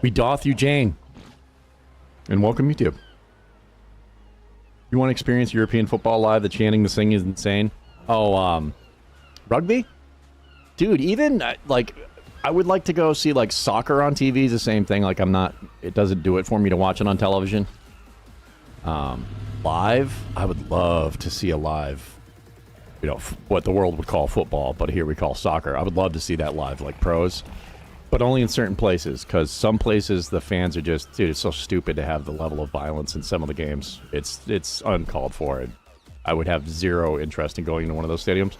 We doth you, Jane. And welcome, YouTube. You want to experience European football live? The chanting, the singing is insane. Oh, rugby? Dude, even, like, I would like to go see, like, soccer on TV is the same thing. Like, it doesn't do it for me to watch it on television. Live? I would love to see a live, you know, what the world would call football, but here we call soccer. I would love to see that live, like pros. But only in certain places, because some places the fans are just, dude, it's so stupid to have the level of violence in some of the games. It's uncalled for. I would have zero interest in going into one of those stadiums.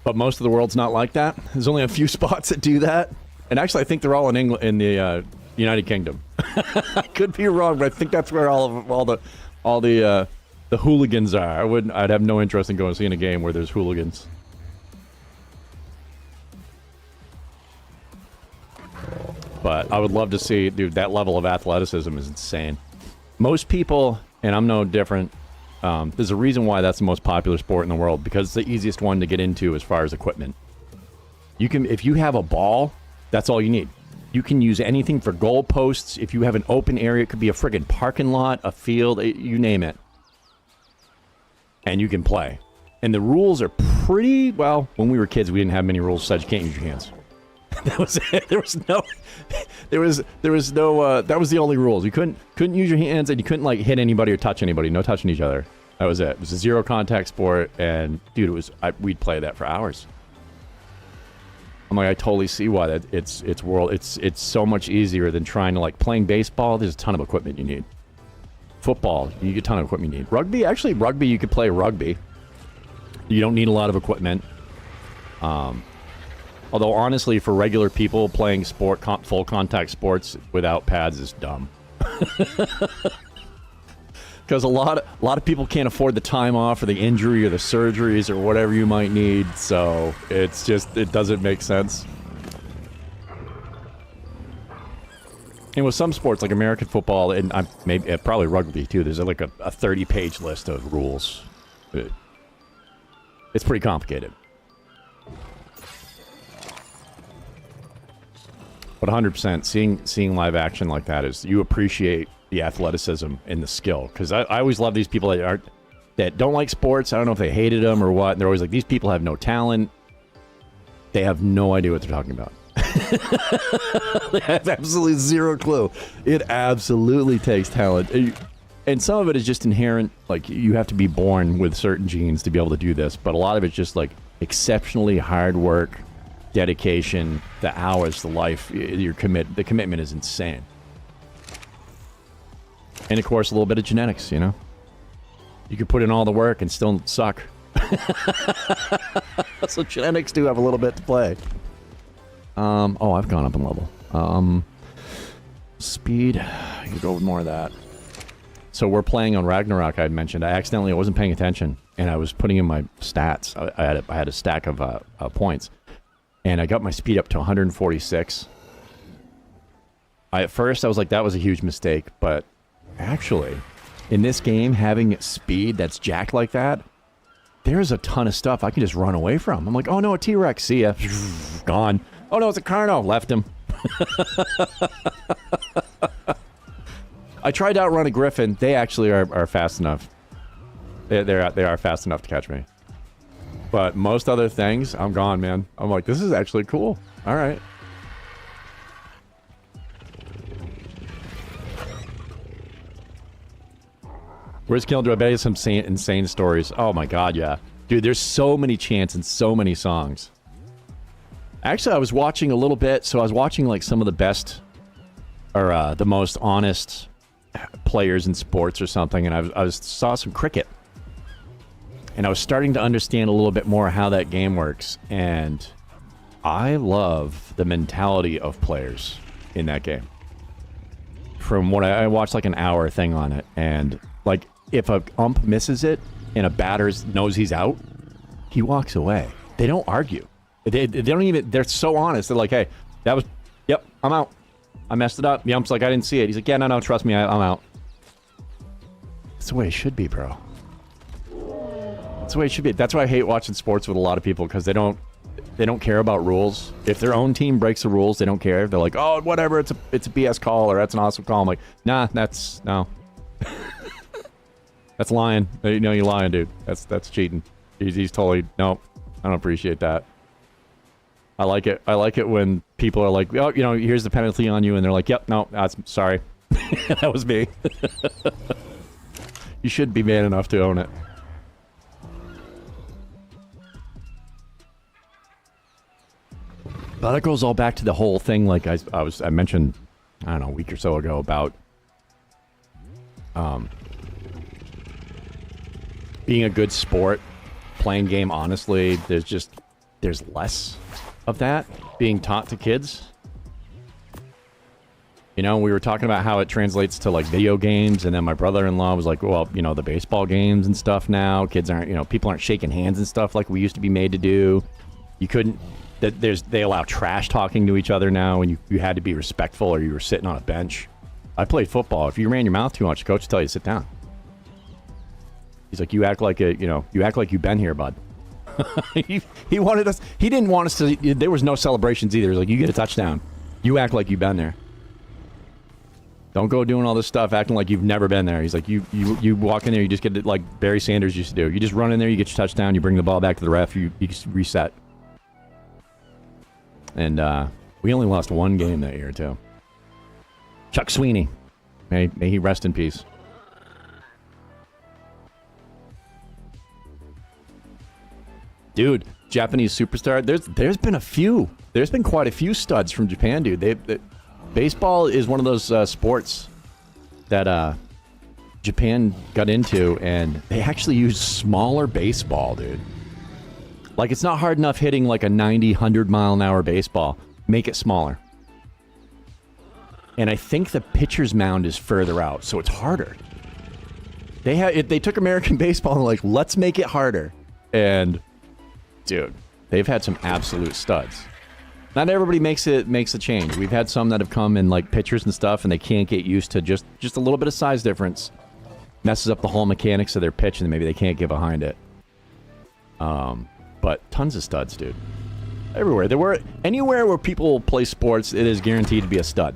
But most of the world's not like that. There's only a few spots that do that. And actually, I think they're all in England, in the United Kingdom. I could be wrong, but I think that's where all the hooligans are. I'd have no interest in going seeing a game where there's hooligans. But I would love to see, dude, that level of athleticism is insane. Most people, and I'm no different, there's a reason why that's the most popular sport in the world, because it's the easiest one to get into as far as equipment. You can, if you have a ball, that's all you need. You can use anything for goal posts. If you have an open area, it could be a friggin' parking lot, a field, you name it. And you can play. And the rules are pretty, well, when we were kids, we didn't have many rules besides you can't use your hands. That was it. There was no, that was the only rules. You couldn't use your hands, and you couldn't, like, hit anybody or touch anybody. No touching each other. That was it. It was a zero contact sport, and dude, we'd play that for hours. I'm like, I totally see why that it's so much easier than trying to, like, playing baseball. There's a ton of equipment you need. Football, you get a ton of equipment you need. Rugby, actually, you could play rugby. You don't need a lot of equipment. Although, honestly, for regular people, playing full contact sports without pads is dumb. Because a lot of people can't afford the time off or the injury or the surgeries or whatever you might need, so it's just, it doesn't make sense. And with some sports, like American football, and probably rugby too, there's like a 30-page list of rules. It's pretty complicated. But 100%, seeing live action like that is, you appreciate the athleticism and the skill. Because I always love these people that don't like sports. I don't know if they hated them or what. And they're always like, these people have no talent. They have no idea what they're talking about. They have absolutely zero clue. It absolutely takes talent. And some of it is just inherent. Like, you have to be born with certain genes to be able to do this. But a lot of it's just, like, exceptionally hard work, dedication, the hours, the life, the commitment is insane. And of course, a little bit of genetics, you know? You can put in all the work and still suck. So genetics do have a little bit to play. Oh, I've gone up in level. Speed, I could go with more of that. So we're playing on Ragnarok, I had mentioned. I wasn't paying attention, and I was putting in my stats. I had a stack of points. And I got my speed up to 146. At first, I was like, that was a huge mistake. But actually, in this game, having speed that's jacked like that, there's a ton of stuff I can just run away from. I'm like, oh no, a T-Rex, see ya. Gone. Oh no, it's a Carno. Left him. I tried to outrun a Griffin. They actually are fast enough. They are fast enough to catch me. But most other things, I'm gone, man. I'm like, this is actually cool. All right. Where's Kildra? I bet you some insane stories. Oh my god, yeah. Dude, there's so many chants and so many songs. Actually, I was watching a little bit, so I was watching like some of the best, or the most honest players in sports or something, and I saw some cricket. And I was starting to understand a little bit more how that game works. And I love the mentality of players in that game. From what I watched like an hour thing on it. And like, if a ump misses it and a batter knows he's out, he walks away. They don't argue. They don't even, they're so honest. They're like, hey, that was, yep, I'm out. I messed it up. The ump's like, I didn't see it. He's like, yeah, no, trust me, I'm out. That's the way it should be, bro. That's the way it should be. That's why I hate watching sports with a lot of people, because they don't, They don't care about rules. If their own team breaks the rules, they don't care. They're like, oh, whatever, it's a BS call or that's an awesome call. I'm like, nah, no. That's lying. You know, you're lying, dude. That's cheating. He's totally, no, I don't appreciate that. I like it. I like it when people are like, oh, you know, here's the penalty on you, and they're like, yep, no, that's sorry. That was me. You should be man enough to own it. But that goes all back to the whole thing, like I mentioned, I don't know, a week or so ago about being a good sport, playing game honestly. There's less of that being taught to kids. You know, we were talking about how it translates to like video games, and then my brother-in-law was like, well, you know, the baseball games and stuff now, kids aren't, you know, people aren't shaking hands and stuff like we used to be made to do. You couldn't. They allow trash talking to each other now, and you had to be respectful or you were sitting on a bench. I played football. If you ran your mouth too much, the coach would tell you to sit down. He's like, you act like you've been here, bud. He wanted us. He didn't want us to. There was no celebrations either. He was like, you get a touchdown. You act like you've been there. Don't go doing all this stuff acting like you've never been there. He's like, you walk in there, you just get it like Barry Sanders used to do. You just run in there, you get your touchdown, you bring the ball back to the ref, you just reset. And we only lost one game that year, too. Chuck Sweeney. May he rest in peace. Dude, Japanese superstar. There's been a few. There's been quite a few studs from Japan, dude. Baseball is one of those sports that Japan got into, and they actually use smaller baseball, dude. Like, it's not hard enough hitting like a 90, 100-mile-an-hour baseball. Make it smaller. And I think the pitcher's mound is further out, so it's harder. They took American baseball and like, let's make it harder. And, dude, they've had some absolute studs. Not everybody makes a change. We've had some that have come in like pitchers and stuff, and they can't get used to just a little bit of size difference. Messes up the whole mechanics of their pitch, and maybe they can't get behind it. But tons of studs, dude. Everywhere. Anywhere where people play sports, it is guaranteed to be a stud.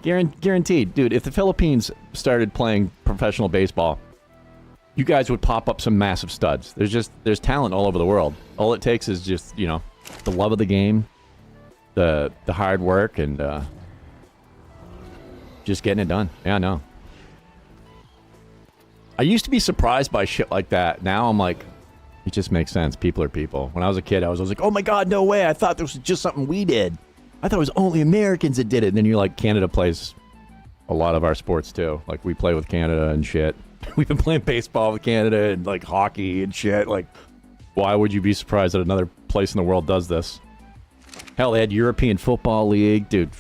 Guaranteed. Dude, if the Philippines started playing professional baseball, you guys would pop up some massive studs. There's talent all over the world. All it takes is just, you know, the love of the game, the hard work, and just getting it done. Yeah, I know. I used to be surprised by shit like that. Now I'm like, it just makes sense. People are people. When I was a kid, I was like, oh my God, no way. I thought this was just something we did. I thought it was only Americans that did it. And then you're like, Canada plays a lot of our sports too. Like, we play with Canada and shit. We've been playing baseball with Canada and like hockey and shit. Like, why would you be surprised that another place in the world does this? Hell, they had European Football League. Dude.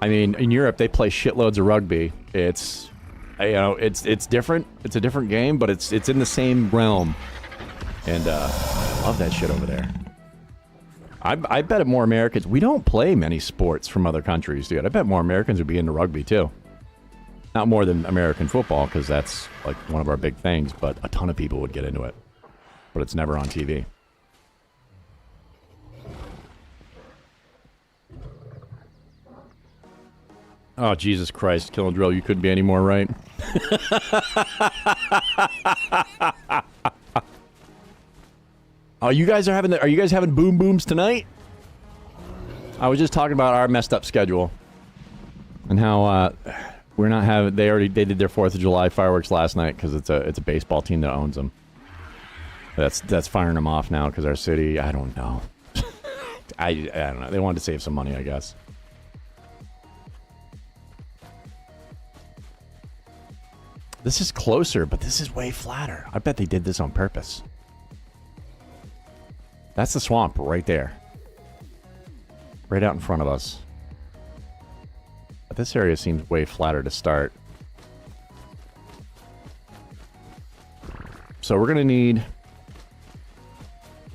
I mean, in Europe, they play shitloads of rugby. It's... You know, it's different. It's a different game, but it's in the same realm. And I love that shit over there. I bet more Americans... We don't play many sports from other countries, dude. I bet more Americans would be into rugby, too. Not more than American football, because that's like one of our big things, but a ton of people would get into it. But it's never on TV. Oh, Jesus Christ, Kill and Drill, you couldn't be any more right. Oh, are you guys having boom booms tonight? I was just talking about our messed up schedule and how we're not having. They did their 4th of July fireworks last night because it's a baseball team that owns them. That's firing them off now because our city. I don't know. I don't know. They wanted to save some money, I guess. This is closer, but this is way flatter. I bet they did this on purpose. That's the swamp right there. Right out in front of us. But this area seems way flatter to start. So we're going to need...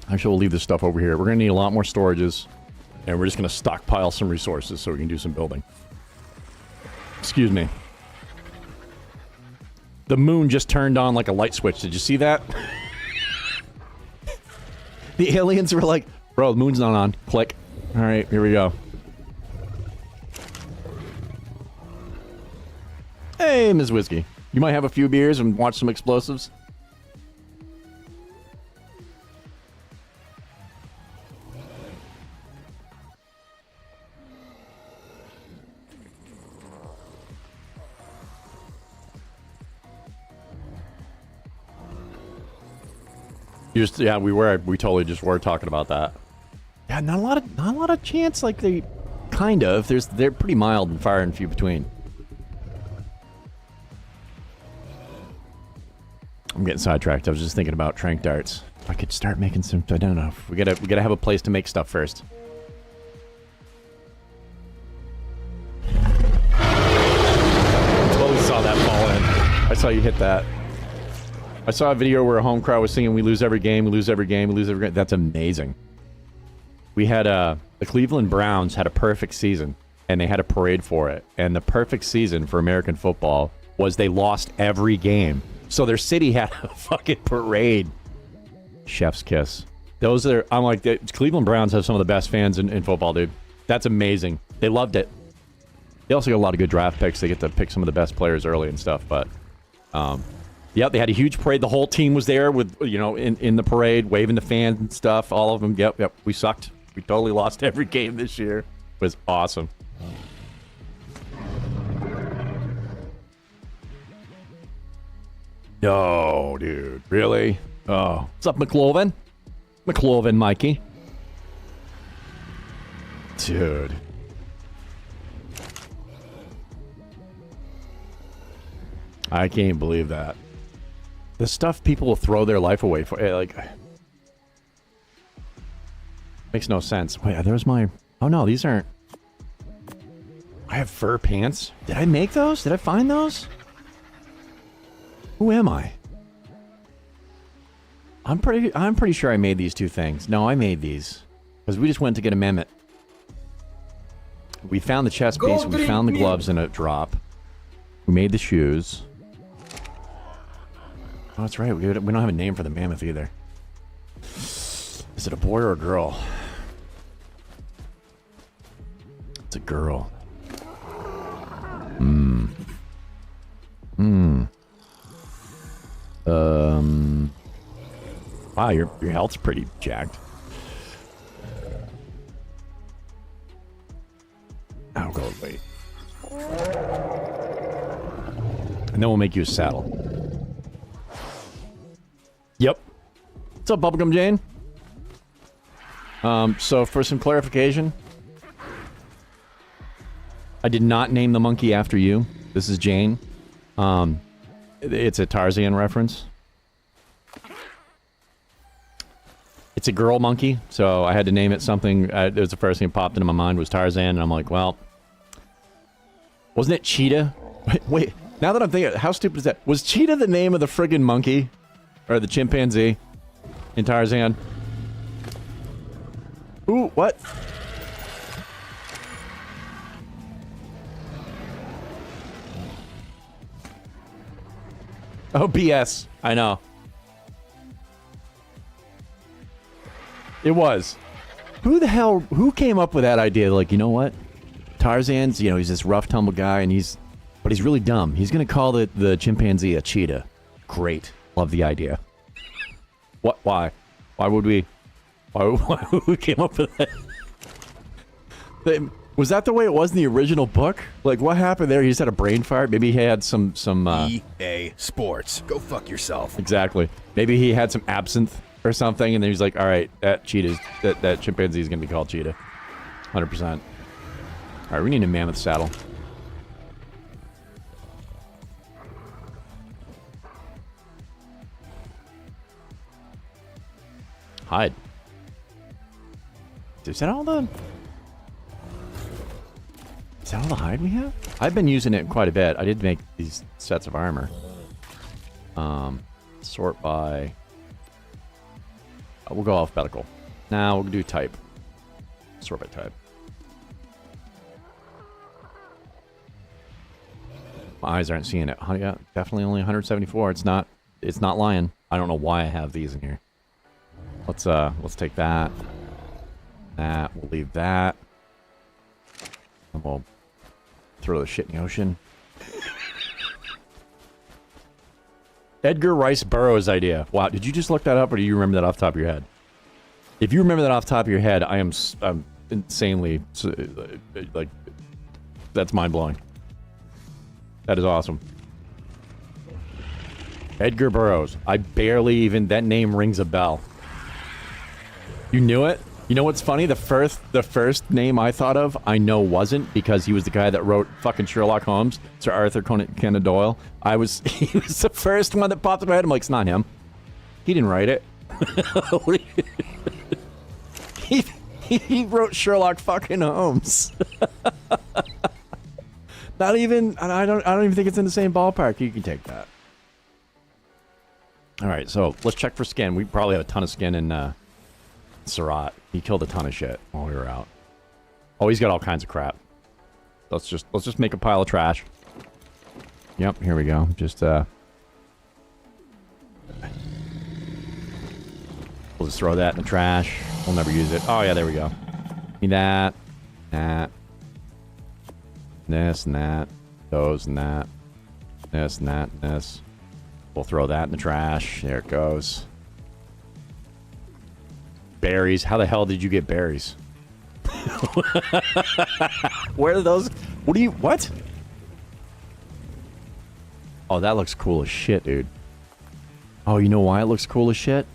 Actually, we'll leave this stuff over here. We're going to need a lot more storages. And we're just going to stockpile some resources so we can do some building. Excuse me. The moon just turned on like a light switch. Did you see that? The aliens were like, bro, the moon's not on. Click. All right, here we go. Hey, Ms. Whiskey. You might have a few beers and watch some explosives. Yeah, we totally just were talking about that. Yeah, not a lot of chance. Like they, kind of. They're pretty mild and far and few between. I'm getting sidetracked. I was just thinking about trank darts. I could start making some. I don't know. We gotta have a place to make stuff first. I totally saw that fall in. I saw you hit that. I saw a video where a home crowd was singing, "We lose every game, we lose every game, we lose every game." That's amazing. We had the Cleveland Browns had a perfect season, and they had a parade for it. And the perfect season for American football was they lost every game. So their city had a fucking parade. Chef's kiss. I'm like, the Cleveland Browns have some of the best fans in football, dude. That's amazing. They loved it. They also got a lot of good draft picks. They get to pick some of the best players early and stuff. But, yeah, they had a huge parade. The whole team was there with, in the parade, waving to fans and stuff. All of them. Yep. We sucked. We totally lost every game this year. It was awesome. No, dude. Really? Oh. What's up, McLovin? McLovin, Mikey. Dude. I can't believe that. The stuff people will throw their life away for, like... Makes no sense. Wait, there's my... Oh, no, these aren't... I have fur pants. Did I make those? Did I find those? Who am I? I'm pretty sure I made these two things. No, I made these. Because we just went to get a Mehmet. We found the chest piece. We found the gloves in a drop. We made the shoes. Oh, that's right. We don't have a name for the mammoth either. Is it a boy or a girl? It's a girl. Wow, your health's pretty jacked. I'll go wait. And then we'll make you a saddle. Yep. What's up, Bubblegum Jane? So for some clarification, I did not name the monkey after you. This is Jane. It's a Tarzan reference. It's a girl monkey, so I had to name it something. It was the first thing that popped into my mind was Tarzan, and I'm like, well, wasn't it Cheetah? Wait, now that I'm thinking, how stupid is that? Was Cheetah the name of the friggin' monkey? Or the chimpanzee in Tarzan? Ooh, what? Oh, BS. I know. It was. Who came up with that idea? Like, you know what? Tarzan's, he's this rough, tumble guy, and but he's really dumb. He's going to call the chimpanzee a cheetah. Great. Love the idea. What? Why? Why would we came up with that? Was that the way it was in the original book? Like, what happened there? He just had a brain fart? Maybe he had some EA Sports. Go fuck yourself. Exactly. Maybe he had some absinthe or something, and then he's like, all right, that chimpanzee is going to be called Cheetah. 100%. All right, we need a mammoth saddle. Hide. Is that all the hide we have? I've been using it quite a bit. I did make these sets of armor. Sort by... we'll go alphabetical. Now we'll do type. Sort by type. My eyes aren't seeing it. Yeah, definitely only 174. It's not lying. I don't know why I have these in here. Let's take that. We'll leave that. And we'll throw the shit in the ocean. Edgar Rice Burroughs idea. Wow, did you just look that up, or do you remember that off the top of your head? If you remember that off the top of your head, I'm insanely, like, that's mind-blowing. That is awesome. Edgar Burroughs. I barely even, that name rings a bell. You knew it? You know what's funny? The first name I thought of, I know wasn't, because he was the guy that wrote fucking Sherlock Holmes, Sir Arthur Conan Doyle. He was the first one that popped in my head. I'm like, it's not him. He didn't write it. he wrote Sherlock fucking Holmes. Not even, I don't even think it's in the same ballpark. You can take that. All right, so let's check for skin. We probably have a ton of skin in Surratt. He killed a ton of shit while we were out. Oh, he's got all kinds of crap. Let's just make a pile of trash. Yep, here we go. Just we'll just throw that in the trash. We'll never use it. Oh yeah, there we go. Need that, this and that, those and that, this and that, and this. We'll throw that in the trash. There it goes. Berries. How the hell did you get berries? Where are those? What? Oh, that looks cool as shit, dude. Oh, you know why it looks cool as shit?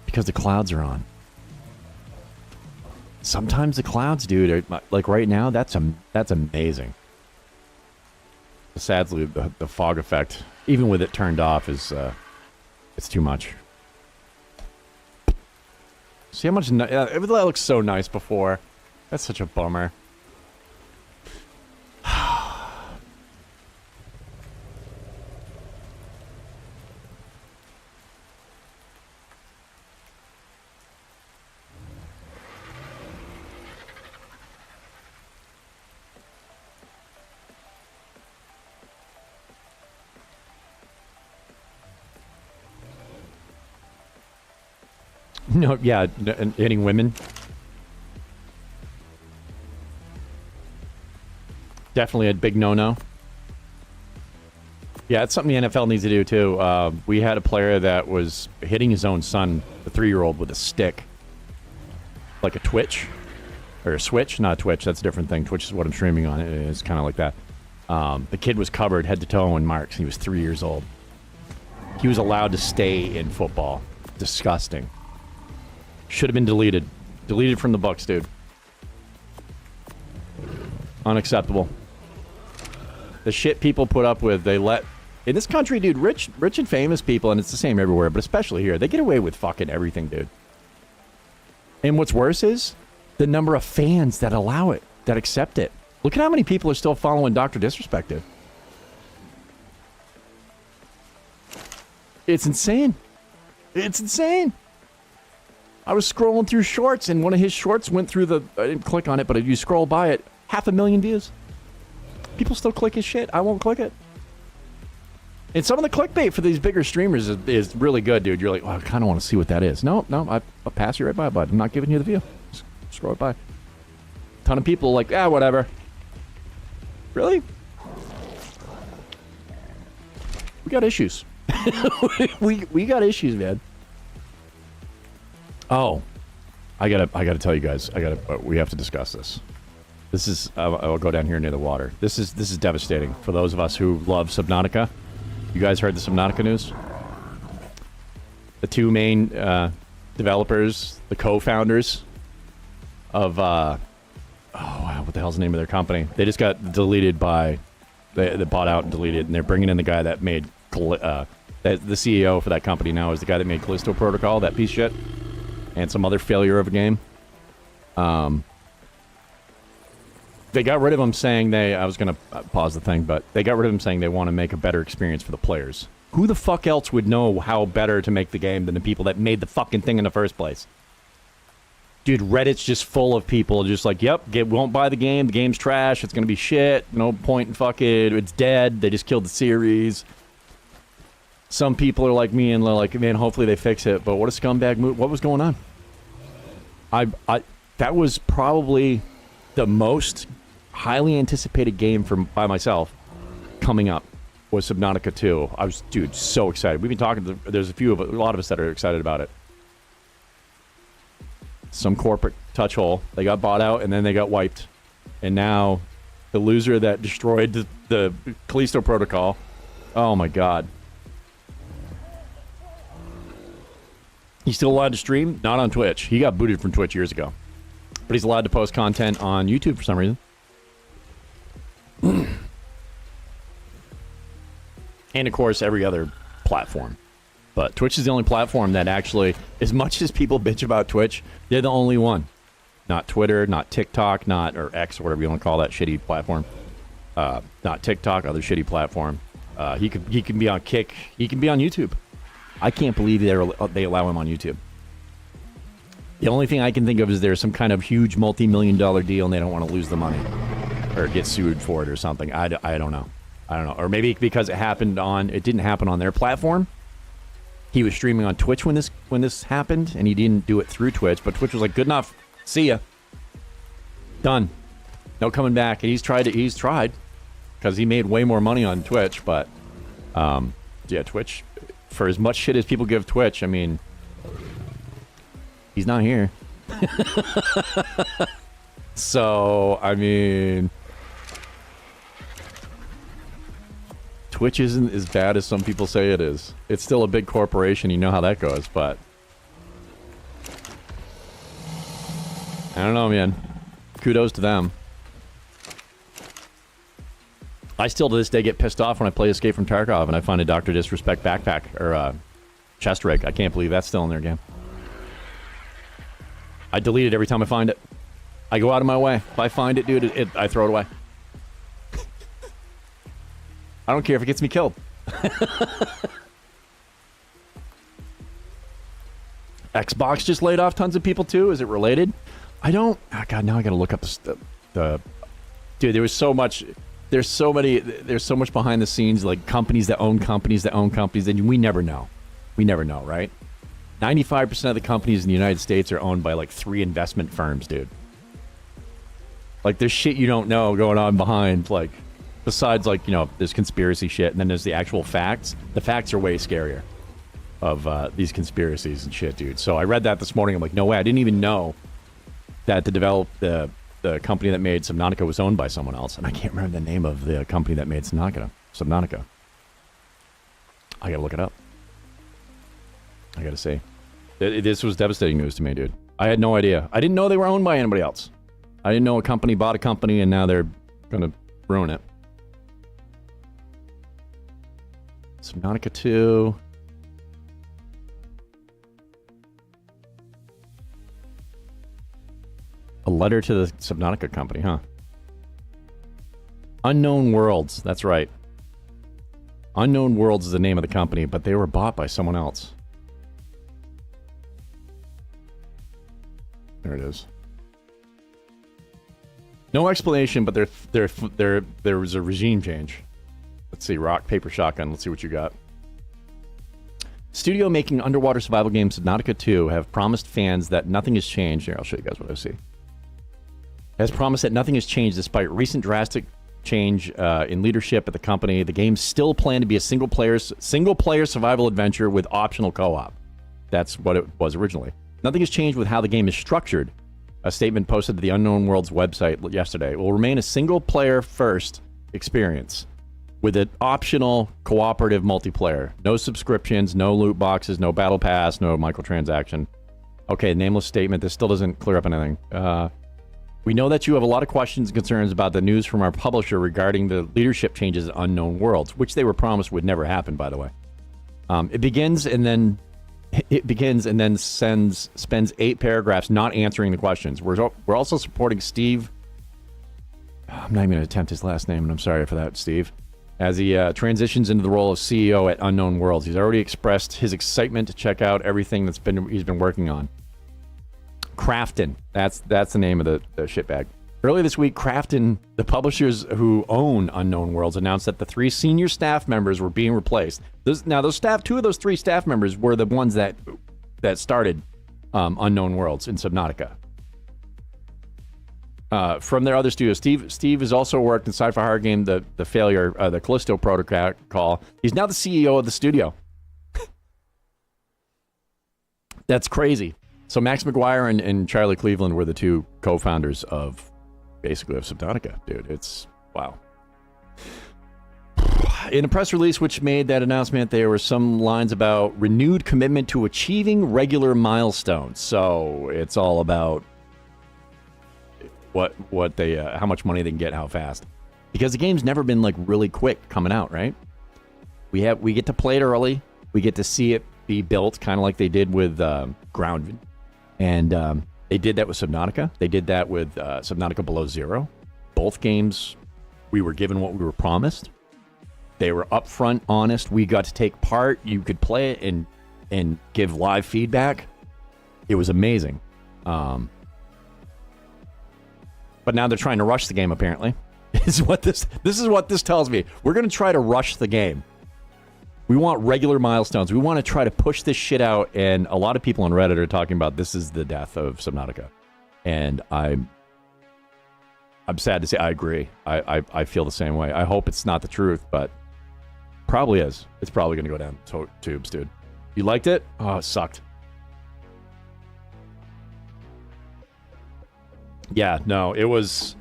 Because the clouds are on. Sometimes the clouds, dude, are, like right now, that's amazing. Sadly, the fog effect, even with it turned off, is it's too much. See how much that looks so nice before. That's such a bummer. No, yeah, hitting women. Definitely a big no-no. Yeah, it's something the NFL needs to do, too. We had a player that was hitting his own son, the 3-year-old, with a stick. Like a Twitch. Or a Switch. Not a Twitch, that's a different thing. Twitch is what I'm streaming on. It's kind of like that. The kid was covered head to toe in marks. He was 3 years old. He was allowed to stay in football. Disgusting. Should have been deleted. Deleted from the books, dude. Unacceptable. The shit people put up with, they let... In this country, dude, rich and famous people, and it's the same everywhere, but especially here, they get away with fucking everything, dude. And what's worse is the number of fans that allow it, that accept it. Look at how many people are still following Dr. Disrespect, dude. It's insane. It's insane. I was scrolling through shorts, and one of his shorts went through the... I didn't click on it, but if you scroll by it, 500,000 views. People still click his shit. I won't click it. And some of the clickbait for these bigger streamers is really good, dude. You're like, oh, I kind of want to see what that is. No, I'll pass you right by, bud. I'm not giving you the view. Just scroll it by. Ton of people like, whatever. Really? We got issues. we got issues, man. Oh, I gotta tell you guys. We have to discuss this. This is. I'll go down here near the water. This is devastating for those of us who love Subnautica. You guys heard the Subnautica news? The two main developers, the co-founders of what the hell's the name of their company? They just got deleted by. They bought out and deleted, and they're bringing in the guy that made. The CEO for that company now is the guy that made Callisto Protocol. That piece of shit. And some other failure of a game. They got rid of him saying I was going to pause the thing, but they got rid of him saying they want to make a better experience for the players. Who the fuck else would know how better to make the game than the people that made the fucking thing in the first place? Dude, Reddit's just full of people just like, yep, won't buy the game's trash, it's going to be shit, no point in fuck it, it's dead, they just killed the series. some people are like me and they're like, man, hopefully they fix it. But what a scumbag move. What was going on? That was probably the most highly anticipated game by myself coming up was Subnautica 2. I was, dude, so excited. We've been talking there's a lot of us that are excited about it. Some corporate touch hole. They got bought out and then they got wiped. And now the loser that destroyed the Callisto Protocol. Oh my god. He's still allowed to stream? Not on Twitch. He got booted from Twitch years ago. But he's allowed to post content on YouTube for some reason. And of course, every other platform. But Twitch is the only platform that actually, as much as people bitch about Twitch, they're the only one. Not Twitter, not TikTok, or X, or whatever you want to call that shitty platform. Not TikTok, other shitty platform. He can be on Kick. He can be on YouTube. I can't believe they allow him on YouTube. The only thing I can think of is there's some kind of huge multi-million-dollar deal and they don't want to lose the money. Or get sued for it or something. I don't know. I don't know. Or maybe because it didn't happen on their platform. He was streaming on Twitch when this happened, and he didn't do it through Twitch, but Twitch was like, good enough. See ya. Done. No coming back. And he's tried, because he made way more money on Twitch, but yeah, Twitch, for as much shit as people give Twitch, I mean, he's not here. So, I mean, Twitch isn't as bad as some people say it is. It's still a big corporation, you know how that goes, but I don't know, man. Kudos to them. I still to this day get pissed off when I play Escape from Tarkov and I find a Dr. Disrespect backpack or chest rig. I can't believe that's still in their game. I delete it every time I find it. I go out of my way. If I find it, dude, I throw it away. I don't care if it gets me killed. Xbox just laid off tons of people too. Is it related? I don't. Oh God, now I gotta look up the. Dude, there was so much. There's so much behind the scenes, like companies that own companies that own companies, and we never know. We never know, right? 95% of the companies in the United States are owned by like 3 investment firms, dude. Like there's shit you don't know going on behind, like, besides like, you know, there's conspiracy shit, and then there's the actual facts. The facts are way scarier of these conspiracies and shit, dude. So I read that this morning. I'm like, no way. I didn't even know that the company that made Subnautica was owned by someone else. And I can't remember the name of the company that made Subnautica. I gotta look it up. I gotta see. This was devastating news to me, dude. I had no idea. I didn't know they were owned by anybody else. I didn't know a company bought a company and now they're gonna ruin it. Subnautica 2. A letter to the Subnautica company, huh? Unknown Worlds, that's right. Unknown Worlds is the name of the company, but they were bought by someone else. There it is. No explanation, but there was a regime change. Let's see, rock, paper, shotgun. Let's see what you got. Studio making underwater survival game Subnautica 2 have promised fans that nothing has changed. Here, I'll show you guys what I see. Has promised that nothing has changed despite recent drastic change in leadership at the company. The game still planned to be a single player survival adventure with optional co-op. That's what it was originally. Nothing has changed with how the game is structured. A statement posted to the Unknown Worlds website yesterday. It will remain a single player first experience with an optional cooperative multiplayer. No subscriptions, no loot boxes, no battle pass, no microtransaction. Okay, nameless statement. This still doesn't clear up anything. We know that you have a lot of questions and concerns about the news from our publisher regarding the leadership changes at Unknown Worlds, which they were promised would never happen, by the way. It begins and then spends 8 paragraphs not answering the questions. We're also supporting Steve. I'm not even going to attempt his last name, and I'm sorry for that, Steve. As he transitions into the role of CEO at Unknown Worlds, he's already expressed his excitement to check out everything he's been working on. Crafton, that's the name of the shitbag. Earlier this week, Krafton, the publishers who own Unknown Worlds, announced that the 3 senior staff members were being replaced. Two of those 3 staff members were the ones that started Unknown Worlds in Subnautica. From their other studios, Steve has also worked in sci-fi horror game The Failure, the Callisto Protocol. He's now the CEO of the studio. That's crazy. So Max McGuire and Charlie Cleveland were the 2 co-founders of Subnautica, dude. It's wow. In a press release which made that announcement, there were some lines about renewed commitment to achieving regular milestones. So it's all about what they how much money they can get, how fast. Because the game's never been like really quick coming out, right? We get to play it early. We get to see it be built, kind of like they did with Grounded, and they did that with Subnautica. They did that with Subnautica Below Zero. Both games, we were given what we were promised. They were upfront, honest. We got to take part. You could play it and give live feedback. It was amazing. But now they're trying to rush the game, apparently. This is what this tells me. We're going to try to rush the game. We want regular milestones. We want to try to push this shit out, and a lot of people on Reddit are talking about this is the death of Subnautica. And I'm sad to say I agree. I feel the same way. I hope it's not the truth, but probably is. It's probably going to go down tubes, dude. You liked it? Oh, it sucked. Yeah, no, it was...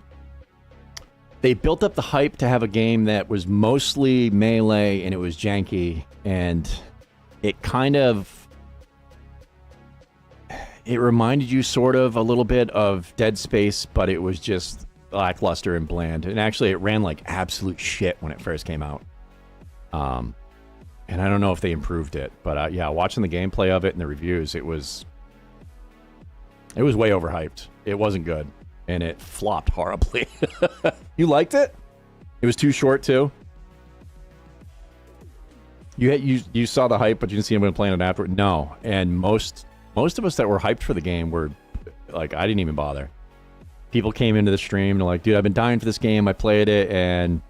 They built up the hype to have a game that was mostly melee and it was janky, and it kind of... It reminded you sort of a little bit of Dead Space, but it was just lackluster and bland. And actually, it ran like absolute shit when it first came out. And I don't know if they improved it, but yeah, watching the gameplay of it and the reviews, it was way overhyped. It wasn't good. And it flopped horribly. You liked it? It was too short too. You saw the hype, but you didn't see anyone playing it afterward. No, and most of us that were hyped for the game were like, I didn't even bother. People came into the stream and like, dude, I've been dying for this game. I played it, and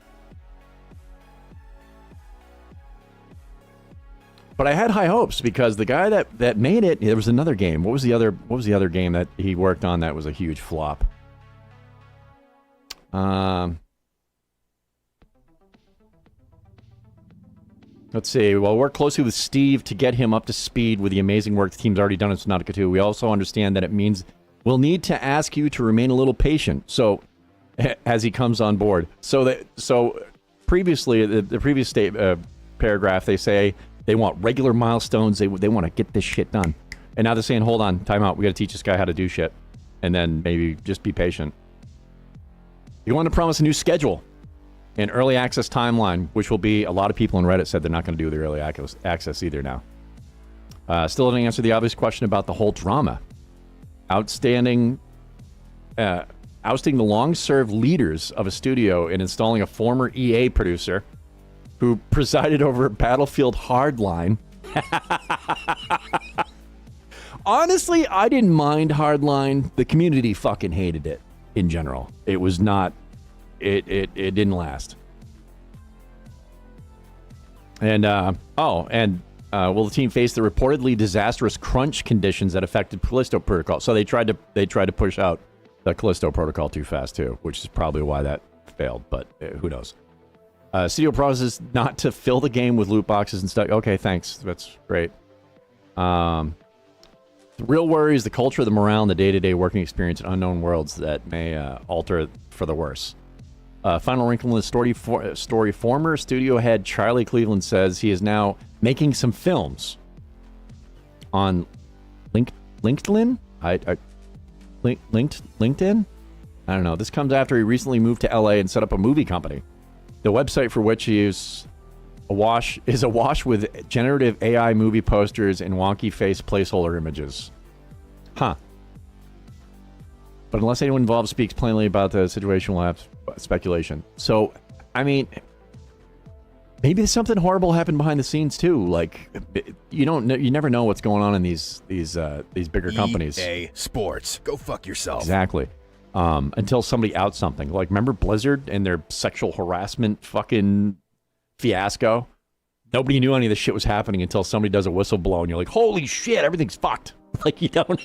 but I had high hopes because the guy that made it, there was another game. What was the other game that he worked on that was a huge flop? Let's see. Well, work closely with Steve to get him up to speed with the amazing work the team's already done in Subnautica 2. We also understand that it means we'll need to ask you to remain a little patient. So, as he comes on board. So previously, the previous paragraph, they say they want regular milestones. They want to get this shit done. And now they're saying, hold on, time out. We got to teach this guy how to do shit. And then maybe just be patient. You want to promise a new schedule, an early access timeline, which will be, a lot of people on Reddit said they're not going to do the early access either now. Still didn't answer the obvious question about the whole drama. Ousting the long-served leaders of a studio and installing a former EA producer who presided over Battlefield Hardline. Honestly, I didn't mind Hardline. The community fucking hated it in general. It was not... It didn't last. And, will the team face the reportedly disastrous crunch conditions that affected Callisto Protocol? So they tried to push out the Callisto Protocol too fast too, which is probably why that failed, but who knows. Studio promises not to fill the game with loot boxes and stuff. Okay, thanks. That's great. The real worry is the culture, the morale, and the day-to-day working experience in Unknown Worlds that may alter for the worse. Final wrinkle in the story, former studio head Charlie Cleveland says he is now making some films on LinkedIn? LinkedIn? I don't know. This comes after he recently moved to LA and set up a movie company. The website for which he is awash with generative AI movie posters and wonky face placeholder images. Huh. But unless anyone involved speaks plainly about the situation, we'll have speculation. So, I mean, maybe something horrible happened behind the scenes too. Like, you never know what's going on in these bigger companies. EA Sports. Go fuck yourself. Exactly. until somebody outs something. Like, remember Blizzard and their sexual harassment fucking fiasco? Nobody knew any of this shit was happening until somebody does a whistleblow, and you're like, holy shit, everything's fucked. Like, you don't...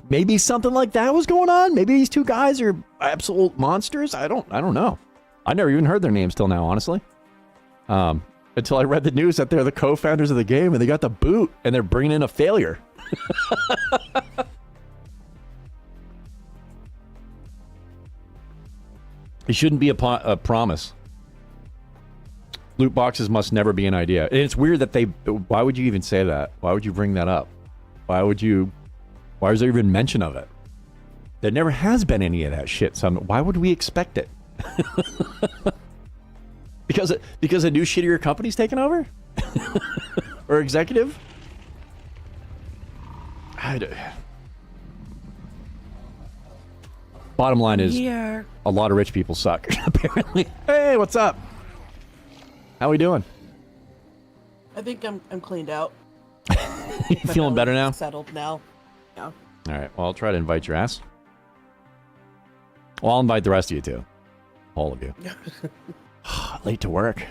Maybe something like that was going on. Maybe these two guys are absolute monsters. I don't know. I never even heard their names till now, honestly. Until I read the news that they're the co-founders of the game and they got the boot and they're bringing in a failure. It shouldn't be a promise. Loot boxes must never be an idea. And it's weird that why would you even say that? Why would you bring that up? Why is there even mention of it? There never has been any of that shit. So why would we expect it? Because a new shittier company's taken over? Or executive? Bottom line is, a lot of rich people suck, apparently. Hey, what's up? How we doing? I think I'm cleaned out. You feeling better now? Settled now. Yeah. All right. Well, I'll try to invite your ass. Well, I'll invite the rest of you too. All of you. Late to work.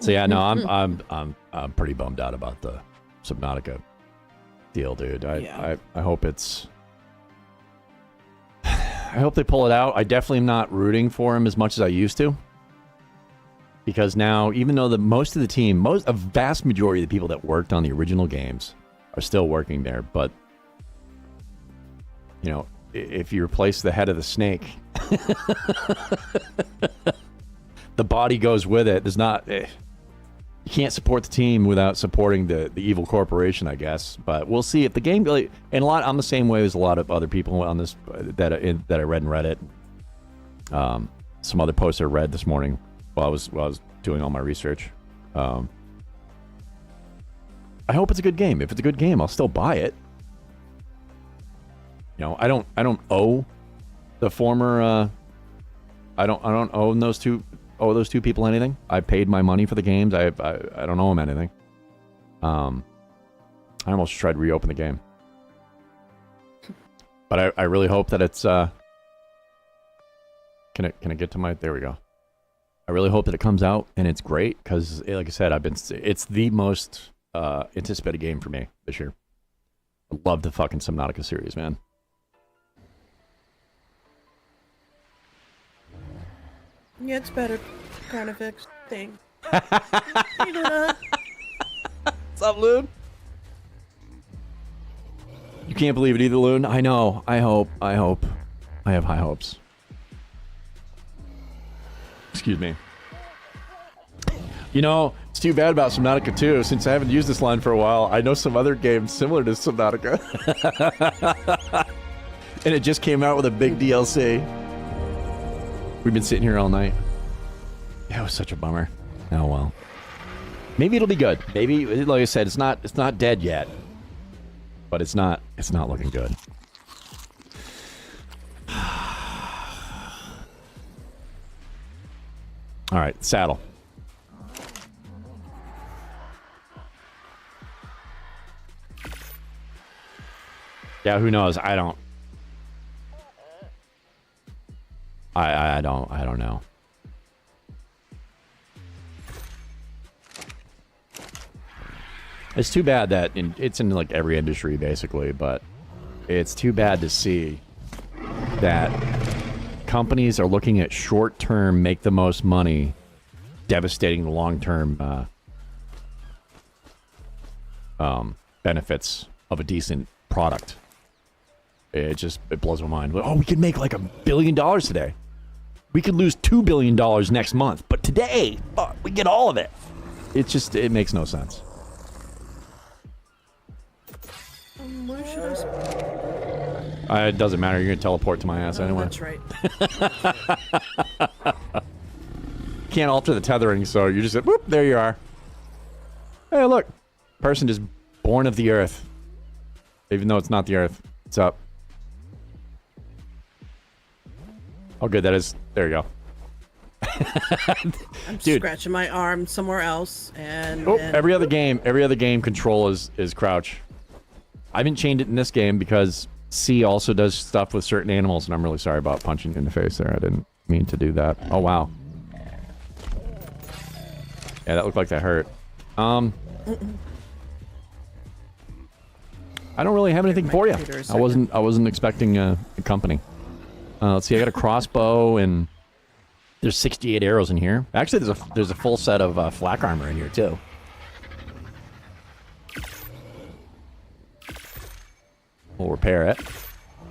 So yeah, no, I'm pretty bummed out about the Subnautica deal, dude. I hope it's. I hope they pull it out. I definitely am not rooting for him as much as I used to. Because now, even though most of the team, a vast majority of the people that worked on the original games are still working there, but you know, if you replace the head of the snake, the body goes with it. There's not, you can't support the team without supporting the evil corporation, I guess. But we'll see if the game really, and I'm the same way as a lot of other people on this that I read in Reddit. Some other posts I read this morning while I was doing all my research. I hope it's a good game. If it's a good game, I'll still buy it. You know, I don't owe the former. I don't owe those two people anything. I paid my money for the games. I don't owe them anything. I almost tried to reopen the game, but I really hope that it's. Can I get to my? There we go. I really hope that it comes out and it's great because, like I said, it's the most anticipated game for me this year. I love the fucking Subnautica series, man. Yeah, it's better. Kind of fixed thing. What's up, Loon? You can't believe it either, Loon. I know. I hope. I have high hopes. Excuse me. You know, it's too bad about Subnautica 2. Since I haven't used this line for a while, I know some other games similar to Subnautica. And it just came out with a big DLC. We've been sitting here all night. Yeah, it was such a bummer. Oh well. Maybe it'll be good. Maybe, like I said, it's not dead yet. But it's not looking good. All right, saddle. Yeah, who knows? I don't. I don't know. It's too bad that it's in like every industry basically, but it's too bad to see that companies are looking at short-term, make the most money, devastating the long-term benefits of a decent product. It blows my mind. Oh, we could make like $1 billion today. We could lose $2 billion next month, but today, we get all of it. It makes no sense. Where should I It doesn't matter. You're gonna teleport to my ass anyway. That's right. Can't alter the tethering, so you just whoop. There you are. Hey, look, person just born of the earth, even though it's not the earth. What's up? Oh, good. That is. There you go. I'm Dude. scratching my arm somewhere else, and Every other game control is crouch. I haven't changed it in this game because C also does stuff with certain animals, and I'm really sorry about punching you in the face there. I didn't mean to do that. Oh, wow. Yeah, that looked like that hurt. I don't really have anything for you. I wasn't expecting a company. Let's see, I got a crossbow, and there's 68 arrows in here. Actually, there's a full set of flak armor in here, too. We'll repair it.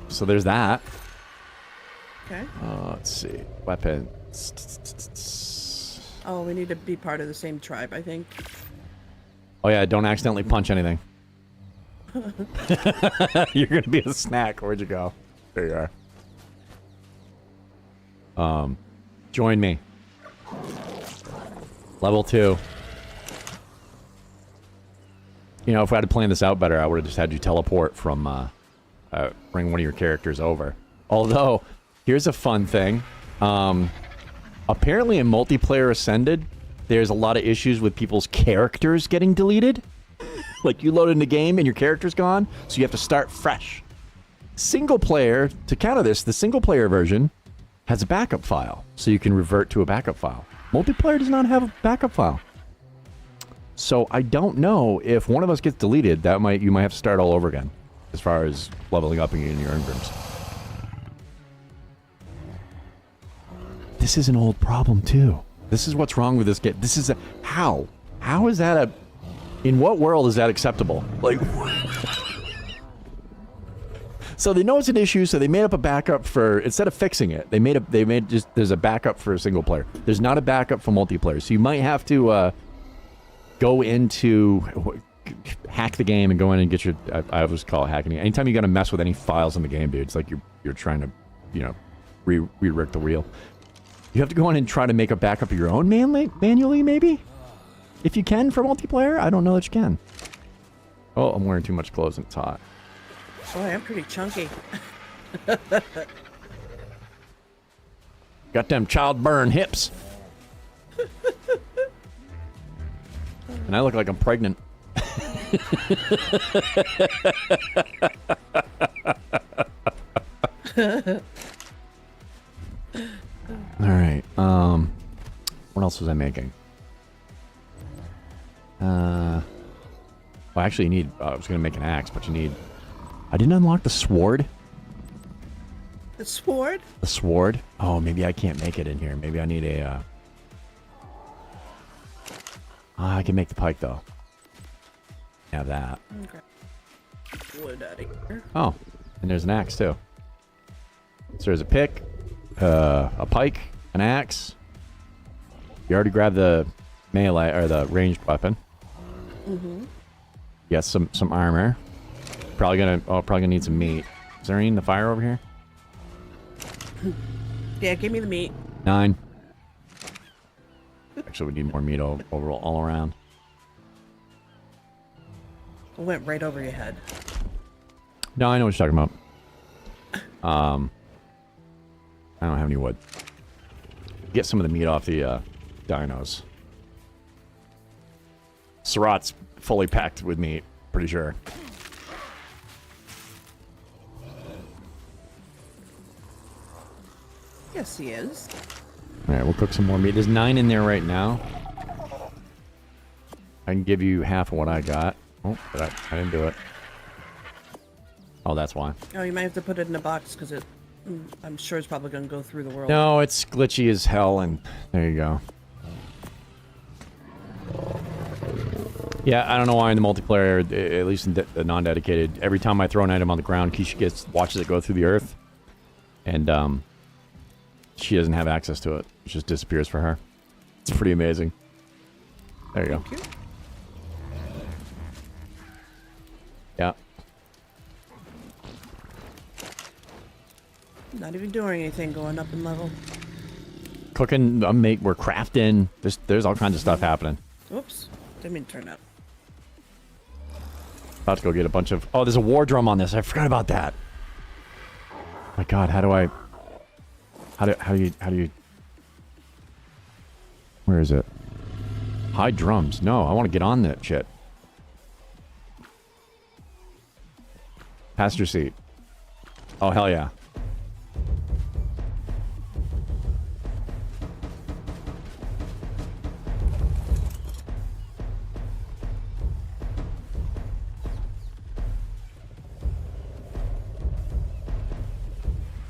So there's that. Okay. Let's see. Weapons. Oh, we need to be part of the same tribe, I think. Oh yeah, don't accidentally punch anything. You're gonna be a snack. Where'd you go? There you are. Join me. Level 2. You know, if I had planned this out better, I would have just had you teleport from, bring one of your characters over. Although, here's a fun thing. Apparently in Multiplayer Ascended, there's a lot of issues with people's characters getting deleted. Like, you load in the game and your character's gone, so you have to start fresh. Single player, to counter this, the single player version has a backup file, so you can revert to a backup file. Multiplayer does not have a backup file. So I don't know if one of us gets deleted, you might have to start all over again, as far as leveling up in your Ingrams. This is an old problem too. This is what's wrong with this game. This is how is that in what world is that acceptable? Like, so they know it's an issue, so they made up a backup for, instead of fixing it, there's a backup for a single player. There's not a backup for multiplayer, so you might have to go into hack the game and go in and get your, I always call it hacking. Anytime you got to mess with any files in the game, dude, it's like you're trying to, re-rig the wheel. You have to go in and try to make a backup of your own manually, maybe? If you can for multiplayer? I don't know that you can. Oh, I'm wearing too much clothes and it's hot. Boy, I'm pretty chunky. Got them child burn hips. And I look like I'm pregnant. All right. What else was I making? Well, actually, you need. I was gonna make an axe, but you need. I didn't unlock the sword. The sword? The sword? Oh, maybe I can't make it in here. Maybe I need a. I can make the pike though. Have that. Okay. Wood out of here. Oh, and there's an axe too. So there's a pick, a pike, an axe. You already grabbed the melee or the ranged weapon. Mm-hmm. Yes, some armor. Probably gonna need some meat. Is there any in the fire over here? Yeah, give me the meat. 9. Actually, we need more meat overall all around. It went right over your head. No, I know what you're talking about. I don't have any wood. Get some of the meat off the dinos. Surratt's fully packed with meat, pretty sure. Yes, he is. All right, we'll cook some more meat. There's 9 in there right now. I can give you half of what I got. Oh, but I didn't do it. Oh, that's why. Oh, you might have to put it in a box because I'm sure it's probably going to go through the world. No, it's glitchy as hell, and there you go. Yeah, I don't know why in the multiplayer, at least in the non-dedicated, every time I throw an item on the ground, Keisha watches it go through the earth, and she doesn't have access to it. It just disappears for her. It's pretty amazing. There you go. Thank you. Yeah. Not even doing anything, going up in level. Cooking, we're crafting. There's all kinds of stuff happening. Oops. Didn't mean to turn up. About to go get a bunch of... Oh, there's a war drum on this. I forgot about that. My God, how do you... Where is it? Hide drums. No, I want to get on that shit. Passenger seat. Oh, hell yeah.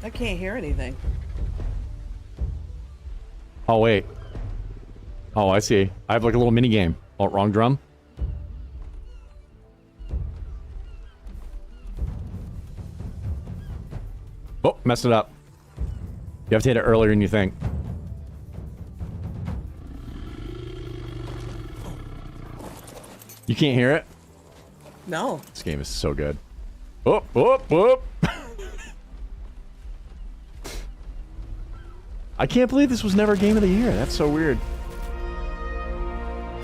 I can't hear anything. Oh, wait. Oh, I see. I have like a little mini game. Oh, wrong drum. Oh, messed it up. You have to hit it earlier than you think. You can't hear it? No. This game is so good. Oh, oh, oh. I can't believe this was never Game of the Year. That's so weird.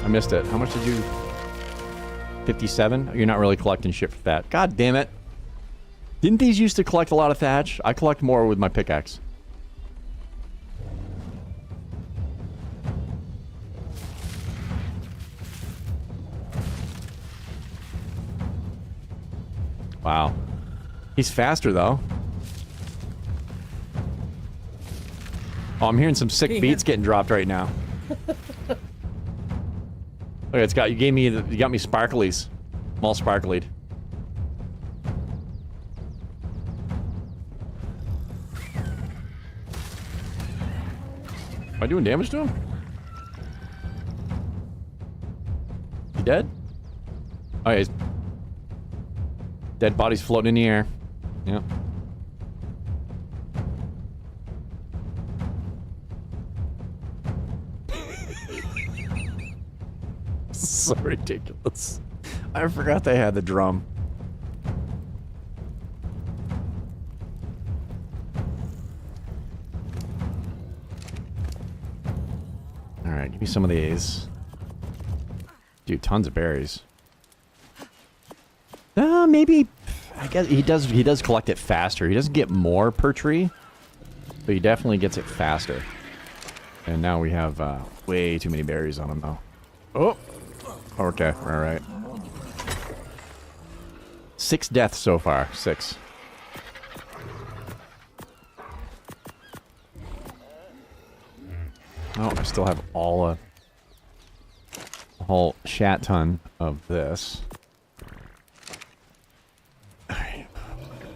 I missed it. How much did you... 57? You're not really collecting shit for that. God damn it. Didn't these used to collect a lot of thatch? I collect more with my pickaxe. Wow. He's faster, though. Oh, I'm hearing some sick beats getting dropped right now. Look, it's got... You got me sparklies. I'm all sparklied. Am I doing damage to him? He dead? Oh, yeah, he's... Dead body's floating in the air. Yep. So ridiculous. I forgot they had the drum. Alright, give me some of these. Dude, tons of berries. Maybe... I guess he does collect it faster. He doesn't get more per tree, but he definitely gets it faster. And now we have way too many berries on him, though. Oh! Okay, alright. 6 deaths so far. 6. Oh, I still have a whole shat ton of this. Alright.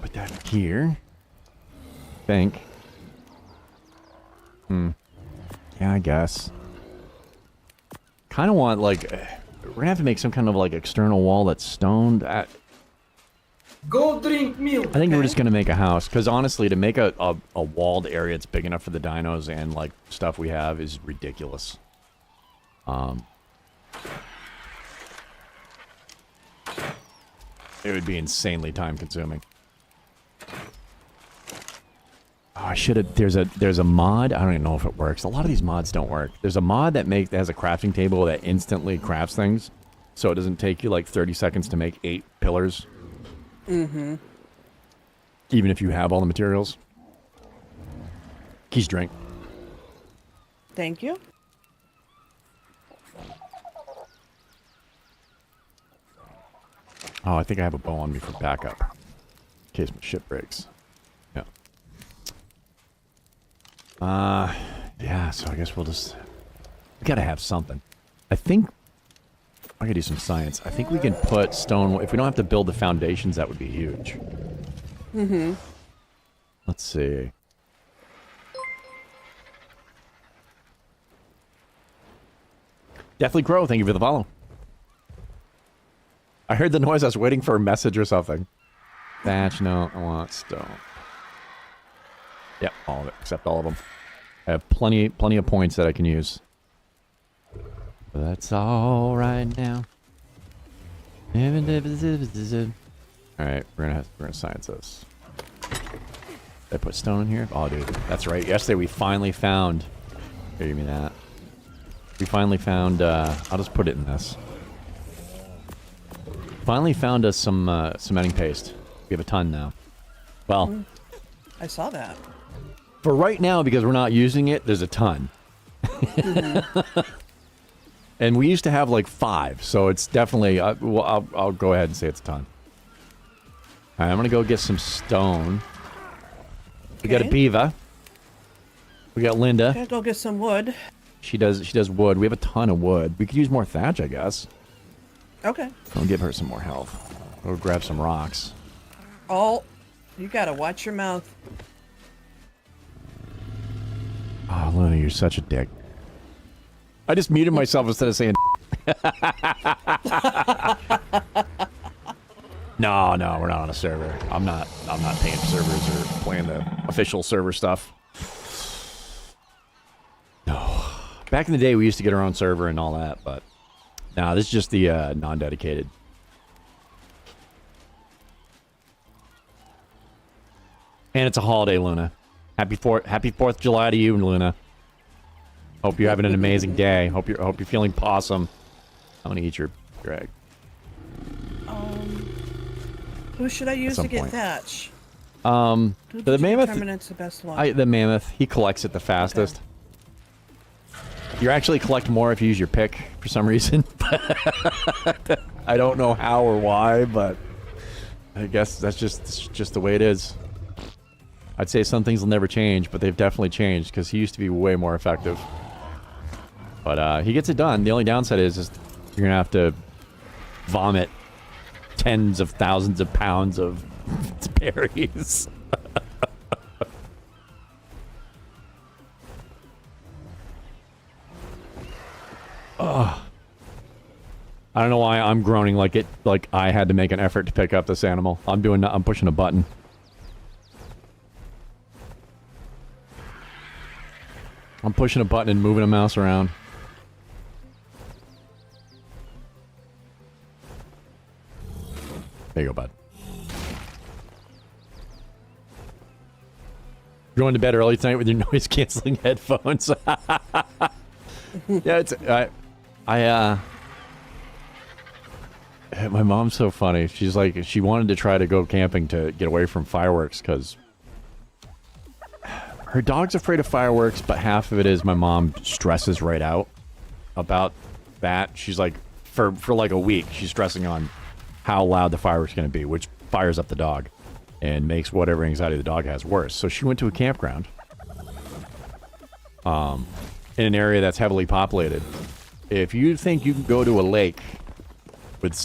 Put that here. Think. Yeah, I guess. Kind of want, like... We're gonna have to make some kind of, like, external wall that's stoned. Go drink milk. I think we're just gonna make a house, because honestly, to make a walled area that's big enough for the dinos and, like, stuff we have is ridiculous. It would be insanely time-consuming. Oh, I should have... There's a mod. I don't even know if it works. A lot of these mods don't work. There's a mod that has a crafting table that instantly crafts things, so it doesn't take you like 30 seconds to make 8 pillars. Mm-hmm. Even if you have all the materials. Keys drink. Thank you. Oh, I think I have a bow on me for backup. In case my ship breaks. Yeah. Yeah, so I guess we'll just... We gotta have something. I think... I gotta do some science. I think we can put stone... If we don't have to build the foundations, that would be huge. Mm-hmm. Let's see. Deathly Crow, thank you for the follow. I heard the noise. I was waiting for a message or something. Thatch, no. I want stone. Yep, all of it. Except all of them. I have plenty of points that I can use. But that's all right now. Alright, we're gonna science this. Did I put stone in here? Oh, dude. That's right. Yesterday we finally found... Here, give me that. We finally found... I'll just put it in this. Finally found us some cementing paste. We have a ton now. Well... I saw that. For right now, because we're not using it, there's a ton. Mm-hmm. And we used to have like 5, so it's definitely... well, I'll go ahead and say it's a ton. Alright, I'm gonna go get some stone. We got a Beaver. We got Linda. Gotta go get some wood. She does wood. We have a ton of wood. We could use more thatch, I guess. Okay. I'll give her some more health. We'll grab some rocks. Oh, you gotta watch your mouth. Oh, Luna, you're such a dick. I just muted myself instead of saying No, we're not on a server. I'm not paying for servers or playing the official server stuff. No. Back in the day, we used to get our own server and all that, but nah, this is just the non-dedicated. And it's a holiday, Luna. Happy 4th of July to you, Luna. Hope you're having an amazing day. Hope you're feeling possum. I'm gonna eat your egg. Who should I use some to get point. thatch? The mammoth. Determinate's the best one. The mammoth. He collects it the fastest. You actually collect more if you use your pick for some reason. I don't know how or why, but I guess that's just the way it is. I'd say some things will never change, but they've definitely changed because he used to be way more effective. But he gets it done. The only downside is you're gonna have to vomit tens of thousands of pounds of berries. Ugh. I don't know why I'm groaning like I had to make an effort to pick up this animal. I'm pushing a button. I'm pushing a button and moving a mouse around. There you go, bud. You're going to bed early tonight with your noise-canceling headphones. Yeah, my mom's so funny. She's like, she wanted to try to go camping to get away from fireworks because her dog's afraid of fireworks, but half of it is my mom stresses right out about that. She's like, for like a week, she's stressing on how loud the fireworks are going to be, which fires up the dog and makes whatever anxiety the dog has worse. So she went to a campground in an area that's heavily populated. If you think you can go to a lake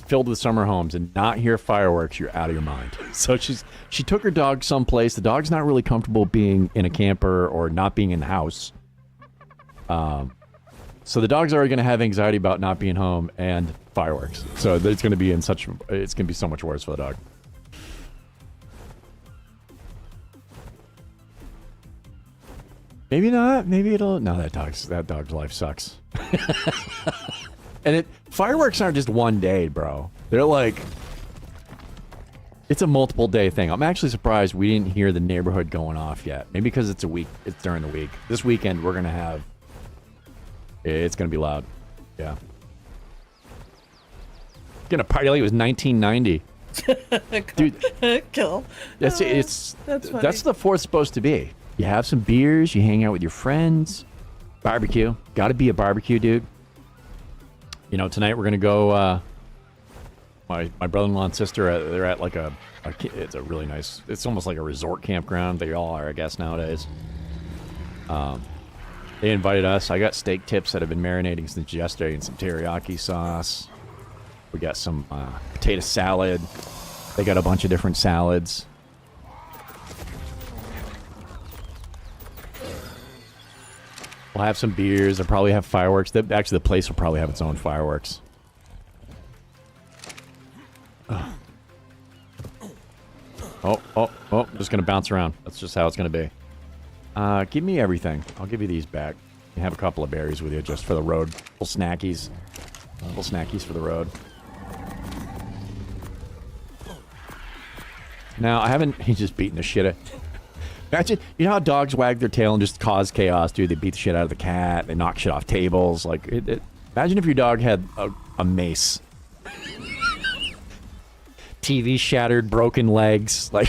filled with summer homes and not hear fireworks, you're out of your mind. So she took her dog someplace. The dog's not really comfortable being in a camper or not being in the house. So the dog's already going to have anxiety about not being home and fireworks. So it's going to be it's going to be so much worse for the dog. Maybe not. Maybe it'll. No, that dog's life sucks. And fireworks aren't just one day, bro. They're like, it's a multiple day thing. I'm actually surprised we didn't hear the neighborhood going off yet. Maybe because it's during the week. This weekend we're gonna have. It's gonna be loud. Yeah. Gonna party like it was 1990. Dude, Kill. that's funny. that's the 4th supposed to be. You have some beers, you hang out with your friends, barbecue. Got to be a barbecue, dude. You know, tonight we're gonna go. My brother-in-law and sister, they're at like it's a really nice. It's almost like a resort campground. They all are, I guess, nowadays. They invited us. I got steak tips that have been marinating since yesterday and some teriyaki sauce. We got some potato salad. They got a bunch of different salads. We'll have some beers. They'll probably have fireworks. Actually, the place will probably have its own fireworks. Oh, just gonna bounce around. That's just how it's gonna be. Give me everything. I'll give you these back. You have a couple of berries with you just for the road. Little snackies. Little snackies for the road. Now, I haven't... He's just beating the shit out... Imagine, you know how dogs wag their tail and just cause chaos, dude? They beat the shit out of the cat. They knock shit off tables. Like, imagine if your dog had a mace. TV shattered, broken legs, like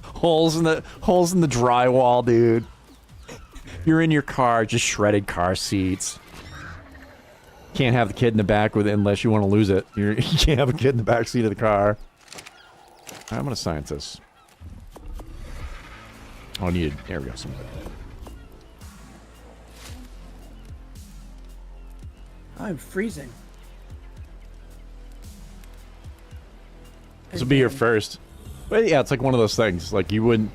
holes in the drywall, dude. You're in your car, just shredded car seats. Can't have the kid in the back with it unless you want to lose it. You can't have a kid in the back seat of the car. I'm gonna science this. Oh, I need. There we go. Some. I'm freezing. This will be your first. But yeah, it's like one of those things. Like you wouldn't.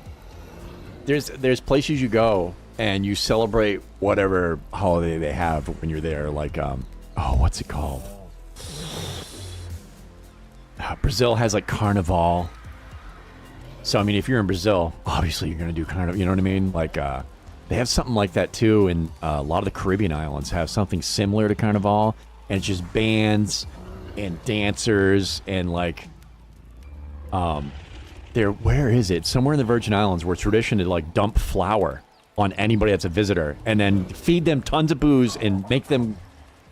There's places you go and you celebrate whatever holiday they have when you're there. Like oh, what's it called? Brazil has like Carnival. So I mean, if you're in Brazil, obviously you're gonna do Carnival. You know what I mean? Like they have something like that too, and a lot of the Caribbean islands have something similar to Carnival, and it's just bands and dancers and like there, where is it? Somewhere in the Virgin Islands, where it's tradition to like dump flour on anybody that's a visitor, and then feed them tons of booze and make them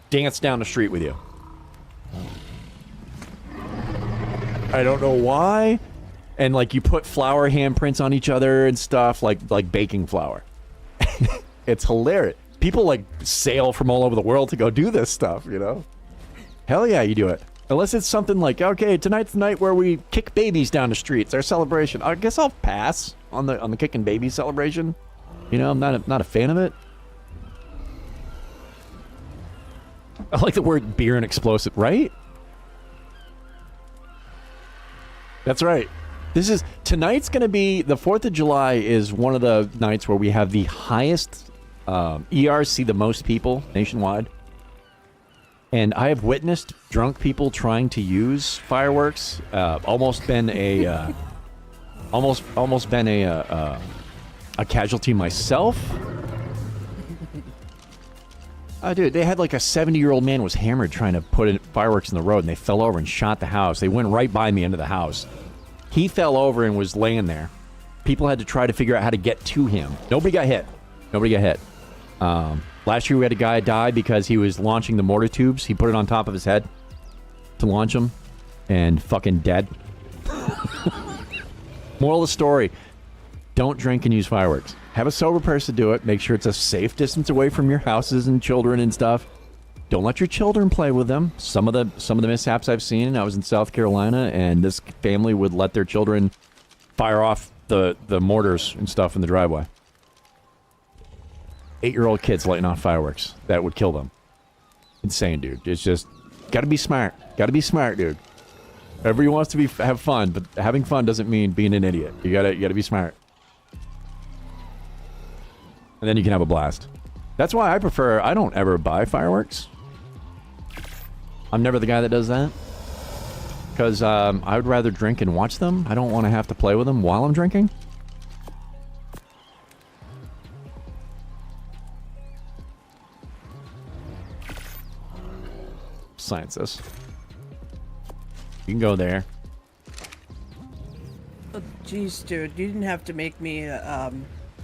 dance down the street with you. I don't know why. And like you put flour handprints on each other and stuff, like baking flour. It's hilarious. People like sail from all over the world to go do this stuff, you know? Hell yeah, you do it. Unless it's something like, okay, tonight's the night where we kick babies down the street. It's our celebration. I guess I'll pass on the kicking babies celebration. You know, I'm not a fan of it. I like the word beer and explosive, right? That's right. Tonight's going to be, the 4th of July is one of the nights where we have the highest ERC, the most people nationwide. And I have witnessed drunk people trying to use fireworks. Almost been a casualty myself. Dude, they had like a 70-year-old man was hammered trying to put fireworks in the road, and they fell over and shot the house. They went right by me into the house. He fell over and was laying there. People had to try to figure out how to get to him. Nobody got hit. Last year we had a guy die because he was launching the mortar tubes. He put it on top of his head to launch them, and fucking dead. Moral of the story, don't drink and use fireworks. Have a sober person do it. Make sure it's a safe distance away from your houses and children and stuff. Don't let your children play with them. Some of the mishaps I've seen, I was in South Carolina, and this family would let their children fire off the mortars and stuff in the driveway. 8-year-old kids lighting off fireworks. That would kill them. Insane, dude. It's just, gotta be smart. Gotta be smart, dude. Everybody wants to have fun, but having fun doesn't mean being an idiot. You gotta be smart. And then you can have a blast. That's why I don't ever buy fireworks. I'm never the guy that does that. Because I would rather drink and watch them. I don't want to have to play with them while I'm drinking. Science this. You can go there. Oh, jeez, dude, you didn't have to make me a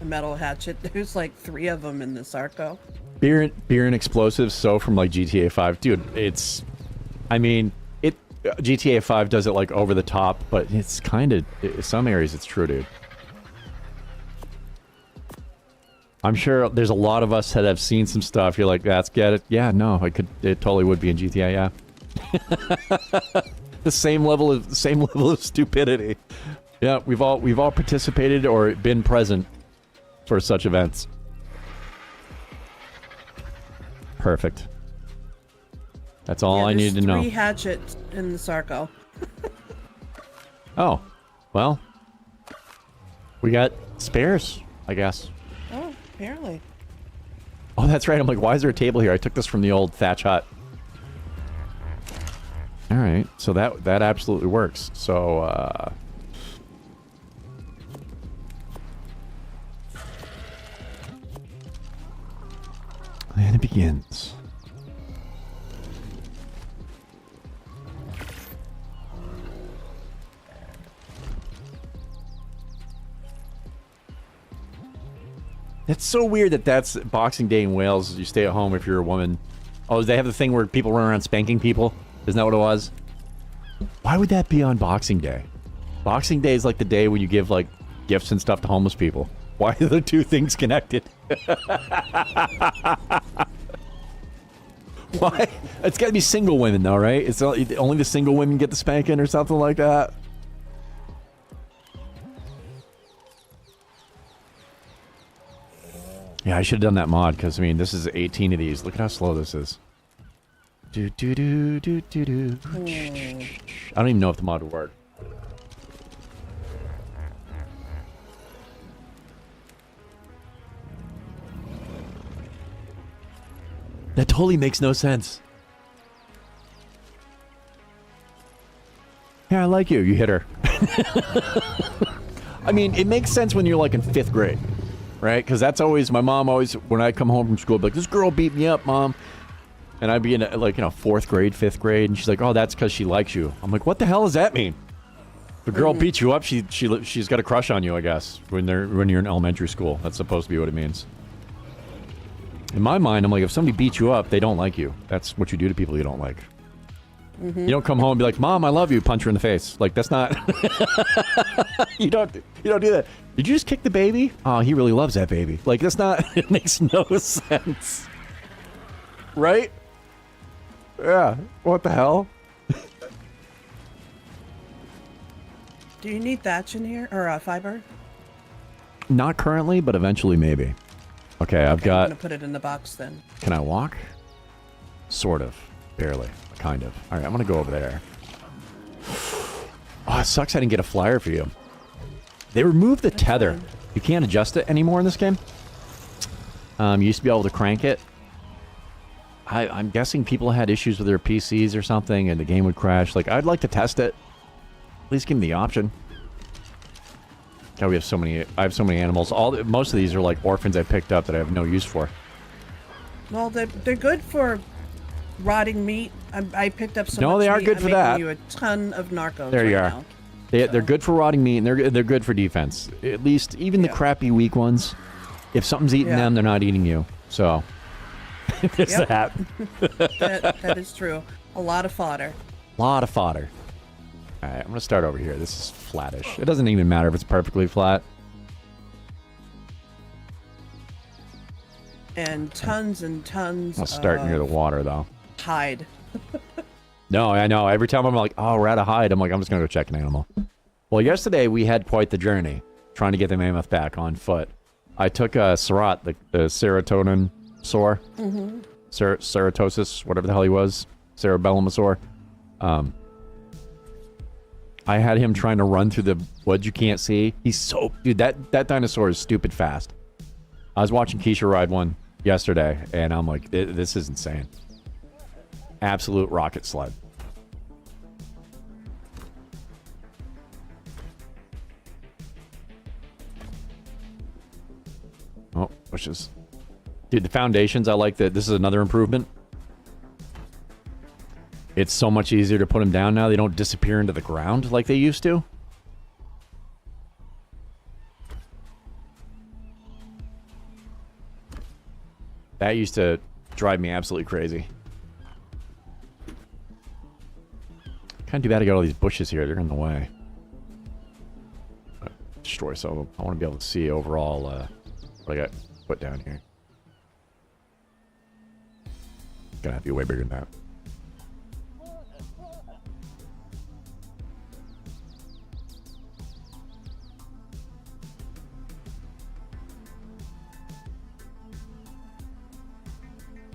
metal hatchet. There's like 3 of them in this Arco. Beer and explosives. So from like GTA 5, dude. It's, I mean, GTA 5 does it like over the top, but it's kind of, in some areas it's true, dude. I'm sure there's a lot of us that have seen some stuff. You're like, that's get it. Yeah, no, it totally would be in GTA. Yeah. the same level of stupidity. Yeah, we've all participated or been present for such events. Perfect. That's all I needed to know. 3 hatchets in the Sarco. Oh, well, we got spares, I guess. Oh, apparently. Oh, that's right. I'm like, why is there a table here? I took this from the old thatch hut. All right, so that absolutely works. So, and it begins. It's so weird that's Boxing Day in Wales. You stay at home if you're a woman. Oh, they have the thing where people run around spanking people? Isn't that what it was? Why would that be on Boxing Day? Boxing Day is like the day when you give like gifts and stuff to homeless people. Why are the two things connected? Why? It's got to be single women though, right? It's only the single women get the spanking or something like that. Yeah, I should have done that mod because I mean this is 18 of these. Look at how slow this is. Do do do do do do. I don't even know if the mod would work. That totally makes no sense. Yeah, I like you. You hit her. I mean, it makes sense when you're like in 5th grade, right? Because that's always, my mom always, when I come home from school, be like, this girl beat me up, Mom. And I'd be in like, 4th grade, 5th grade, and she's like, oh, that's because she likes you. I'm like, what the hell does that mean? If a girl beats you up, she's got a crush on you, I guess, when you're in elementary school. That's supposed to be what it means. In my mind, I'm like, if somebody beats you up, they don't like you. That's what you do to people you don't like. You don't come home and be like, Mom, I love you, punch her in the face. Like, that's not... you don't do that. Did you just kick the baby? Oh, he really loves that baby. Like, that's not... It makes no sense. Right? Yeah. What the hell? Do you need thatch in here? Or fiber? Not currently, but eventually maybe. Okay, I've I'm got... gonna put it in the box then. Can I walk? Sort of. Barely. Kind of. Alright, I'm gonna go over there. Oh, it sucks I didn't get a flyer for you. They removed the tether. fine. You can't adjust it anymore in this game. You used to be able to crank it. I'm guessing people had issues with their PCs or something and the game would crash. Like, I'd like to test it. At least give me the option. God, we have so many... I have so many animals. Most of these are like orphans I picked up that I have no use for. Well, they're good for rotting meat. I picked up so much No, they are meat, good I'm for making that. you a ton of narcos There you right are. now. They're good for rotting meat, and they're good for defense. At least, even the Yeah. crappy weak ones, if something's eating Yeah. them, they're not eating you. So, there's Yep. that. That is true. A lot of fodder. Lot of fodder. All right, I'm gonna start over here. This is flattish. It doesn't even matter if it's perfectly flat. And tons and tons I'll start near the of water, though. hide. No, I know. Every time I'm like, oh, we're at a hide, I'm like, I'm just gonna go check an animal. Well, yesterday we had quite the journey, trying to get the mammoth back on foot. I took a Serat, the serotonin sore, ceratosis, whatever the hell he was, cerebellumosaur. I had him trying to run through the woods you can't see. He's so... Dude, that dinosaur is stupid fast. I was watching Keisha ride one yesterday, and I'm like, this is insane. Absolute rocket sled. Oh, bushes. Dude, the foundations, I like that. This is another improvement. It's so much easier to put them down now. They don't disappear into the ground like they used to. That used to drive me absolutely crazy. Kind of too bad I got all these bushes here. They're in the way. Destroy some of them. I want to be able to see overall what I got put down here. Gonna have to be way bigger than that.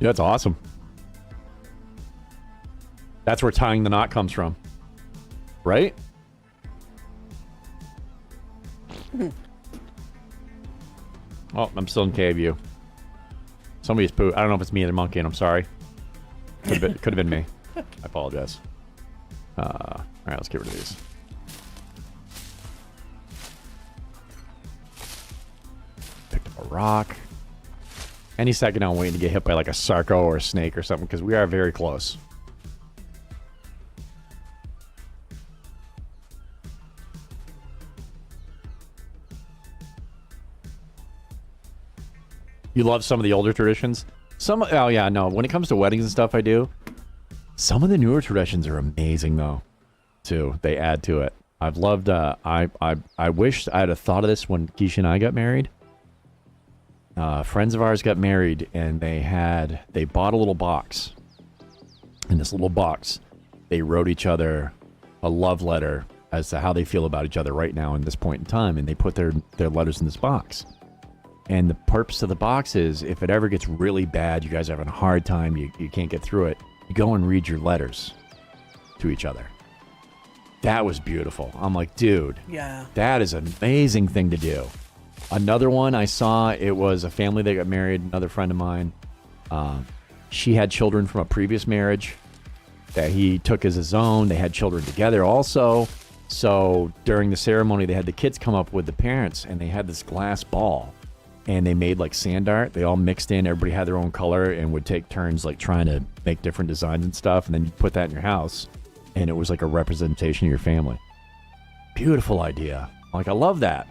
Yeah, that's awesome. That's where tying the knot comes from. Right? Oh, I'm still in cave view. Somebody's poo. I don't know if it's me or the monkey, and I'm sorry. Could have been me. I apologize. Alright, let's get rid of these. Picked up a rock. Any second I'm waiting to get hit by like a Sarco or a snake or something, because we are very close. You love some of the older traditions? Oh yeah, no. When it comes to weddings and stuff, I do. Some of the newer traditions are amazing, though. Too, they add to it. I've loved. I wish I had a thought of this when Keisha and I got married. Friends of ours got married, and they bought a little box. In this little box, they wrote each other a love letter as to how they feel about each other right now in this point in time, and they put their letters in this box. And the purpose of the box is if it ever gets really bad, you guys are having a hard time, you can't get through it, you go and read your letters to each other. That was beautiful. I'm like, dude, Yeah. that is an amazing thing to do. Another one I saw, it was a family that got married, another friend of mine. She had children from a previous marriage that he took as his own. They had children together also. So during the ceremony, they had the kids come up with the parents, and they had this glass ball. And they made like sand art. They all mixed in. Everybody had their own color and would take turns like trying to make different designs and stuff. And then you put that in your house. And it was like a representation of your family. Beautiful idea. Like, I love that.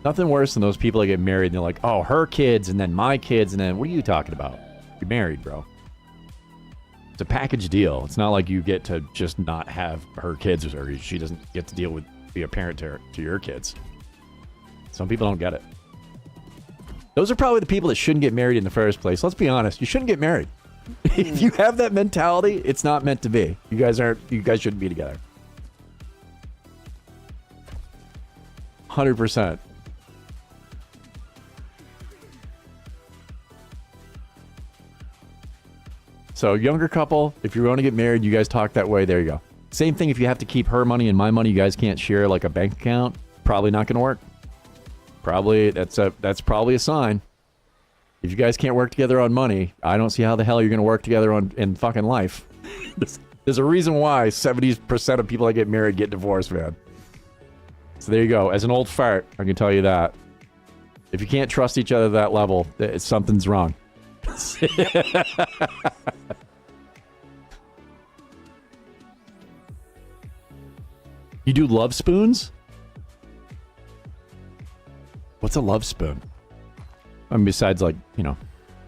Nothing worse than those people that get married and they're like, oh, her kids and then my kids. And then what are you talking about? You're married, bro. It's a package deal. It's not like you get to just not have her kids or she doesn't get to deal with be a parent to your kids. Some people don't get it. Those are probably the people that shouldn't get married in the first place. Let's be honest. You shouldn't get married. If you have that mentality, it's not meant to be. You guys shouldn't be together. 100%. So younger couple, if you're going to get married, you guys talk that way. There you go. Same thing if you have to keep her money and my money, you guys can't share like a bank account. Probably not going to work. Probably that's probably a sign. If you guys can't work together on money, I don't see how the hell you're going to work together in fucking life. There's a reason why 70% of people that get married get divorced, man. So there you go. As an old fart, I can tell you that. If you can't trust each other at that level, something's wrong. You do love spoons? What's a love spoon? I mean, besides, like,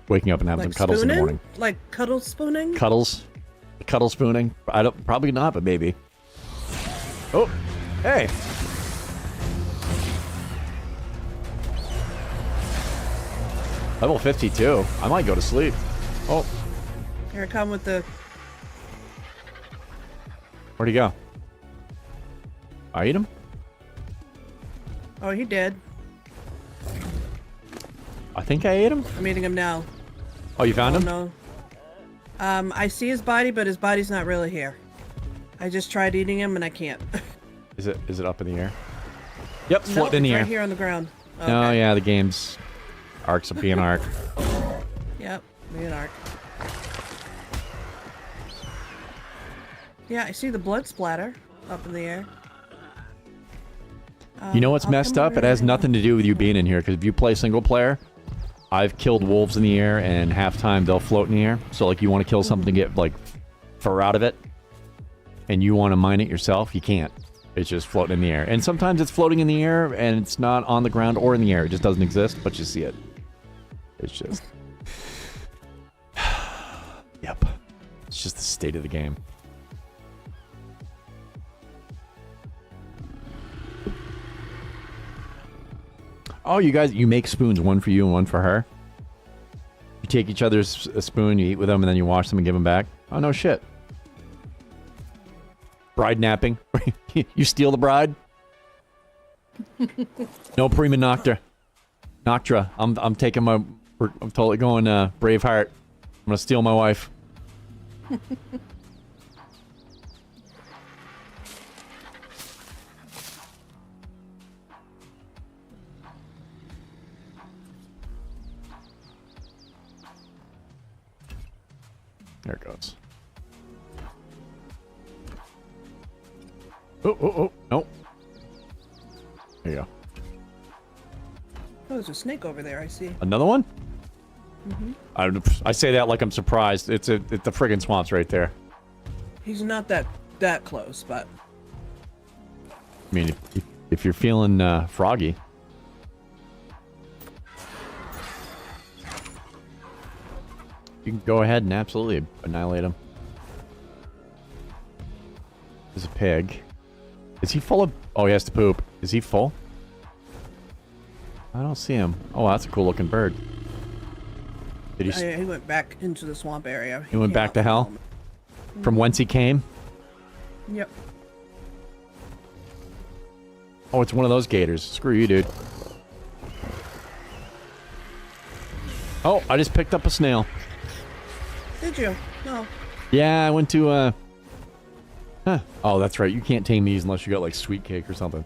waking up and having Like some cuddles in the spooning? morning. Like cuddle spooning? Cuddle spooning? Probably not, but maybe. Oh, hey. Level 52. I might go to sleep. Oh, Here I come with the... where'd he go? I eat him? Oh, he did. I think I ate him. I'm eating him now. Oh, you found Oh, him? no. I see his body, but his body's not really here. I just tried eating him, and I can't. Is it up in the air? Yep, it's Nope, floating in the it's air. right here on the ground. Okay. Oh, yeah, the game's arc's a being arc. Yep, me an arc. Yeah, I see the blood splatter up in the air. You know what's I'll messed come up? over It has here. nothing to do with you being in here, because if you play single player, I've killed wolves in the air, and half time they'll float in the air. So, like, you want to kill something to get, like, fur out of it, and you want to mine it yourself, you can't. It's just floating in the air. And sometimes it's floating in the air, and it's not on the ground or in the air. It just doesn't exist, but you see it. It's just... Yep. It's just the state of the game. Oh, you make spoons, one for you and one for her? You take each other's a spoon, you eat with them, and then you wash them and give them back? Oh, no shit. Bride napping. You steal the bride? No prima nocta. Noctra. I'm taking my... I'm totally going Braveheart. I'm gonna steal my wife. There it goes. Oh, nope. There you go. Oh, there's a snake over there, I see. Another one? I say that like I'm surprised. It's the friggin' swamps right there. He's not that close, but... I mean, if you're feeling froggy. You can go ahead and absolutely annihilate him. There's a pig. Is he full of... Oh, he has to poop. Is he full? I don't see him. Oh, that's a cool looking bird. Did he... He went back into the swamp area. He went came back out to for a hell? moment. From whence he came? Yep. Oh, it's one of those gators. Screw you, dude. Oh, I just picked up a snail. Did you? No. Yeah, I went to, Huh. Oh, that's right. You can't tame these unless you got, like, sweet cake or something.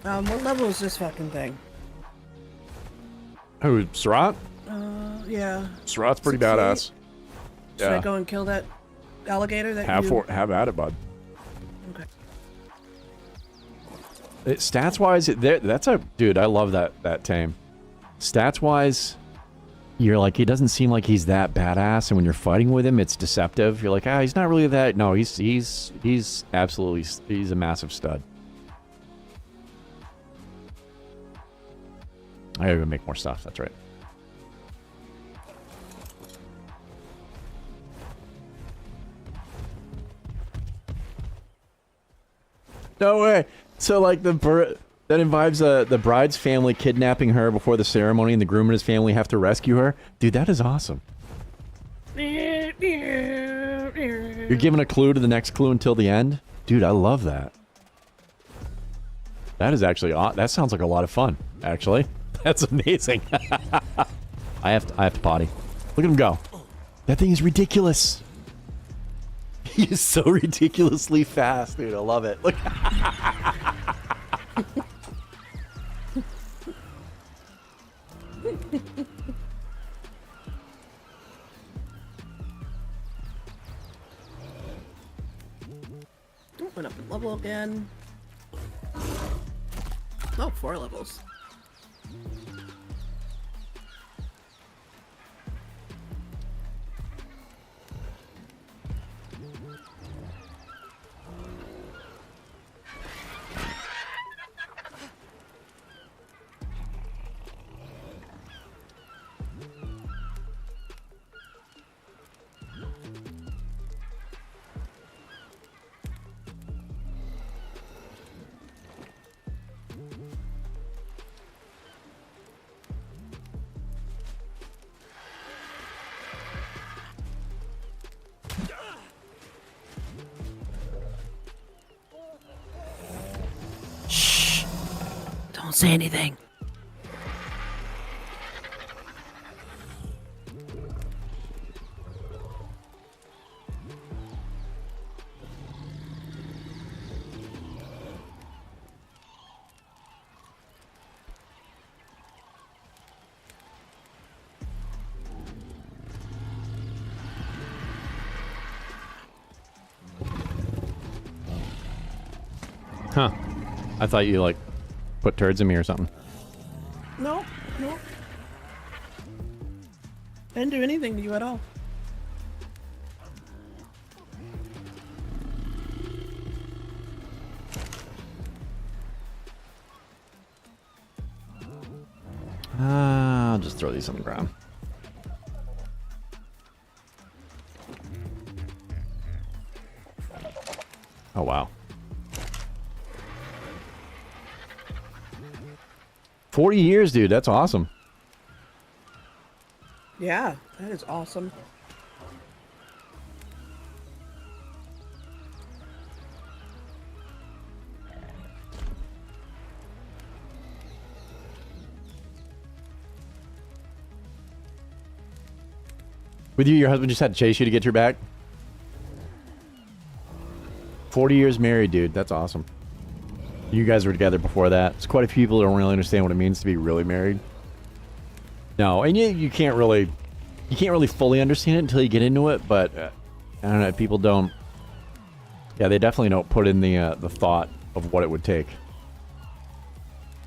What level is this fucking thing? Who, Surat? Yeah. Surat's pretty 68? badass. Should I Yeah. go and kill that alligator that Have at it, bud. Okay. Stats wise, that's a dude. I love that tame. Stats wise, you're like, he doesn't seem like he's that badass, and when you're fighting with him, it's deceptive. You're like, he's not really that. No, he's absolutely, he's a massive stud. I gotta go make more stuff. That's right. No way. So like that involves the bride's family kidnapping her before the ceremony, and the groom and his family have to rescue her. Dude, that is awesome. You're giving a clue to the next clue until the end? Dude, I love that. That is actually that sounds like a lot of fun, actually. That's amazing. I have to potty. Look at him go. That thing is ridiculous. He is so ridiculously fast, dude. I love it. Look. Went up in level again. Oh, 4 levels. Don't say anything. Huh. I thought you, like, put turds in me or something. No, no. I didn't do anything to you at all. I'll just throw these on the ground. Oh, wow. 40 years, dude. That's awesome. Yeah, that is awesome. With you, your husband just had to chase you to get your back? 40 years married, dude. That's awesome. You guys were together before that. It's quite a few people who don't really understand what it means to be really married. No, and you can't really fully understand it until you get into it, but I don't know, people don't. Yeah, they definitely don't put in the thought of what it would take.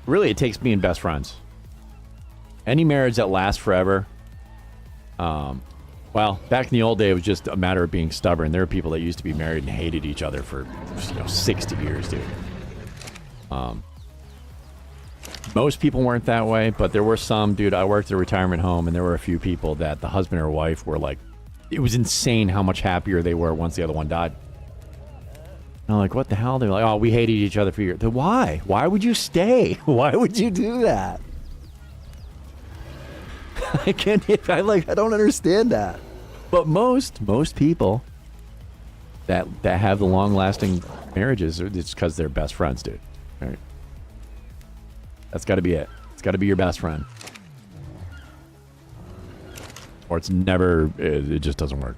Really, it takes being best friends. Any marriage that lasts forever, well, back in the old day, it was just a matter of being stubborn. There were people that used to be married and hated each other for 60 years, dude. Most people weren't that way, but there were some, dude. I worked at a retirement home, and there were a few people that the husband or wife were like, it was insane how much happier they were once the other one died. And I'm like, what the hell? They're like, oh, we hated each other for years. Then why? Why would you stay? Why would you do that? I can't. I don't understand that. But most people that have the long-lasting marriages, it's because they're best friends, dude. All right. That's got to be it. It's got to be your best friend. Or it's never, it just doesn't work.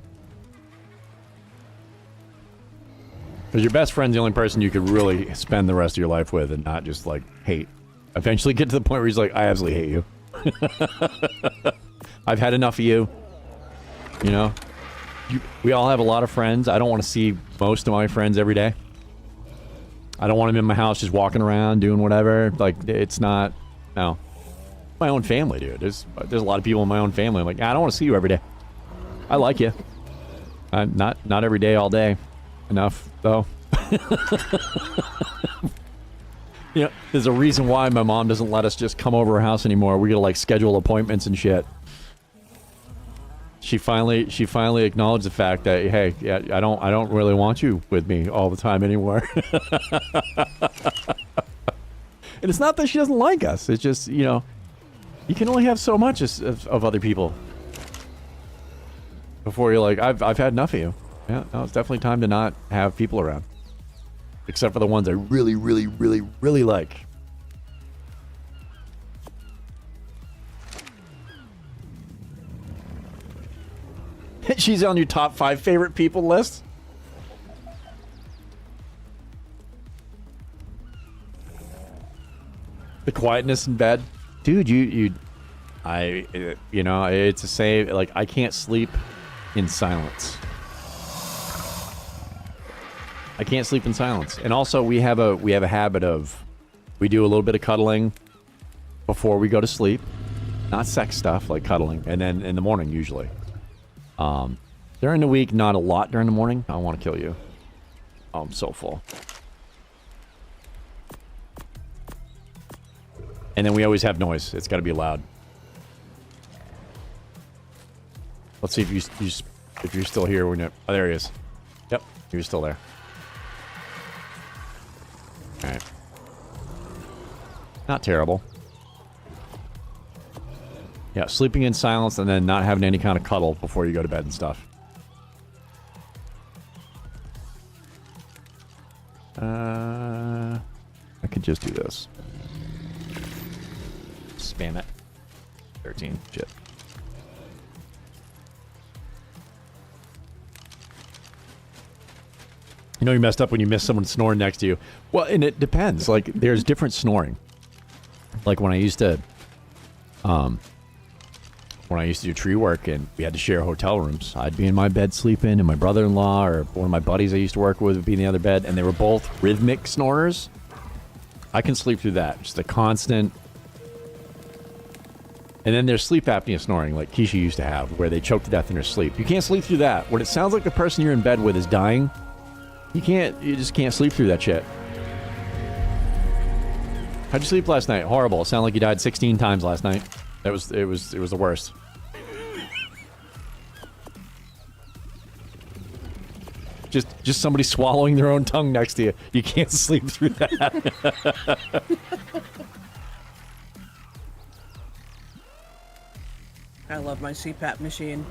Because your best friend's the only person you could really spend the rest of your life with and not just, like, hate. Eventually get to the point where he's like, I absolutely hate you. I've had enough of you. You know? We all have a lot of friends. I don't want to see most of my friends every day. I don't want them in my house just walking around, doing whatever. Like, it's not... No. My own family, dude. There's a lot of people in my own family. I'm like, I don't want to see you every day. I like you. Not every day, all day. Enough, though. You know, there's a reason why my mom doesn't let us just come over her house anymore. We gotta, like, schedule appointments and shit. She finally acknowledged the fact that, hey, yeah, I don't really want you with me all the time anymore. And it's not that she doesn't like us. It's just, you know, you can only have so much of other people before you're like, I've had enough of you. Yeah, no, it's definitely time to not have people around. Except for the ones I really, really, really, really like. She's on your top 5 favorite people list? The quietness in bed? Dude, you know, it's the same, like, I can't sleep in silence. I can't sleep in silence. And also, we have a habit of, we do a little bit of cuddling before we go to sleep. Not sex stuff, like cuddling. And then in the morning, usually. During the week, not a lot during the morning. I want to kill you. Oh, I'm so full. And then we always have noise. It's got to be loud. Let's see if if you're still here when you... Oh, there he is. Yep, you're still there. All right. Not terrible. Yeah, sleeping in silence and then not having any kind of cuddle before you go to bed and stuff. I could just do this. Spam it. 13. Shit. You know you messed up when you miss someone snoring next to you. Well, and it depends. Like, there's different snoring. Like, when I used to do tree work and we had to share hotel rooms, I'd be in my bed sleeping, and my brother-in-law or one of my buddies I used to work with would be in the other bed, and they were both rhythmic snorers. I can sleep through that. Just a constant... And then there's sleep apnea snoring, like Keisha used to have, where they choke to death in their sleep. You can't sleep through that. When it sounds like the person you're in bed with is dying, you just can't sleep through that shit. How'd you sleep last night? Horrible. It sounded like you died 16 times last night. It was the worst. Just somebody swallowing their own tongue next to you. You can't sleep through that. I love my CPAP machine.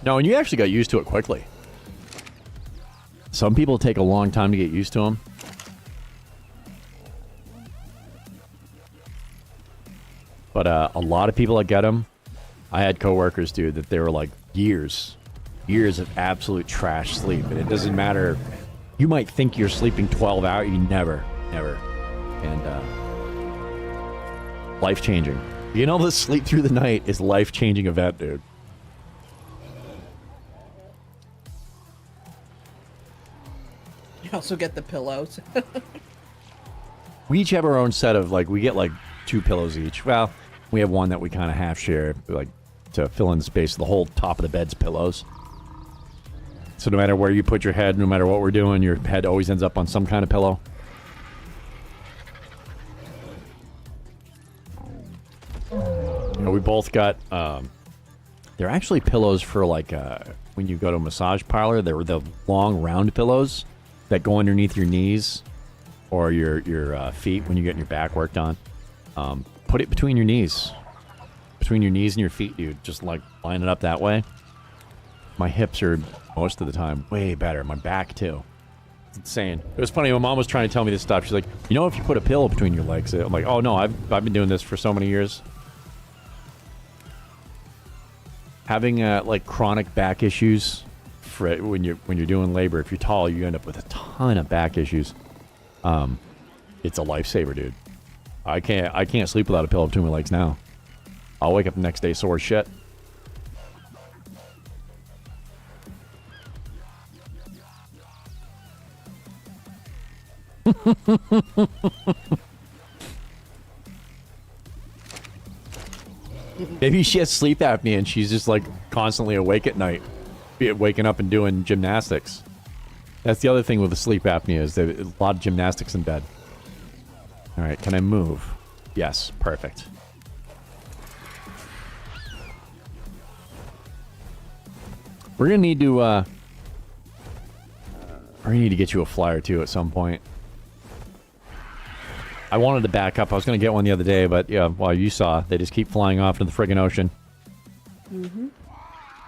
No, and you actually got used to it quickly. Some people take a long time to get used to them. But a lot of people that get them, I had coworkers, dude, that they were like years of absolute trash sleep. And it doesn't matter. You might think you're sleeping 12 hours. You never. And life-changing. You know, the sleep through the night is a life-changing event, dude. You also get the pillows. We each have our own set of, like, we get like 2 pillows each. Well, we have one that we kind of half share, like, to fill in the space. The whole top of the bed's pillows. So no matter where you put your head, no matter what we're doing, your head always ends up on some kind of pillow. You know, we both got, they're actually pillows for, like, when you go to a massage parlor. They're the long, round pillows that go underneath your knees or your feet when you get your back worked on. Put it between your knees. Between your knees and your feet, dude. Just, like, line it up that way. my hips are most of the time way better. My back too. It's insane. It was funny. My mom was trying to tell me this stuff. She's like, you know, if you put a pillow between your legs, I'm like, oh no, I've been doing this for so many years. Having like chronic back issues for when you're doing labor, if you're tall, you end up with a ton of back issues. It's a lifesaver, dude. I can't sleep without a pillow between my legs now. I'll wake up the next day sore as shit. Maybe she has sleep apnea and she's just like constantly awake at night, waking up and doing gymnastics. That's the other thing with the sleep apnea is that a lot of gymnastics in bed. All right, can I move? Yes, perfect. We're gonna need to get you a flyer too at some point. I wanted to back up. I was gonna get one the other day, but yeah, well, you saw they just keep flying off into the friggin' ocean. Mm-hmm.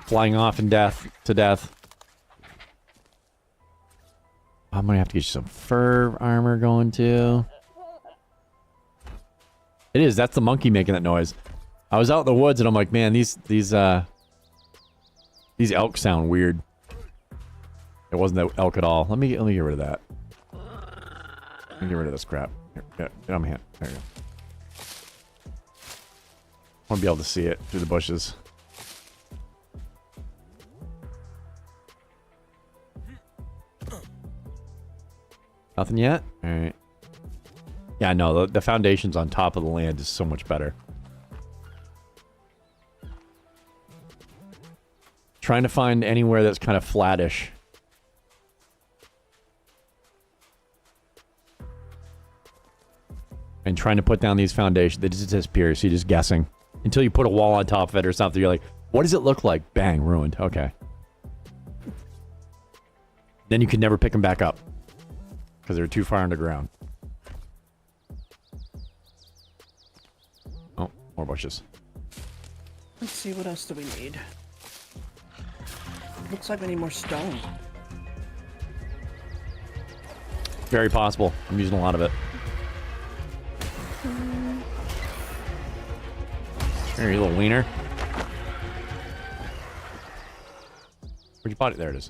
Flying off in to death. I'm gonna have to get you some fur armor going too. It is. That's the monkey making that noise. I was out in the woods and I'm like, man, these elk sound weird. It wasn't that elk at all. Let me get rid of that. Let me get rid of this crap. Here, get on my hand. There you go. I want to be able to see it through the bushes. Nothing yet? Alright. Yeah, no, the foundations on top of the land is so much better. Trying to find anywhere that's kind of flattish. And trying to put down these foundations. They just disappear, so you're just guessing. Until you put a wall on top of it or something, you're like, what does it look like? Bang, ruined. Okay. Then you can never pick them back up. Because they're too far underground. Oh, more bushes. Let's see, what else do we need? Looks like we need more stone. Very possible. I'm using a lot of it. Here, you little wiener. Where'd you put it? There it is.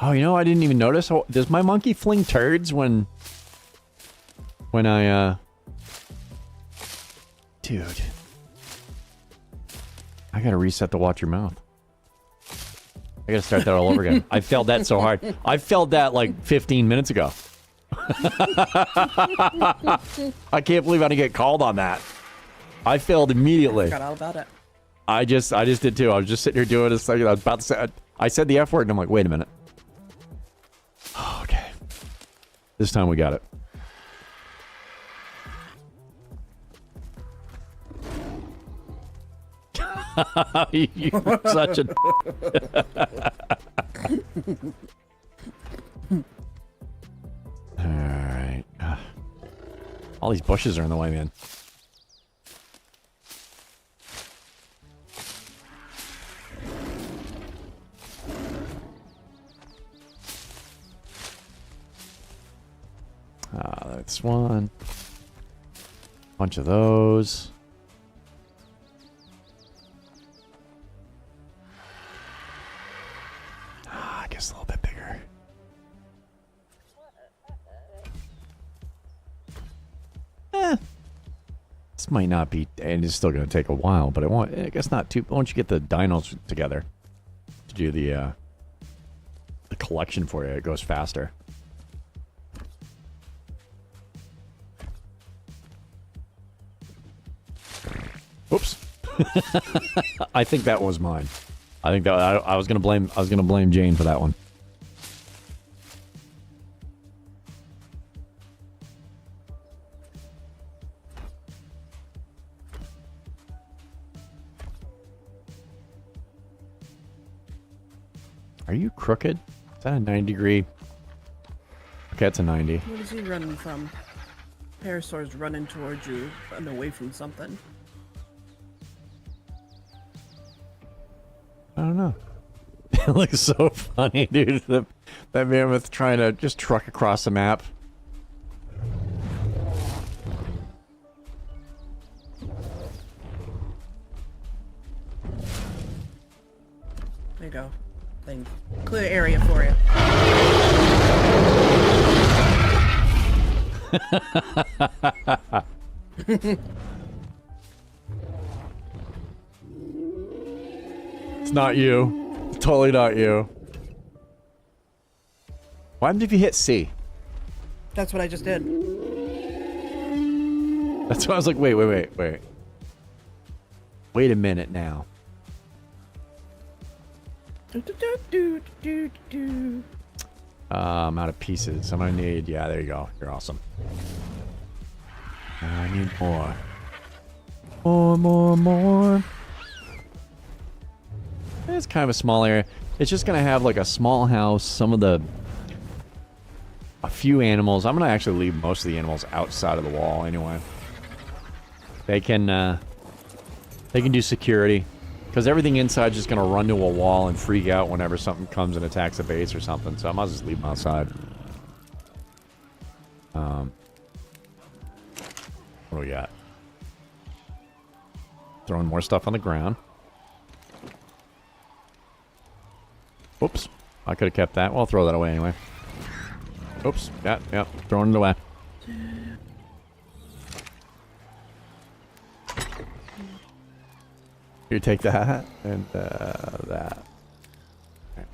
Oh, you know, I didn't even notice. Oh, does my monkey fling turds when I, Dude. I gotta reset the watch your mouth. I gotta start that all over again. I failed that so hard. I failed that like 15 minutes ago. I can't believe I didn't get called on that. I failed immediately. Forgot all about it. I just did too. I was just sitting here doing this. I was about to say, I said the F word and I'm like, wait a minute. Okay. This time we got it. You're such a... Alright. All these bushes are in the way, man. That's one. Bunch of those. I guess a little bit bigger. This might not be, and it's still going to take a while, but it won't. I guess not too. Once you get the dinos together to do the collection for you, it goes faster. Oops. I think that was mine. I think that I was gonna blame Jane for that one. Are you crooked? Is that a 90-degree Okay, it's a 90. What is he running from? Parasaur's running towards you and away from something. I don't know. It looks so funny, dude. That mammoth trying to just truck across the map. There you go. Thing. Clear area for you. It's not you. Totally not you. What happened if you hit C? That's what I just did. That's why I was like, wait. Wait a minute now. I'm out of pieces. I'm gonna need... Yeah, there you go. You're awesome. I need more. More. It's kind of a small area. It's just gonna have like a small house, a few animals. I'm gonna actually leave most of the animals outside of the wall anyway. They can do security. Because everything inside is just going to run to a wall and freak out whenever something comes and attacks a base or something. So I might as well just leave them outside. What do we got? Throwing more stuff on the ground. Oops. I could have kept that. Well, I'll throw that away anyway. Oops. Yep. Throwing it away. You take that and that. Okay.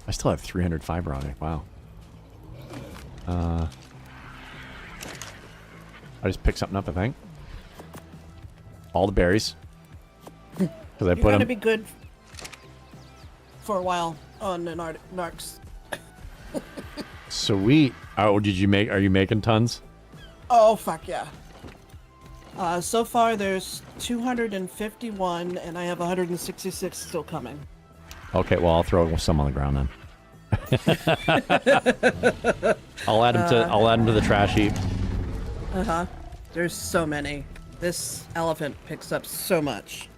I still have 300 fiber on it. Wow. I just picked something up, I think. All the berries. Because I You're put gonna them. be good for a while on the Narcs. Sweet. Oh, did you make? Are you making tons? Oh fuck yeah. So far there's 251 and I have 166 still coming. Okay, well I'll throw some on the ground then. I'll add them to the trash heap. There's so many. This elephant picks up so much.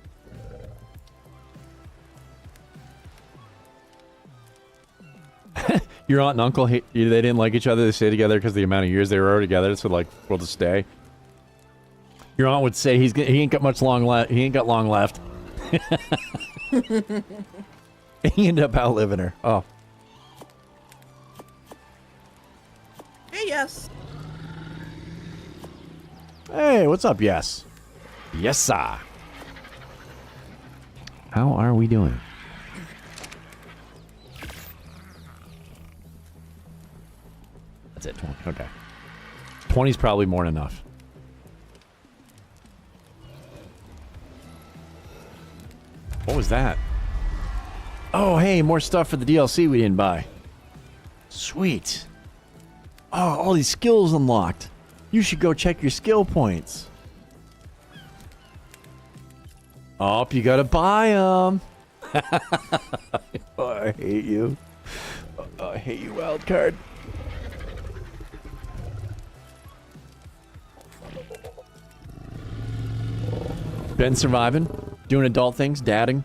Your aunt and uncle, they didn't like each other. They stayed together because the amount of years they were together. So like, we'll just stay. Your aunt would say he ain't got much long left. He ain't got long left. He ended up outliving her. Oh, Hey, yes. hey, what's up? Yes, yes, sir. How are we doing? That's it. 20. Okay, 20's probably more than enough. What was that? Oh, hey, more stuff for the DLC we didn't buy. Sweet. Oh, all these skills unlocked. You should go check your skill points. Oh, you gotta buy them. Oh, I hate you. Oh, I hate you, wildcard. Been surviving, doing adult things, dadding.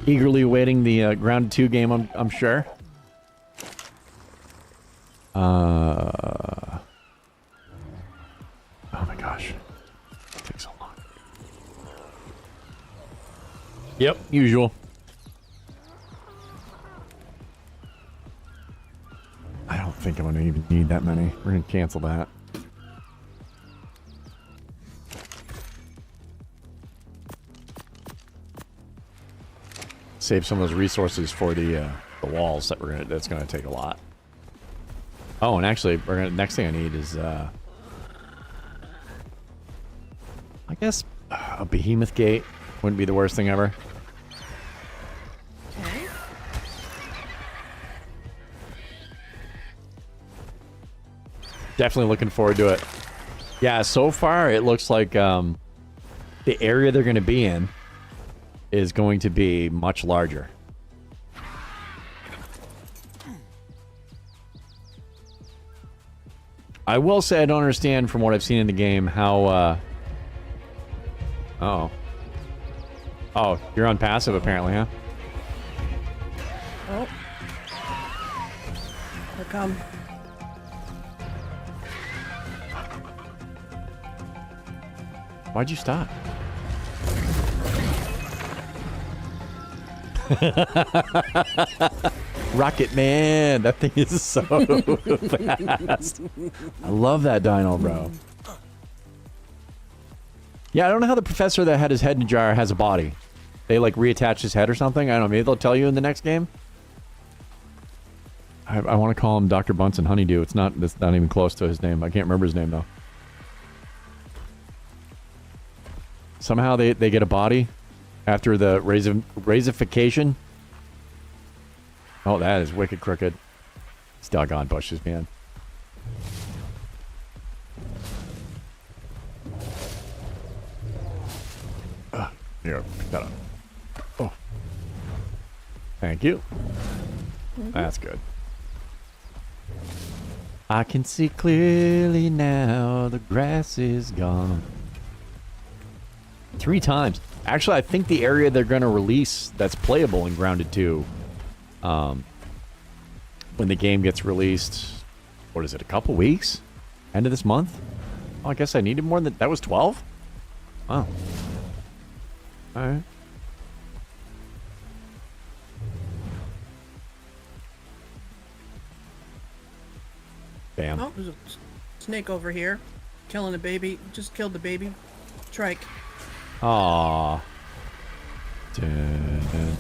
Eagerly awaiting the Grounded 2 game, I'm sure. Oh my gosh. It takes so long. Yep, usual. I don't think I'm gonna even need that many. We're gonna cancel that. Save some of those resources for the walls that's gonna take a lot. Oh, and actually, next thing I need is I guess a behemoth gate wouldn't be the worst thing ever. Okay. Definitely looking forward to it. Yeah, so far it looks like the area they're going to be in is going to be much larger. I will say I don't understand from what I've seen in the game how, Oh. Oh, you're on passive apparently, huh? Oh. Here come. Why'd you stop? Rocket Man, that thing is so fast. I love that dino, bro. Yeah, I don't know how the professor that had his head in a jar has a body. They like reattach his head or something. I don't know. Maybe they'll tell you in the next game. I want to call him Dr. Bunsen Honeydew. It's not. That's not even close to his name. I can't remember his name though. Somehow they get a body after the raisification. Oh, that is wicked crooked. These doggone bushes, man. Here, pick that up. Oh. Thank you. That's good. I can see clearly now the grass is gone. 3 times. Actually, I think the area they're going to release that's playable in Grounded 2, when the game gets released, what is it, a couple weeks? End of this month? Oh, I guess I needed more than... That was 12? Wow. Alright. Bam. Oh, there's a snake over here. Killing a baby. Just killed the baby. Trike. Aww. Dun, dun.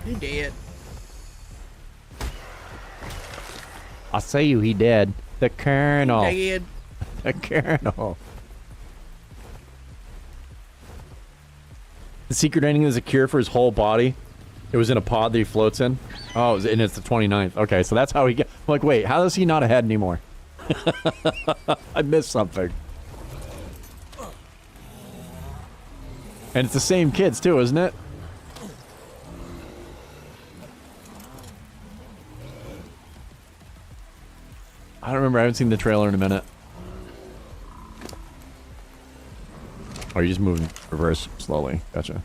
He dead. I say you, he dead. The Colonel. He dead. The Colonel. The secret ending is a cure for his whole body. It was in a pod that he floats in. Oh, and it's the 29th. Okay, so that's how he get. I'm like, wait, how is he not ahead anymore? I missed something. And it's the same kids too, isn't it? I don't remember. I haven't seen the trailer in a minute. Oh, you're just moving reverse slowly. Gotcha.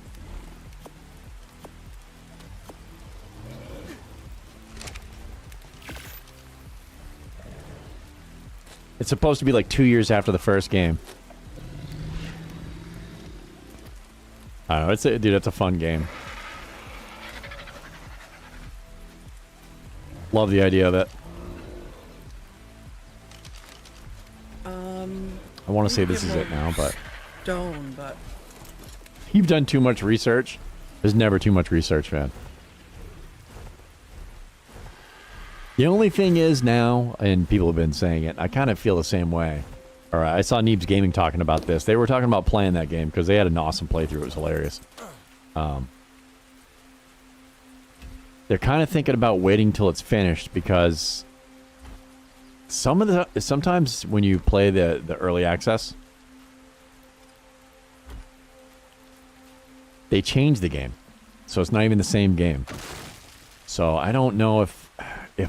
It's supposed to be like 2 years after the first game. I don't know. Dude, it's a fun game. Love the idea of it. I want to say this is it now, but... Stone, but... You've done too much research. There's never too much research, man. The only thing is now, and people have been saying it, I kind of feel the same way. Alright, I saw Neebs Gaming talking about this. They were talking about playing that game because they had an awesome playthrough. It was hilarious. They're kind of thinking about waiting till it's finished because sometimes when you play the early access, they change the game. So it's not even the same game. So I don't know if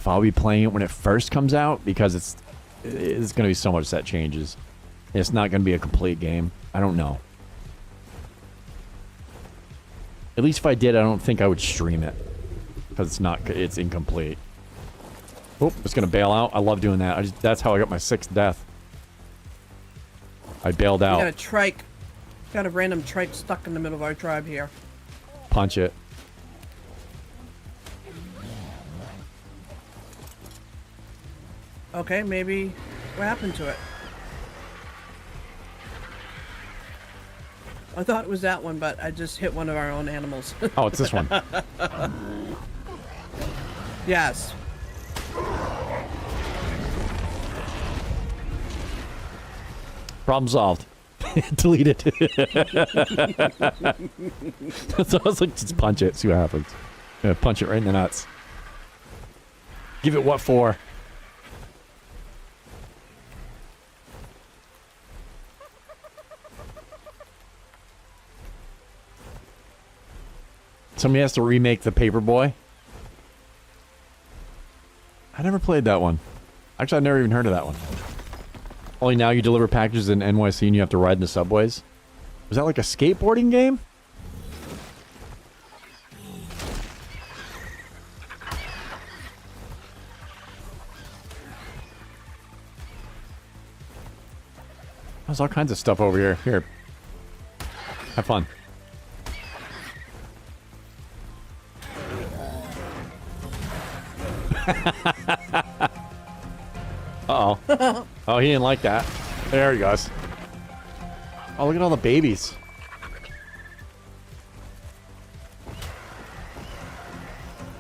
I'll be playing it when it first comes out because it's going to be so much that changes. It's not going to be a complete game. I don't know. At least if I did, I don't think I would stream it because it's incomplete. Oop, it's going to bail out. I love doing that. That's how I got my 6th death. I bailed out. We got a trike. Got a random trike stuck in the middle of our tribe here. Punch it. Okay, maybe... What happened to it? I thought it was that one, but I just hit one of our own animals. Oh, it's this one. Yes. Problem solved. Delete it. So I was like, just punch it, see what happens. Yeah, punch it right in the nuts. Give it what for? Somebody has to remake the Paperboy. I never played that one. Actually, I've never even heard of that one. Only now you deliver packages in NYC and you have to ride in the subways. Was that like a skateboarding game? There's all kinds of stuff over here. Here. Have fun. Uh-oh. Oh, he didn't like that. There he goes. Oh, look at all the babies.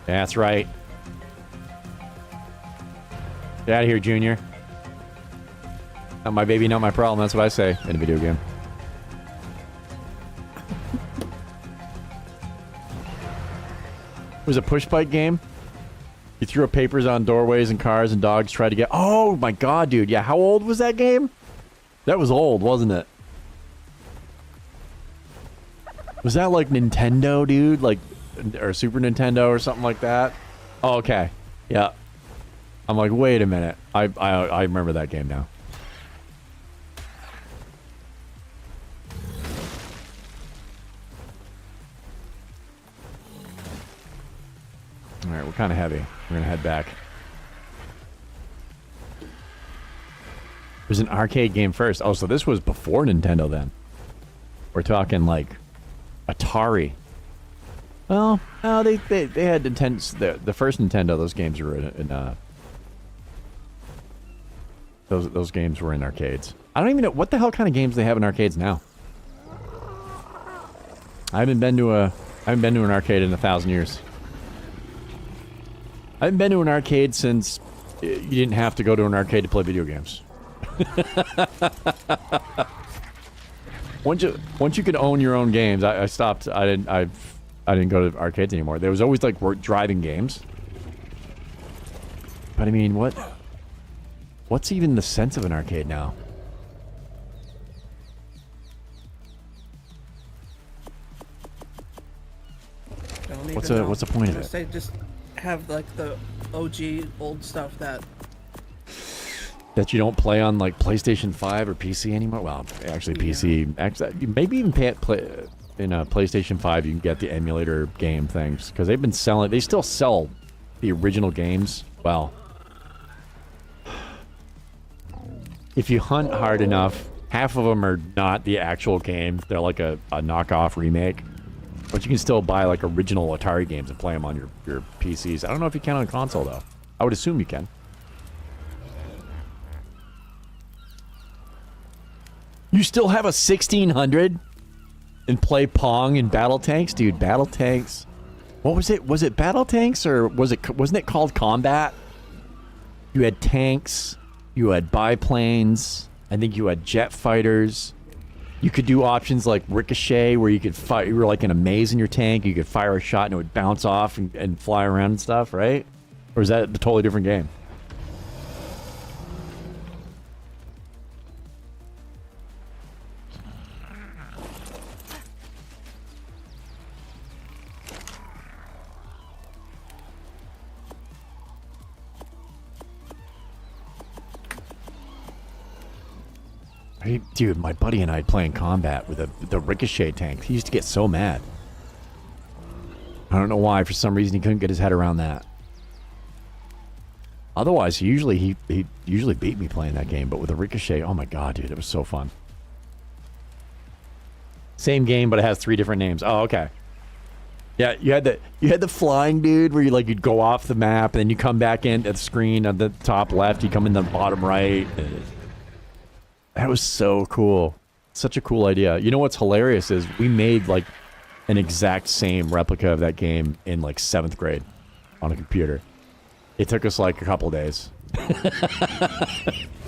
Yeah, that's right. Get out of here, Junior. Not my baby, not my problem. That's what I say in a video game. It was a push bike game. You threw up papers on doorways and cars and dogs tried to get... Oh, my God, dude. Yeah, how old was that game? That was old, wasn't it? Was that like Nintendo, dude? Like, or Super Nintendo or something like that? Oh, okay. Yeah. I'm like, wait a minute. I remember that game now. All right, we're kind of heavy. We're going to head back. It was an arcade game first. Oh, so this was before Nintendo then. We're talking like Atari. Well, no, they had Nintendo. The first Nintendo, those games were in those games were in arcades. I don't even know what the hell kind of games they have in arcades now. I haven't been to an arcade in 1,000 years. I haven't been to an arcade since you didn't have to go to an arcade to play video games. Once you could own your own games, I stopped. I didn't go to arcades anymore. There was always like driving games. But I mean, what's even the sense of an arcade now? What's the point of it? They just have like the OG old stuff that you don't play on like PlayStation 5 or PC anymore. Well, actually PC. Actually, maybe even play in a PlayStation 5. You can get the emulator game things because they've been selling. They still sell the original games. Well, if you hunt hard enough, half of them are not the actual game. They're like a knockoff remake. But you can still buy like original Atari games and play them on your PCs. I don't know if you can on console though. I would assume you can. You still have a 1600 and play Pong and Battle Tanks? Dude, Battle Tanks. What was it? Was it Battle Tanks or wasn't it called Combat? You had tanks, you had biplanes, I think you had jet fighters. You could do options like Ricochet where you could fire, you were like in a maze in your tank, you could fire a shot and it would bounce off and fly around and stuff, right? Or is that a totally different game? Dude, my buddy and I playing combat with the Ricochet tank. He used to get so mad. I don't know why. For some reason, he couldn't get his head around that. Otherwise, he usually beat me playing that game. But with the Ricochet, oh my god, dude, it was so fun. Same game, but it has 3 different names. Oh, okay. Yeah, you had the flying dude where you'd go off the map and then you come back in at the screen at the top left. You come in the bottom right. That was so cool. Such a cool idea. You know what's hilarious is we made like an exact same replica of that game in like 7th grade on a computer. It took us like a couple days.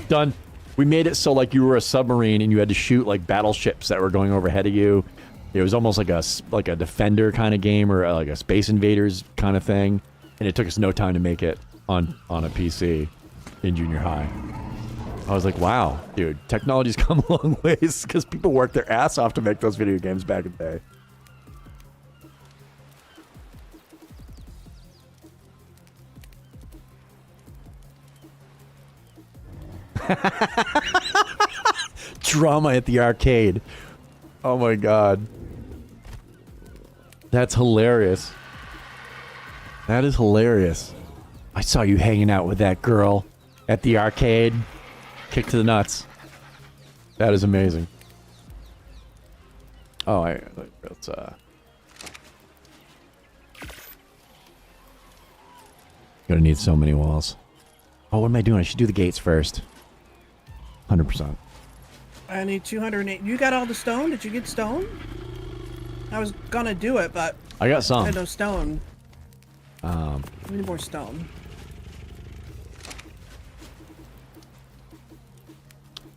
Done. We made it so like you were a submarine and you had to shoot like battleships that were going overhead of you. It was almost like a Defender kind of game or like a Space Invaders kind of thing. And it took us no time to make it on a PC in junior high. I was like, wow, dude, technology's come a long ways because people worked their ass off to make those video games back in the day. Drama at the arcade. Oh my god. That's hilarious. That is hilarious. I saw you hanging out with that girl at the arcade. Kick to the nuts. That is amazing. Oh, let's gonna need so many walls. Oh, what am I doing? I should do the gates first. 100%. I need 208. You got all the stone? Did you get stone? I was gonna do it, but I got I some. had no stone. I need more stone.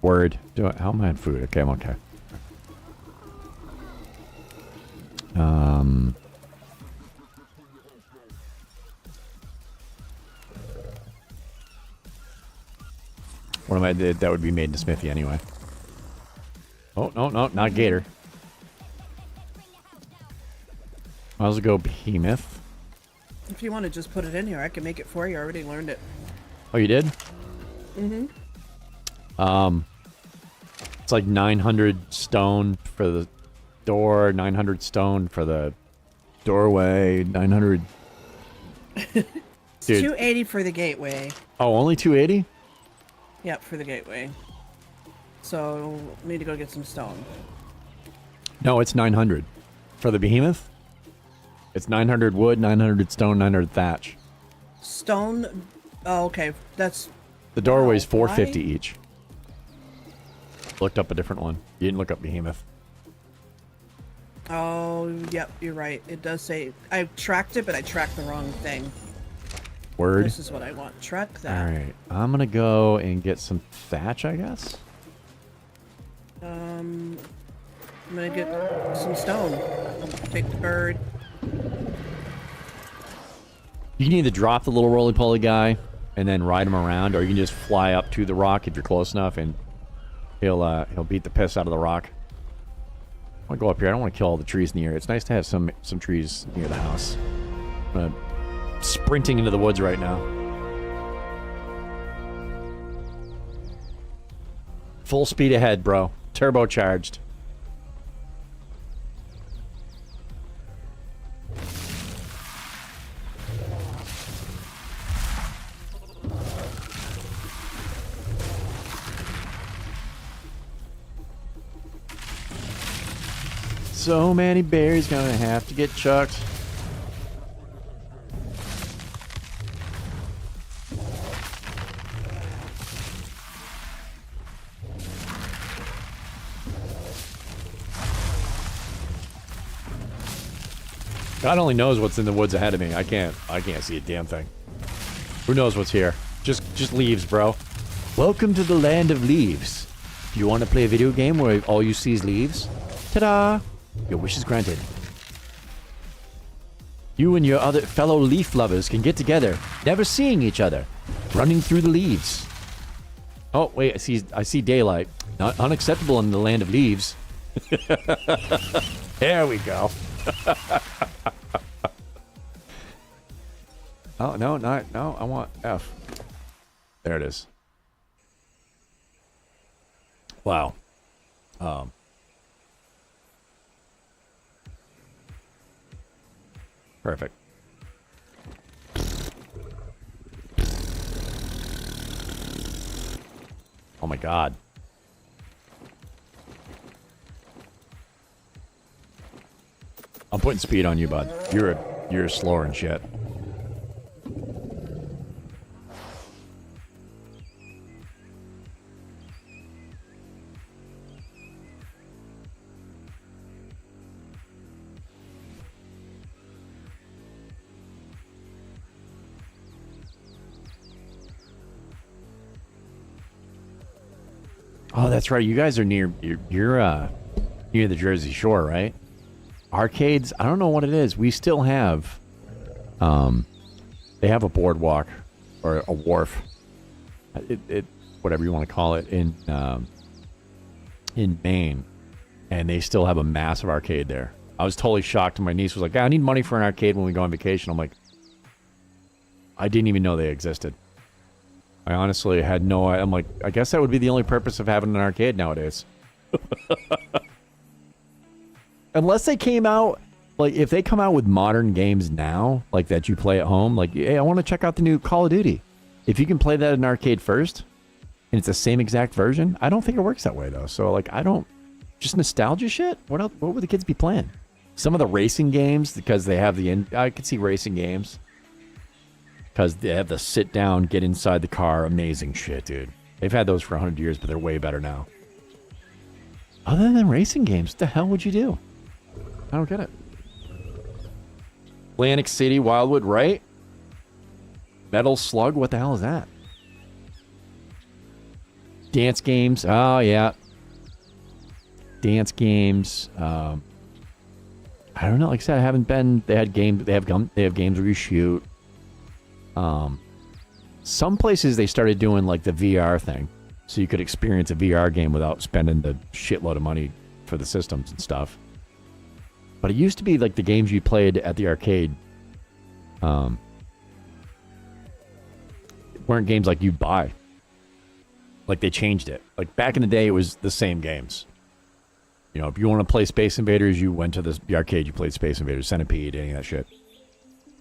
Word. Do it. How am I on food? Okay, I'm okay. What am I? That would be made in a smithy anyway. Oh, no, not gator. Might as well go behemoth. If you want to just put it in here, I can make it for you. I already learned it. Oh, you did? Mm-hmm. It's like 900 stone for the door, 900 stone for the doorway, 900... Dude. 280 for the gateway. Oh, only 280? Yep, for the gateway. So, need to go get some stone. No, it's 900. For the behemoth? It's 900 wood, 900 stone, 900 thatch. Stone? Oh, okay. That's... The doorway's Wow, 450 why? each. Looked up a different one. You didn't look up behemoth. Oh, yep, you're right. It does say... I tracked it, but I tracked the wrong thing. Word. This is what I want. Track that. Alright, I'm gonna go and get some thatch, I guess. I'm gonna get some stone. Take the bird. You can either drop the little roly-poly guy and then ride him around, or you can just fly up to the rock if you're close enough, and he'll beat the piss out of the rock. I want to go up here. I don't want to kill all the trees in the area. It's nice to have some trees near the house. I'm sprinting into the woods right now. Full speed ahead, bro. Turbocharged. So many berries gonna have to get chucked. God only knows what's in the woods ahead of me. I can't see a damn thing. Who knows what's here? Just leaves, bro. Welcome to the land of leaves. Do you want to play a video game where all you see is leaves? Ta-da! Your wish is granted. You and your other fellow leaf lovers can get together, never seeing each other, running through the leaves. Oh, wait, I see daylight. Not unacceptable in the land of leaves. There we go. Oh, no, I want F. There it is. Wow. Perfect. Oh my god. I'm putting speed on you, bud. You're slower than shit. Oh, that's right. You guys are near you're near the Jersey Shore, right? Arcades, I don't know what it is. We still have they have a boardwalk or a wharf. It whatever you want to call it in Maine, and they still have a massive arcade there. I was totally shocked. My niece was like, "I need money for an arcade when we go on vacation." I'm like, I didn't even know they existed. I honestly had no. I'm like, I guess that would be the only purpose of having an arcade nowadays. Unless they came out, like, if they come out with modern games now, like that you play at home, like, hey, I want to check out the new Call of Duty. If you can play that in arcade first, and it's the same exact version, I don't think it works that way though. So like, I don't. Just nostalgia shit. What else? What would the kids be playing? Some of the racing games, because they have the. I could see racing games. Because they have the sit down, get inside the car, amazing shit, dude. They've had those for 100 years, but they're way better now. Other than racing games, what the hell would you do? I don't get it. Atlantic City, Wildwood, right? Metal Slug, what the hell is that? Dance games, oh yeah. Dance games. I don't know. Like I said, I haven't been. They had games. They have games where you shoot. Some places they started doing like the VR thing, so you could experience a VR game without spending the shitload of money for the systems and stuff. But it used to be like the games you played at the arcade weren't games like you buy. Like they changed it. Like back in the day, it was the same games. You know, if you want to play Space Invaders, you went to the arcade, you played Space Invaders, Centipede, any of that shit.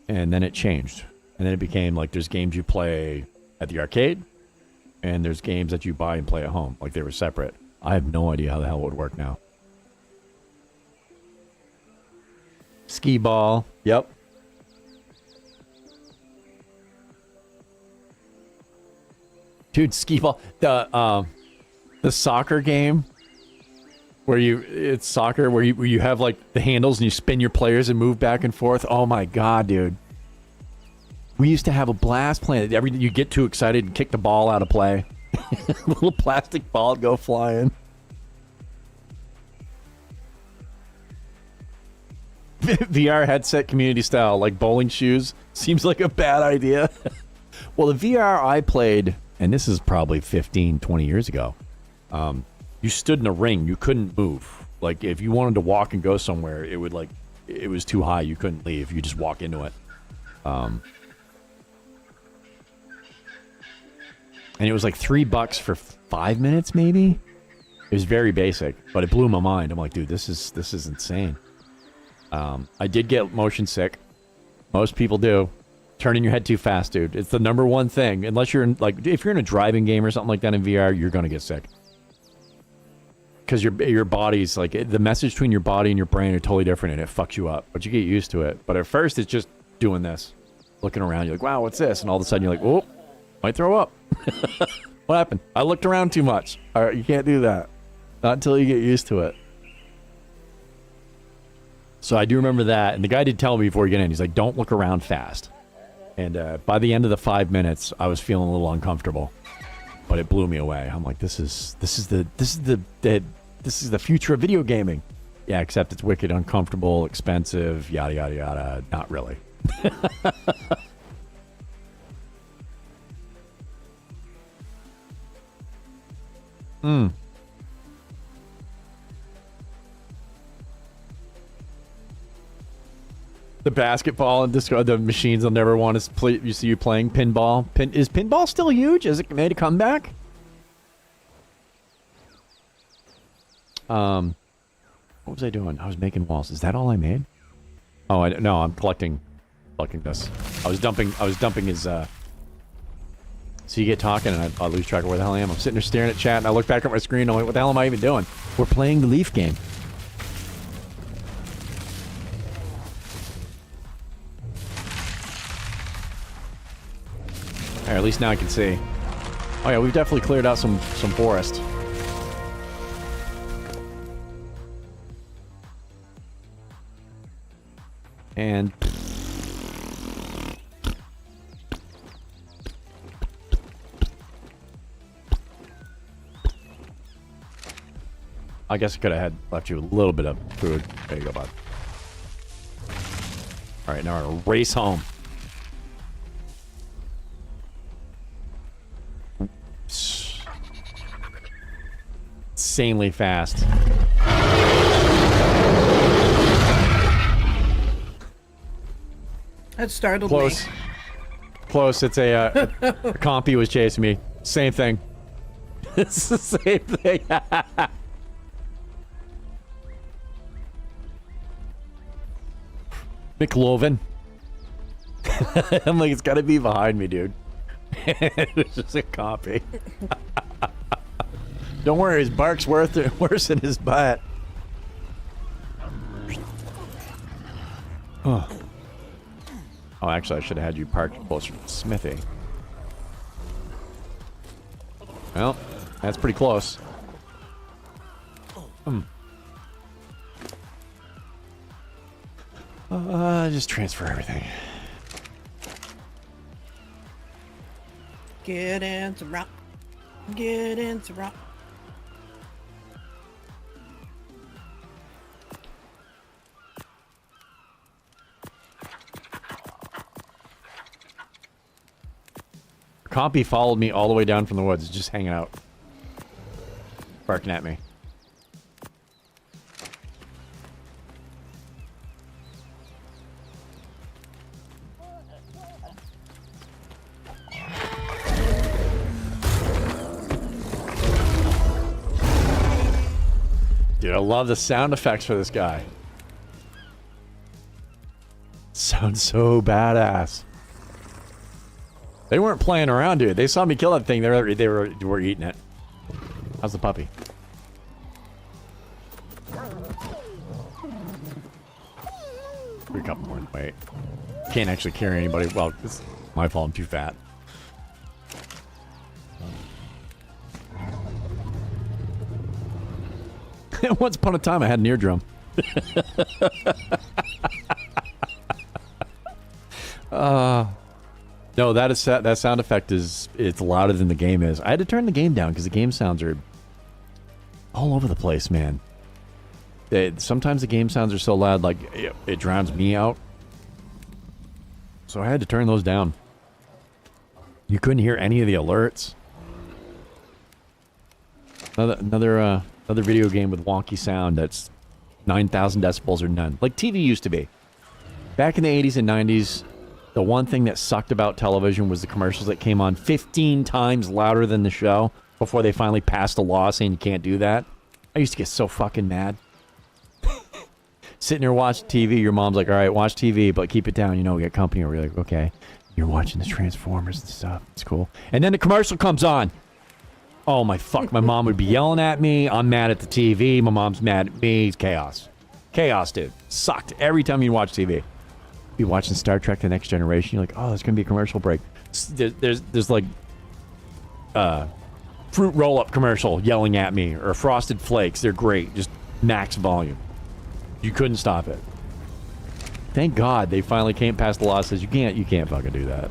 And then it changed. And then it became like there's games you play at the arcade, and there's games that you buy and play at home. Like they were separate. I have no idea how the hell it would work now. Skee ball. Yep. Dude, skee ball. The soccer game where it's soccer where you have like the handles and you spin your players and move back and forth. Oh my god, dude. We used to have a blast playing it. You get too excited and kick the ball out of play. Little plastic ball would go flying. VR headset community style, like bowling shoes, seems like a bad idea. Well, the VR I played, and this is probably 15, 20 years ago, you stood in a ring. You couldn't move. Like, if you wanted to walk and go somewhere, it was too high. You couldn't leave. You just walk into it. And it was like $3 for 5 minutes, maybe? It was very basic, but it blew my mind. I'm like, dude, this is insane. I did get motion sick. Most people do. Turning your head too fast, dude. It's the number one thing. Unless you're in, like, if you're in a driving game or something like that in VR, you're gonna get sick. Because your body's like, the message between your body and your brain are totally different, and it fucks you up. But you get used to it. But at first, it's just doing this, looking around. You're like, wow, what's this? And all of a sudden, you're like, oh, might throw up. What happened? I looked around too much. All right, you can't do that. Not until you get used to it. So I do remember that. And the guy did tell me before you get in, he's like, don't look around fast. And by the end of the 5 minutes, I was feeling a little uncomfortable. But it blew me away. I'm like, this is the future of video gaming. Yeah, except it's wicked uncomfortable, expensive, yada yada yada. Not really. The basketball and the machines will never want to play. You see you playing pinball. Is pinball still huge? Has it made a comeback? What was I doing? I was making walls. Is that all I made? Oh, no, I'm collecting this. I was dumping his. So you get talking and I lose track of where the hell I am. I'm sitting there staring at chat and I look back at my screen and I'm like, what the hell am I even doing? We're playing the Leaf game. Alright, at least now I can see. Oh yeah, we've definitely cleared out some forest. And I guess I could have left you a little bit of food. There you go, bud. Alright, now we're gonna race home. Insanely fast. That startled Close. me. Close. It's a compy was chasing me. Same thing. It's the same thing. McLovin. I'm like, it's gotta be behind me, dude. It's just a copy. Don't worry, his bark's worse than his butt. Oh. Oh, actually, I should have had you parked closer to the smithy. Well, that's pretty close. Just transfer everything. Get into rock. Get into rock. Compy followed me all the way down from the woods, just hanging out. Barking at me. Dude, I love the sound effects for this guy. Sounds so badass. They weren't playing around, dude. They saw me kill that thing. They were eating it. How's the puppy? A couple more. Wait. Can't actually carry anybody. Well, it's my fault. I'm too fat. Once upon a time, I had an eardrum. No, that sound effect it's louder than the game is. I had to turn the game down because the game sounds are all over the place, man. Sometimes the game sounds are so loud, like it drowns me out. So I had to turn those down. You couldn't hear any of the alerts. Another video game with wonky sound that's 9,000 decibels or none, like TV used to be. Back in the 80s and 90s. The one thing that sucked about television was the commercials that came on 15 times louder than the show before they finally passed a law saying you can't do that. I used to get so fucking mad. Sitting there watching TV, your mom's like, all right, watch TV, but keep it down. You know, we got company over. You're like, okay. You're watching the Transformers and stuff. It's cool. And then the commercial comes on. Oh, my fuck. My mom would be yelling at me. I'm mad at the TV. My mom's mad at me. It's chaos. Chaos, dude. Sucked every time you watch TV. Be watching Star Trek: The Next Generation. You're like, oh, there's gonna be a commercial break. There's like fruit roll-up commercial yelling at me, or Frosted Flakes. They're great, just max volume. You couldn't stop it. Thank God they finally came past the law that says you can't fucking do that.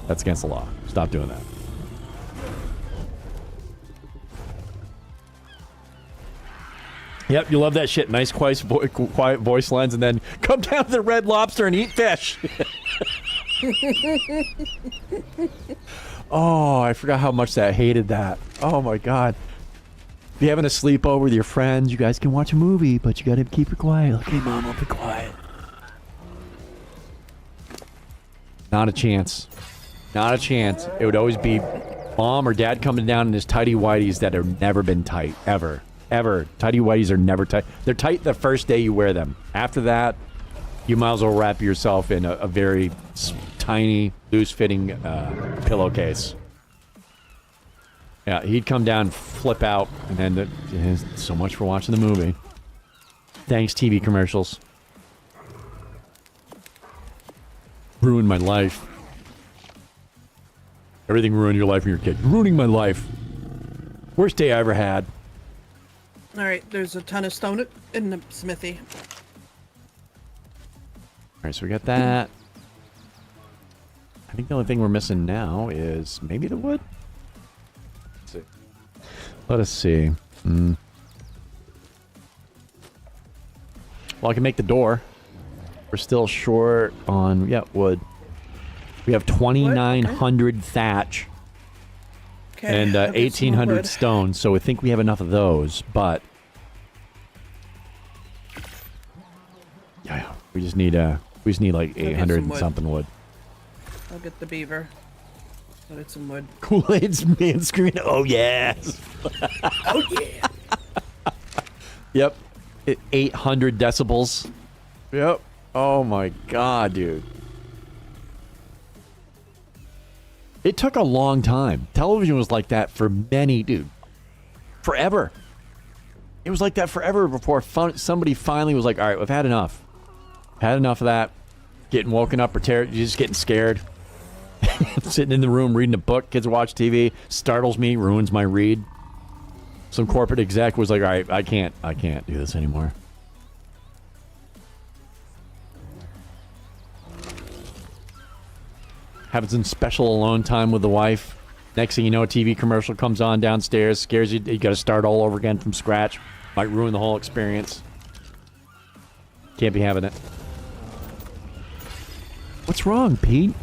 That's against the law. Stop doing that. Yep, you love that shit. Nice, quiet voice lines, and then come down to the Red Lobster and eat fish. Oh, I forgot how much I hated that. Oh my God. If you're having a sleepover with your friends, you guys can watch a movie, but you gotta keep it quiet. Okay, Mom, I'll be quiet. Not a chance. Not a chance. It would always be Mom or Dad coming down in his tighty whities that have never been tight, ever. Ever. Tighty whities are never tight. They're tight the first day you wear them. After that, you might as well wrap yourself in a very tiny, loose-fitting pillowcase. Yeah, he'd come down, flip out, and then so much for watching the movie. Thanks, TV commercials. Ruined my life. Everything ruined your life when you were a kid. Ruining my life. Worst day I ever had. Alright, there's a ton of stone in the smithy. Alright, so we got that. I think the only thing we're missing now is maybe the wood? Let's see. Let us see. Well, I can make the door. We're still short on, wood. We have 2,900 thatch. Okay, And I'll get some 1,800 wood. stone, so I think we have enough of those, but... Yeah, we just need like 800 and wood. something wood. I'll get the beaver. I'll get some wood. Kool-Aid's man screen. Oh, yes. Oh, yeah. Yep. 800 decibels. Yep. Oh, my God, dude. It took a long time. Television was like that for forever. It was like that forever before somebody finally was like, all right, we've had enough. Had enough of that. Getting woken up or just getting scared. Sitting in the room reading a book. Kids watch TV. Startles me. Ruins my read. Some corporate exec was like, all right, I can't do this anymore. Having some special alone time with the wife. Next thing you know, a TV commercial comes on downstairs, scares you. You got to start all over again from scratch. Might ruin the whole experience. Can't be having it. What's wrong, Pete?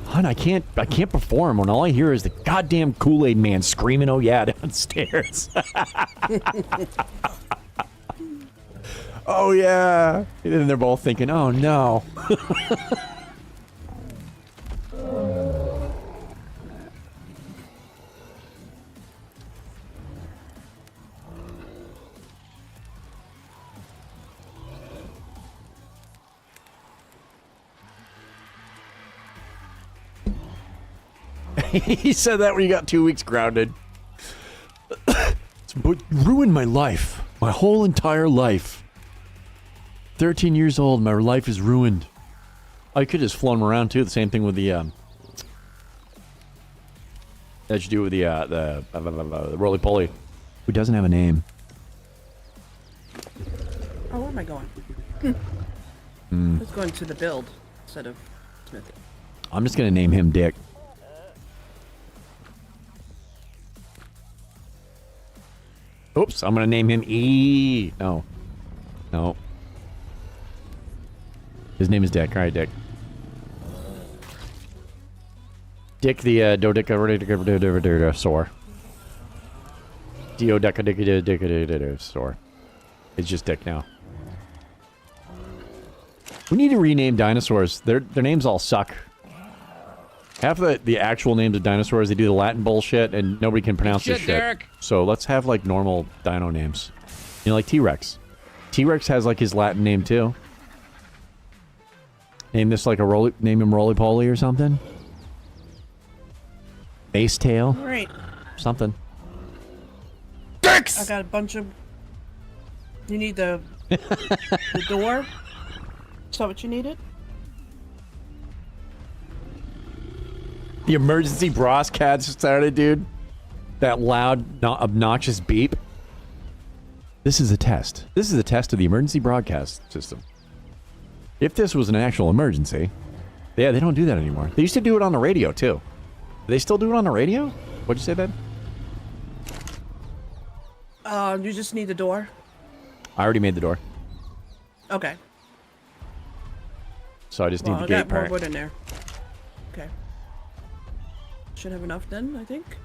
Hon, I can't perform when all I hear is the goddamn Kool-Aid man screaming, "Oh yeah," downstairs. Oh yeah. And then they're both thinking, "Oh no." He said that when you got 2 weeks grounded. But ruined my life. My whole entire life. 13 years old, my life is ruined. I could just flown him around too. The same thing with the that you do with the roly poly, who doesn't have a name. Oh, where am I going? I was going to the build instead of Smithy. I'm just gonna name him Dick. Oops, I'm gonna name him E. No. No. His name is Dick. Alright, Dick. Dick the Dodecasaur. Dodecasaur. It's just Dick now. We need to rename dinosaurs. Their names all suck. Half of the actual names of dinosaurs, they do the Latin bullshit, and nobody can pronounce this shit. Derek. So let's have, like, normal dino names. You know, like T-Rex. T-Rex has, like, his Latin name, too. Name this, like, name him Roly-Poly or something. Mace Tail. All right. Something. I got a bunch of... You need the door? Is that what you needed? The emergency broadcast started, dude. That loud, obnoxious beep. This is a test. This is a test of the emergency broadcast system. If this was an actual emergency... Yeah, they don't do that anymore. They used to do it on the radio, too. Do they still do it on the radio? What'd you say, Ben? You just need the door? I already made the door. Okay. So I just Well, need I the gate got more part. wood in there. Okay. Should have enough then, I think.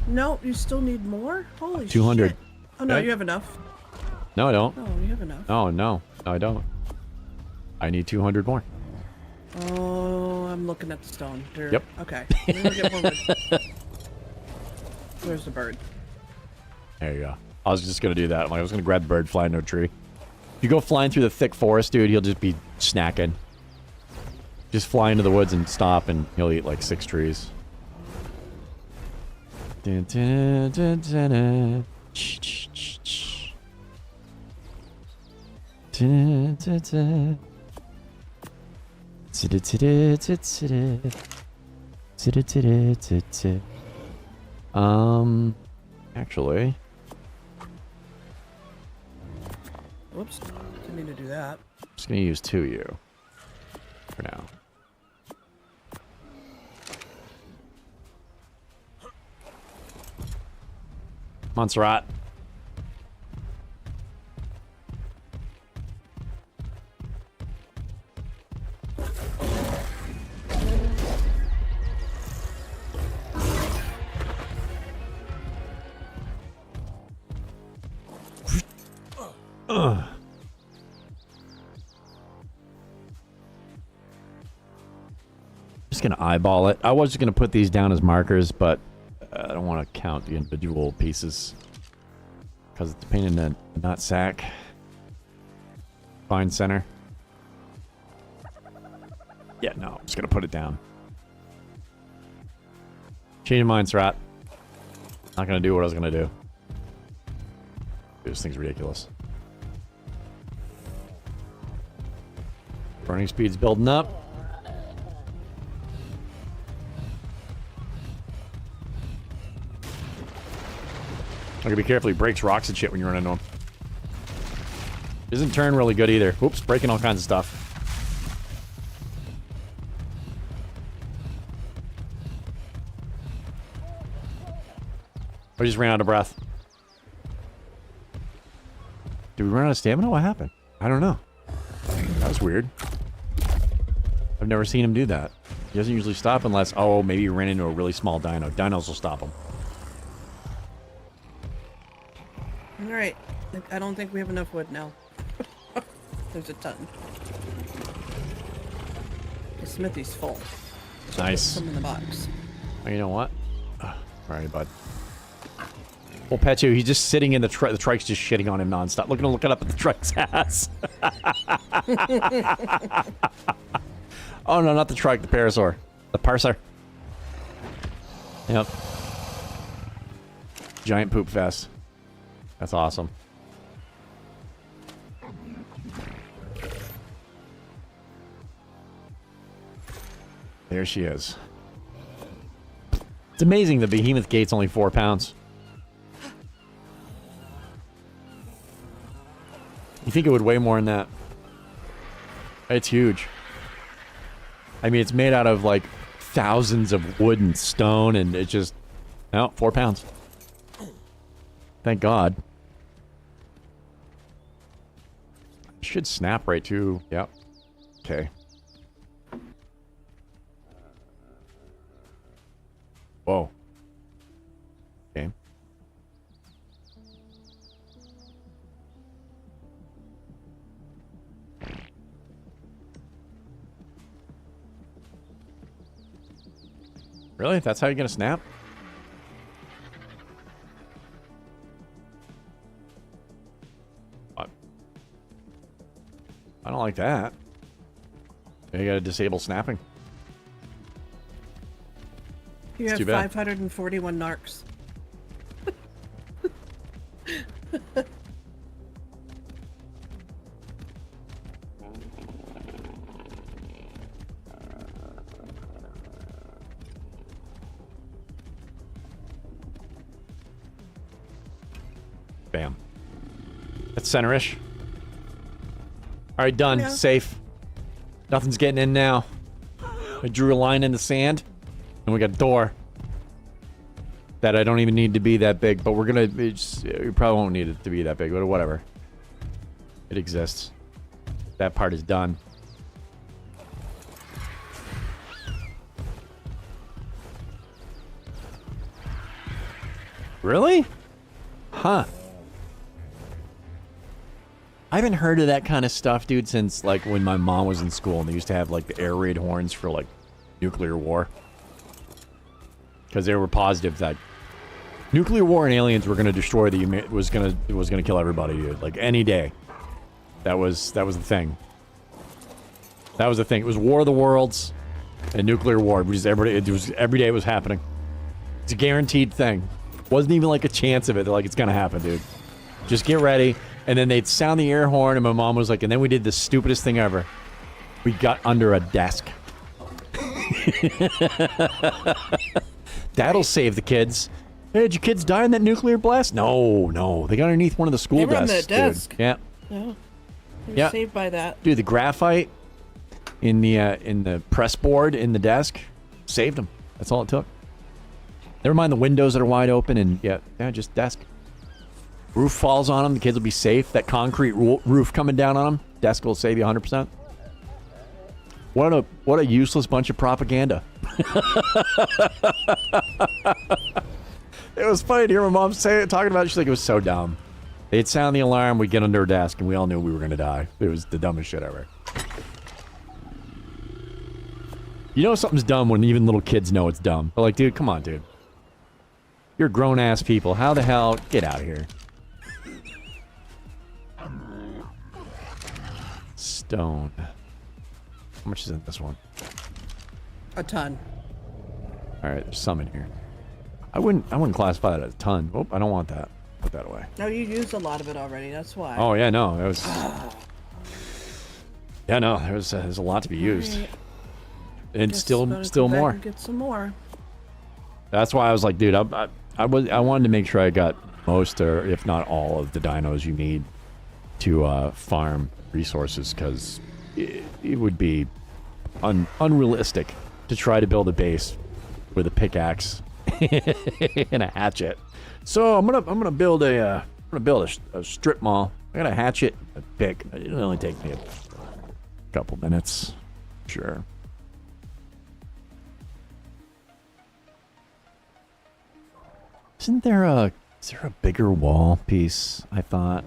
No, you still need more? Holy 200. shit. Oh no, Okay. you have enough. No, I don't. Oh, you have enough. Oh, no. No, I don't. I need 200 more. Oh, I'm looking at the stone. There. Yep. Okay. I'm gonna get more wood. Where's the bird? There you go. I was just going to do that. I was going to grab the bird, fly into a tree. If you go flying through the thick forest, dude, he'll just be snacking. Just fly into the woods and stop, and he'll eat like 6 trees. Dun, dun, dun, dun, dun. Ch, ch, ch, ch. Dun, dun, dun. Tida, tida, tida, tida. Tida, tida, tida. Actually, Whoops. Didn't mean to do that. I'm just gonna use 2 of you for now. Montserrat. gonna eyeball it. I was just gonna put these down as markers, but I don't want to count the individual pieces because it's a pain in the nut sack. Find center. Yeah, no, I'm just gonna put it down. Change of mind, Strat. Not gonna do what I was gonna do. This thing's ridiculous. Burning speed's building up. I gotta be careful. He breaks rocks and shit when you run into him. Doesn't turn really good either. Oops, breaking all kinds of stuff. I just ran out of breath. Did we run out of stamina? What happened? I don't know. That was weird. I've never seen him do that. He doesn't usually stop unless... Oh, maybe he ran into a really small dino. Dinos will stop him. Alright. I don't think we have enough wood now. There's a ton. The smithy's full. Nice. Some in the box. Oh, you know what? Alright, bud. Well, Petu, he's just sitting in the trike. The trike's just shitting on him nonstop. Looking up at the trike's ass. Oh, no, not the trike. The parasaur. The parser. Yep. Giant poop fest. That's awesome. There she is. It's amazing the behemoth gate's only 4 pounds. You think it would weigh more than that? It's huge. I mean, it's made out of like thousands of wood and stone, and it just... No, 4 pounds. Thank God. Should snap right too. Yep. Okay. Whoa. Okay. Really? That's how you're gonna snap? What? I don't like that. You gotta disable snapping. You have 541 narcs. Bam. That's center-ish. Alright, done. Yeah. Safe. Nothing's getting in now. I drew a line in the sand, and we got a door. That I don't even need to be that big, but we're gonna... we probably won't need it to be that big, but whatever. It exists. That part is done. Really? Huh. I haven't heard of that kind of stuff, dude, since, like, when my mom was in school and they used to have, like, the air raid horns for, like, nuclear war. Because they were positive that nuclear war and aliens were going to destroy the... was going to kill everybody, dude. Like, any day. That was the thing. That was the thing. It was War of the Worlds and nuclear war. Every day it was happening. It's a guaranteed thing. Wasn't even, like, a chance of it. They're like, it's going to happen, dude. Just get ready. And then they'd sound the air horn, and my mom was like, and then we did the stupidest thing ever. We got under a desk. That'll save the kids. Hey, did your kids die in that nuclear blast? No, no. They got underneath one of the school They were on desks. the desk. Dude. Yeah. Yeah. They were Yeah. saved by that. Dude, the graphite in the press board in the desk saved them. That's all it took. Never mind the windows that are wide open, and yeah, just desk. Roof falls on them, the kids will be safe. That concrete roof coming down on them, desk will save you 100%. What a useless bunch of propaganda. It was funny to hear my mom talking about it. She's like, it was so dumb. They'd sound the alarm, we'd get under a desk, and we all knew we were going to die. It was the dumbest shit ever. You know something's dumb when even little kids know it's dumb. But like, dude, come on, dude. You're grown-ass people. How the hell? Get out of here. Stone. How much is in this one? A ton. Alright, there's some in here. I wouldn't classify that as a ton. Oh, I don't want that. Put that away. No, you used a lot of it already. That's why. Oh, yeah, no. It was... Yeah, no. There's a lot to be used. Right. And Guess still better come back more. and get some more. That's why I was like, dude, I wanted to make sure I got most, or if not all, of the dinos you need to farm resources, because it would be unrealistic to try to build a base with a pickaxe and a hatchet. So I'm gonna build a strip mall. I got a hatchet, a pick. It'll only take me a couple minutes, sure. Is there a bigger wall piece? I thought.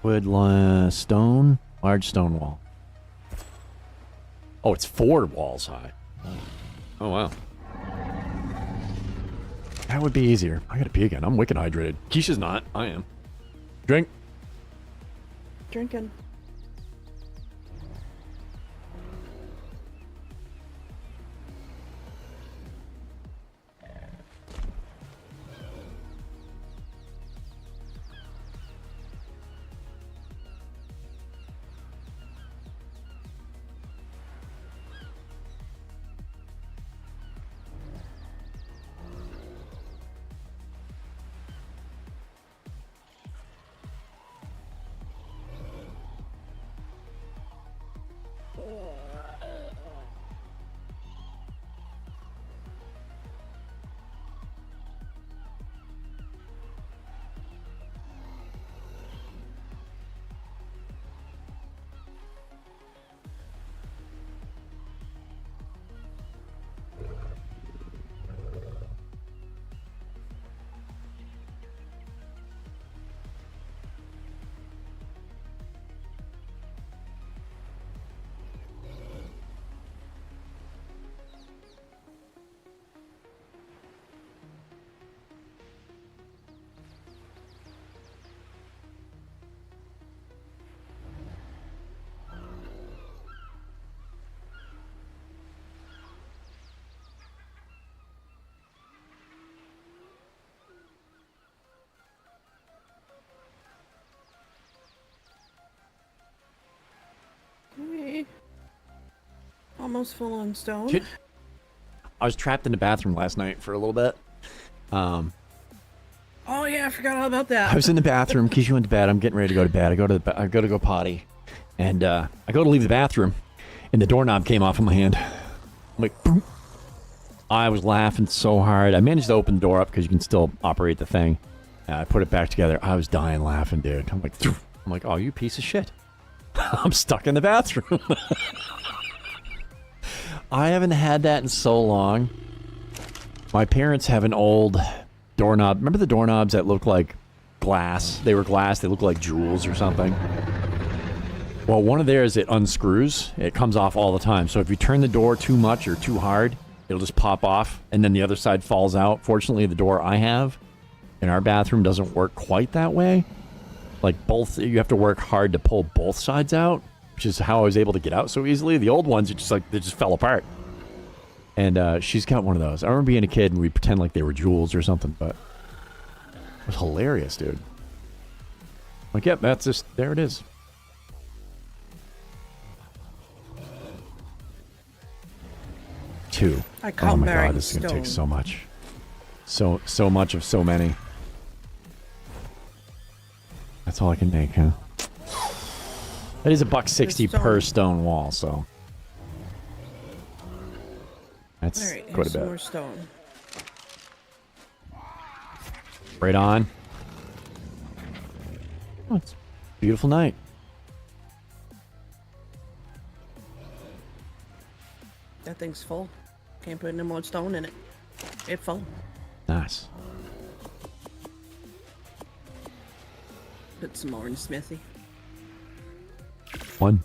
Wood, stone, large stone wall. Oh, it's 4 walls high. Oh wow. That would be easier. I gotta pee again. I'm wicked hydrated. Keisha's not. I am. Drink. Drinking. Okay. Almost full on stone. I was trapped in the bathroom last night for a little bit. Oh yeah, I forgot all about that. I was in the bathroom. Keisha went to bed. I'm getting ready to go to bed. I go to go potty, and I go to leave the bathroom, and the doorknob came off of my hand. I'm like, boom. I was laughing so hard. I managed to open the door up because you can still operate the thing. I put it back together. I was dying laughing, dude. I'm like, oh, you piece of shit. I'm stuck in the bathroom. I haven't had that in so long. My parents have an old doorknob. Remember the doorknobs that look like glass? They were glass. They look like jewels or something. Well, one of theirs, it unscrews. It comes off all the time. So if you turn the door too much or too hard, it'll just pop off, and then the other side falls out. Fortunately, the door I have in our bathroom doesn't work quite that way. Like both, you have to work hard to pull both sides out, which is how I was able to get out so easily. The old ones, they just fell apart. And she's got one of those. I remember being a kid and we'd pretend like they were jewels or something, but it was hilarious, dude. Like, yep, that's just, there it is. Two. Oh my god, this is gonna take so much. So much of so many. That's all I can make, huh? That is $1.60 per stone wall, so that's right, quite a bit. More stone. Right on. Oh, it's a beautiful night. That thing's full. Can't put any more stone in it. It's full. Nice. Put some more in Smithy. One.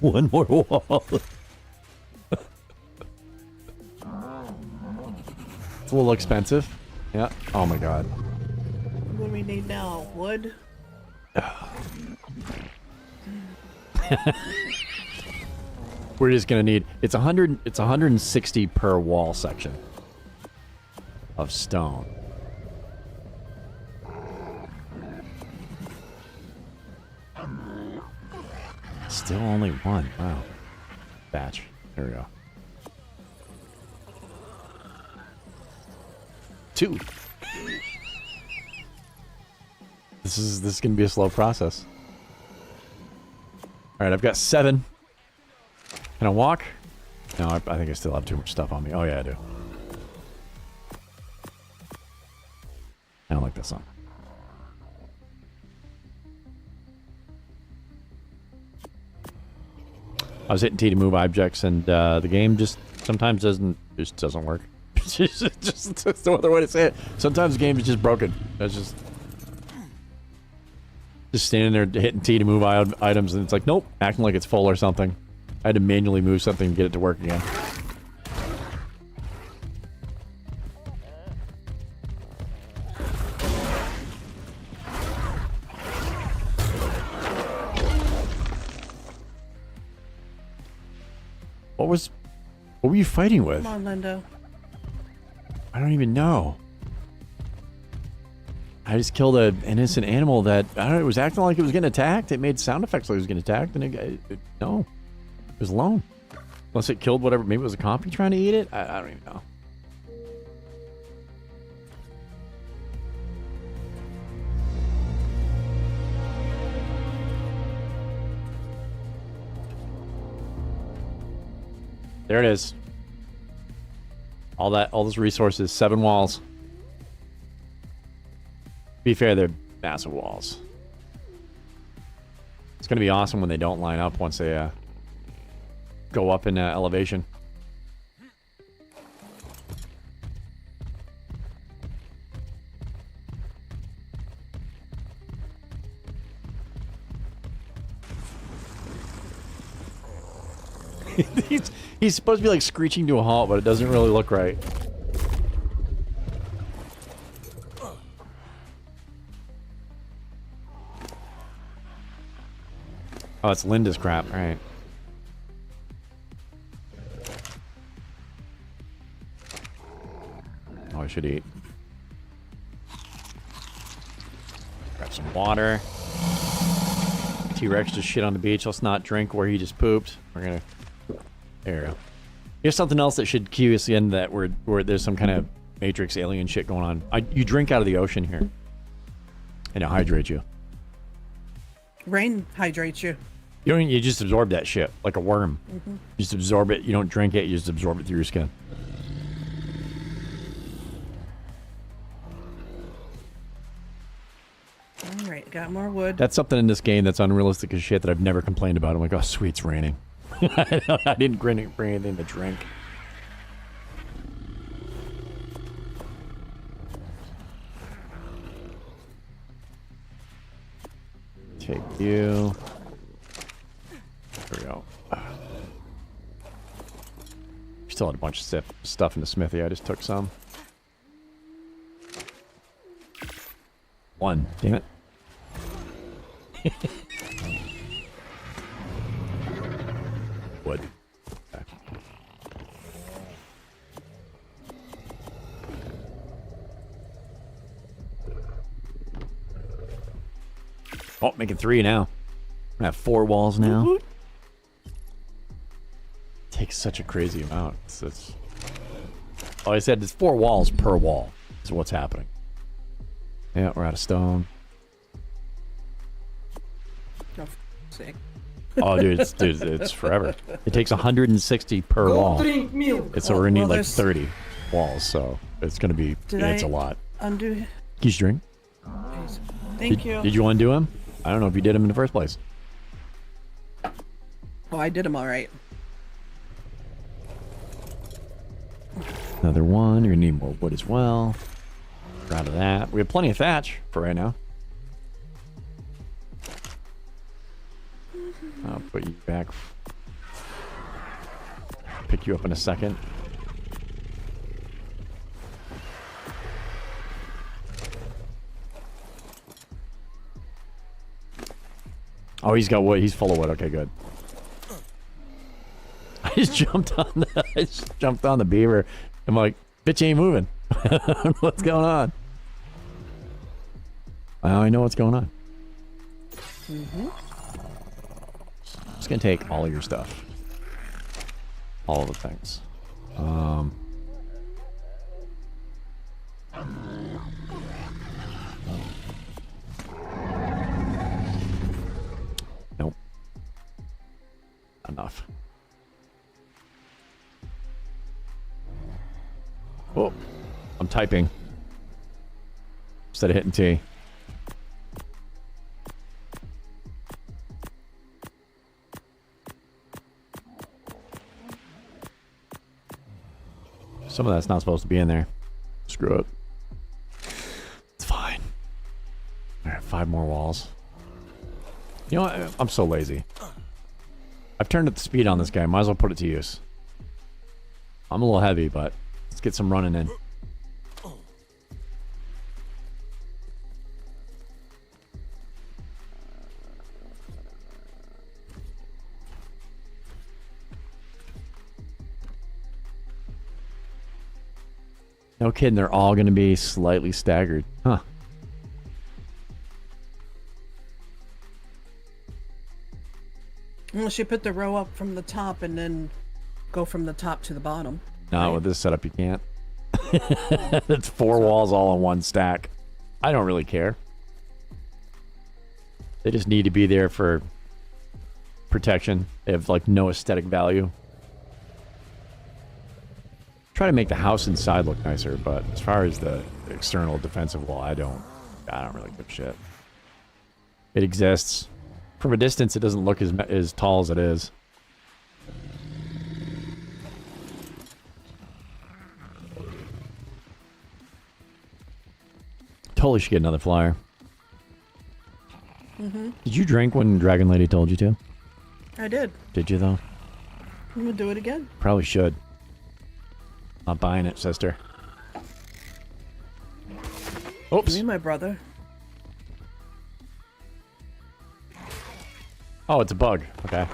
One more wall. It's a little expensive. Yeah. Oh my god. What do we need now? Wood? We're just gonna need it's 160 per wall section of stone. Still only one. Wow. Batch. There we go. 2. This is gonna be a slow process. All right, I've got 7. Can I walk? No, I think I still have too much stuff on me. Oh yeah, I do. I don't like that song. I was hitting T to move objects, and the game just sometimes doesn't work. That's no other way to say it. Sometimes the game is just broken. That's just standing there hitting T to move items, and it's like, nope, acting like it's full or something. I had to manually move something to get it to work again. What were you fighting with? Come on, Linda. I don't even know. I just killed an innocent animal that, I don't know, it was acting like it was getting attacked. It made sound effects like it was getting attacked, and no. It was alone. Unless it killed whatever, maybe it was a compy trying to eat it? I don't even know. There it is. All those resources, 7 walls. Be fair, they're massive walls. It's gonna be awesome when they don't line up once they go up in elevation. He's supposed to be like screeching to a halt, but it doesn't really look right. Oh, it's Linda's crap. All right. Oh, I should eat. Grab some water. T-Rex just shit on the beach. Let's not drink where he just pooped. We're gonna... There we go. Here's something else that should cue us in that where there's some kind of Matrix alien shit going on. You drink out of the ocean here. And it hydrates you. Rain hydrates you. You just absorb that shit like a worm. Mm-hmm. You just absorb it. You don't drink it. You just absorb it through your skin. All right, got more wood. That's something in this game that's unrealistic as shit that I've never complained about. I'm like, oh, sweet, it's raining. I didn't bring anything to drink. Take you. There we go. Still had a bunch of stuff in the smithy. I just took some. 1. Damn it. Wood. Okay. Oh, making 3 now. I have 4 walls now. Mm-hmm. Takes such a crazy amount. It's like I said, it's 4 walls per wall is what's happening. Yeah, we're out of stone. Oh, sick. Oh, dude, it's forever. It takes 160 per wall. Drink milk. So we're gonna need like 30 walls, so it's gonna be, it's a lot. Undo. Can you drink? Thank you. Did you undo him? I don't know if you did him in the first place. Oh, I did them all right. Another one. You're gonna need more wood as well. We're out of that. We have plenty of thatch for right now. I'll put you back. Pick you up in a second. Oh, he's got wood. He's full of wood. Okay, good. I just jumped on the beaver. I'm like, bitch ain't moving. What's going on? Now I know what's going on. Mm-hmm. Just gonna take all of your stuff. All of the things. Nope. Enough. Oh, I'm typing instead of hitting T. Some of that's not supposed to be in there. Screw it. It's fine. Alright, 5 more walls. You know what? I'm so lazy. I've turned up the speed on this guy. Might as well put it to use. I'm a little heavy, but let's get some running in. No kidding, they're all going to be slightly staggered. Huh. Unless you put the row up from the top and then go from the top to the bottom. No, right? with this setup you can't. It's 4 walls all in one stack. I don't really care. They just need to be there for protection. They have like no aesthetic value. Try to make the house inside look nicer, but as far as the external defensive wall, I don't really give a shit. It exists. From a distance, it doesn't look as tall as it is. Totally should get another flyer. Mm-hmm. Did you drink when Dragon Lady told you to? I did. Did you, though? I'm gonna do it again. Probably should. Not buying it, sister. Oops. Me, my brother. Oh, it's a bug. Okay.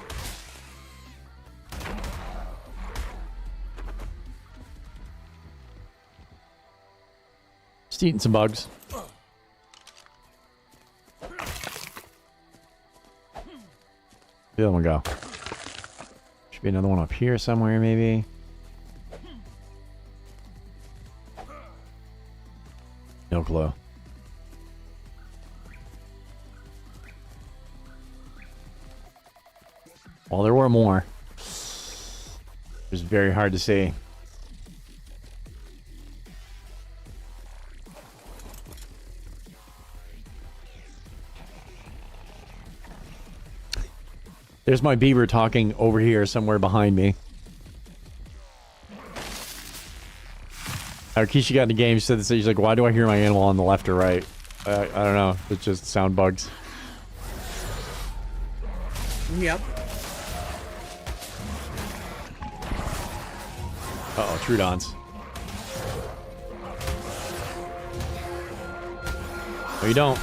Just eating some bugs. The other one go. Should be another one up here somewhere, maybe. No clue. Well, there were more. It was very hard to see. There's my beaver talking over here somewhere behind me. Arkisha got in the game. She said this. She's like, "Why do I hear my animal on the left or right?" I don't know. It's just sound bugs. Yep. Uh-oh, Trudons. No, you don't.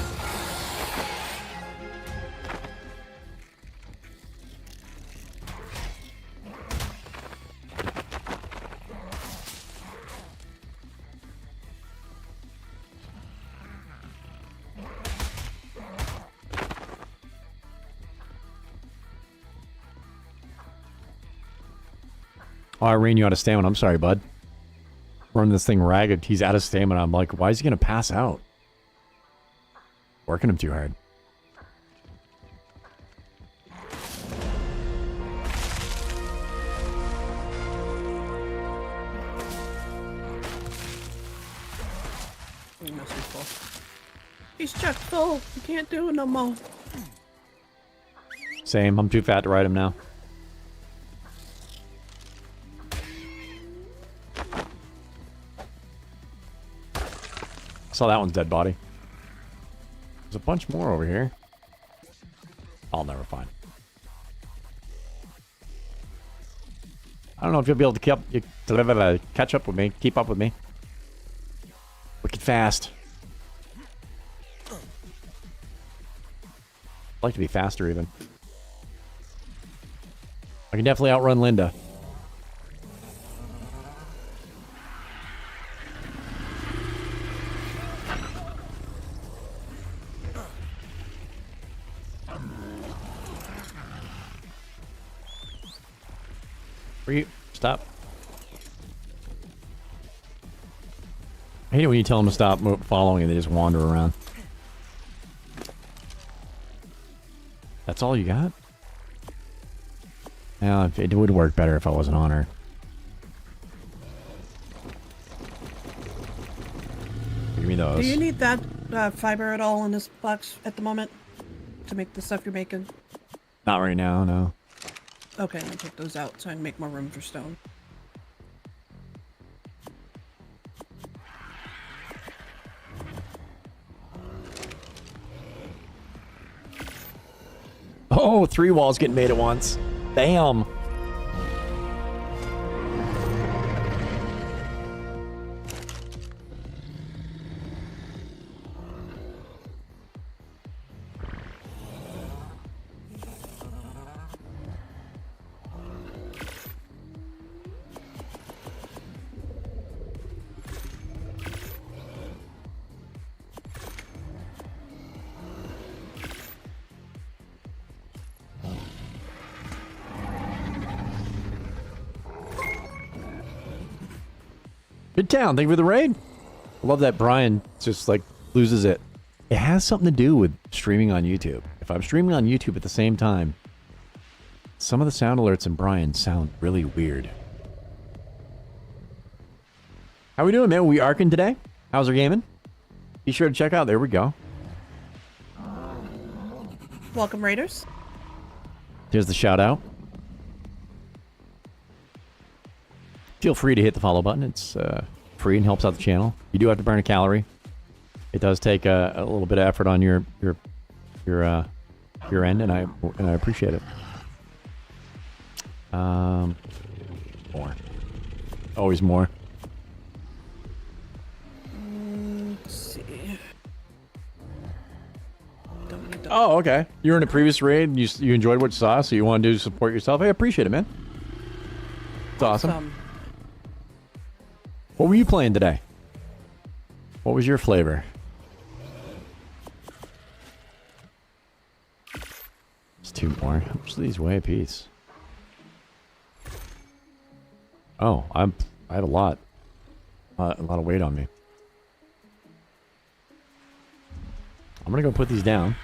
Oh, I ran you out of stamina. I'm sorry, bud. Running this thing ragged. He's out of stamina. I'm like, why is he going to pass out? Working him too hard. He must be full. He's checked full. You can't do it no more. Same. I'm too fat to ride him now. Saw that one's dead body. There's a bunch more over here. I'll never find. I don't know if you'll be able to catch up with me, keep up with me. Wicked fast. I'd like to be faster even. I can definitely outrun Linda. Stop. I hate it when you tell them to stop following and they just wander around. That's all you got? Yeah, it would work better if I wasn't on her. Give me those. Do you need that fiber at all in this box at the moment to make the stuff you're making? Not right now, no. Okay, I'll take those out so I can make more room for stone. Oh, 3 walls getting made at once. Bam. Good town. Thank you for the raid. I love that Brian just like loses it. It has something to do with streaming on YouTube. If I'm streaming on YouTube at the same time, some of the sound alerts in Brian sound really weird. How we doing, man? We arcing today? How's our gaming? Be sure to check out. There we go. Welcome, Raiders. Here's the shout out. Feel free to hit the follow button. It's free and helps out the channel. You do have to burn a calorie. It does take a little bit of effort on your end, and I appreciate it. More. Always more. Let's see. Don't need Oh, okay. You were in a previous raid. And you enjoyed what you saw, so you want to do support yourself. Hey, I appreciate it, man. It's awesome. What were you playing today? What was your flavor? It's 2 more. How much do these weigh a piece? Oh, I have a lot. A lot of weight on me. I'm gonna go put these down.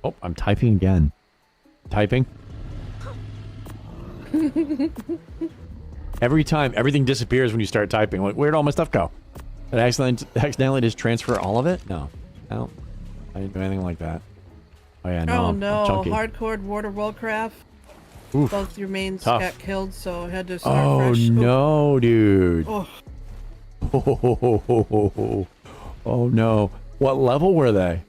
Oh, I'm typing again. Typing. Every time, everything disappears when you start typing. Like, where'd all my stuff go? Did I accidentally just transfer all of it? No. I didn't do anything like that. Oh, yeah, no. Oh, I'm no. chunky. Hardcore World of Warcraft. Oof. Both your mains Tough. got killed, so I had to start Oh, fresh. no, dude. Oh. Oh, no. What level were they?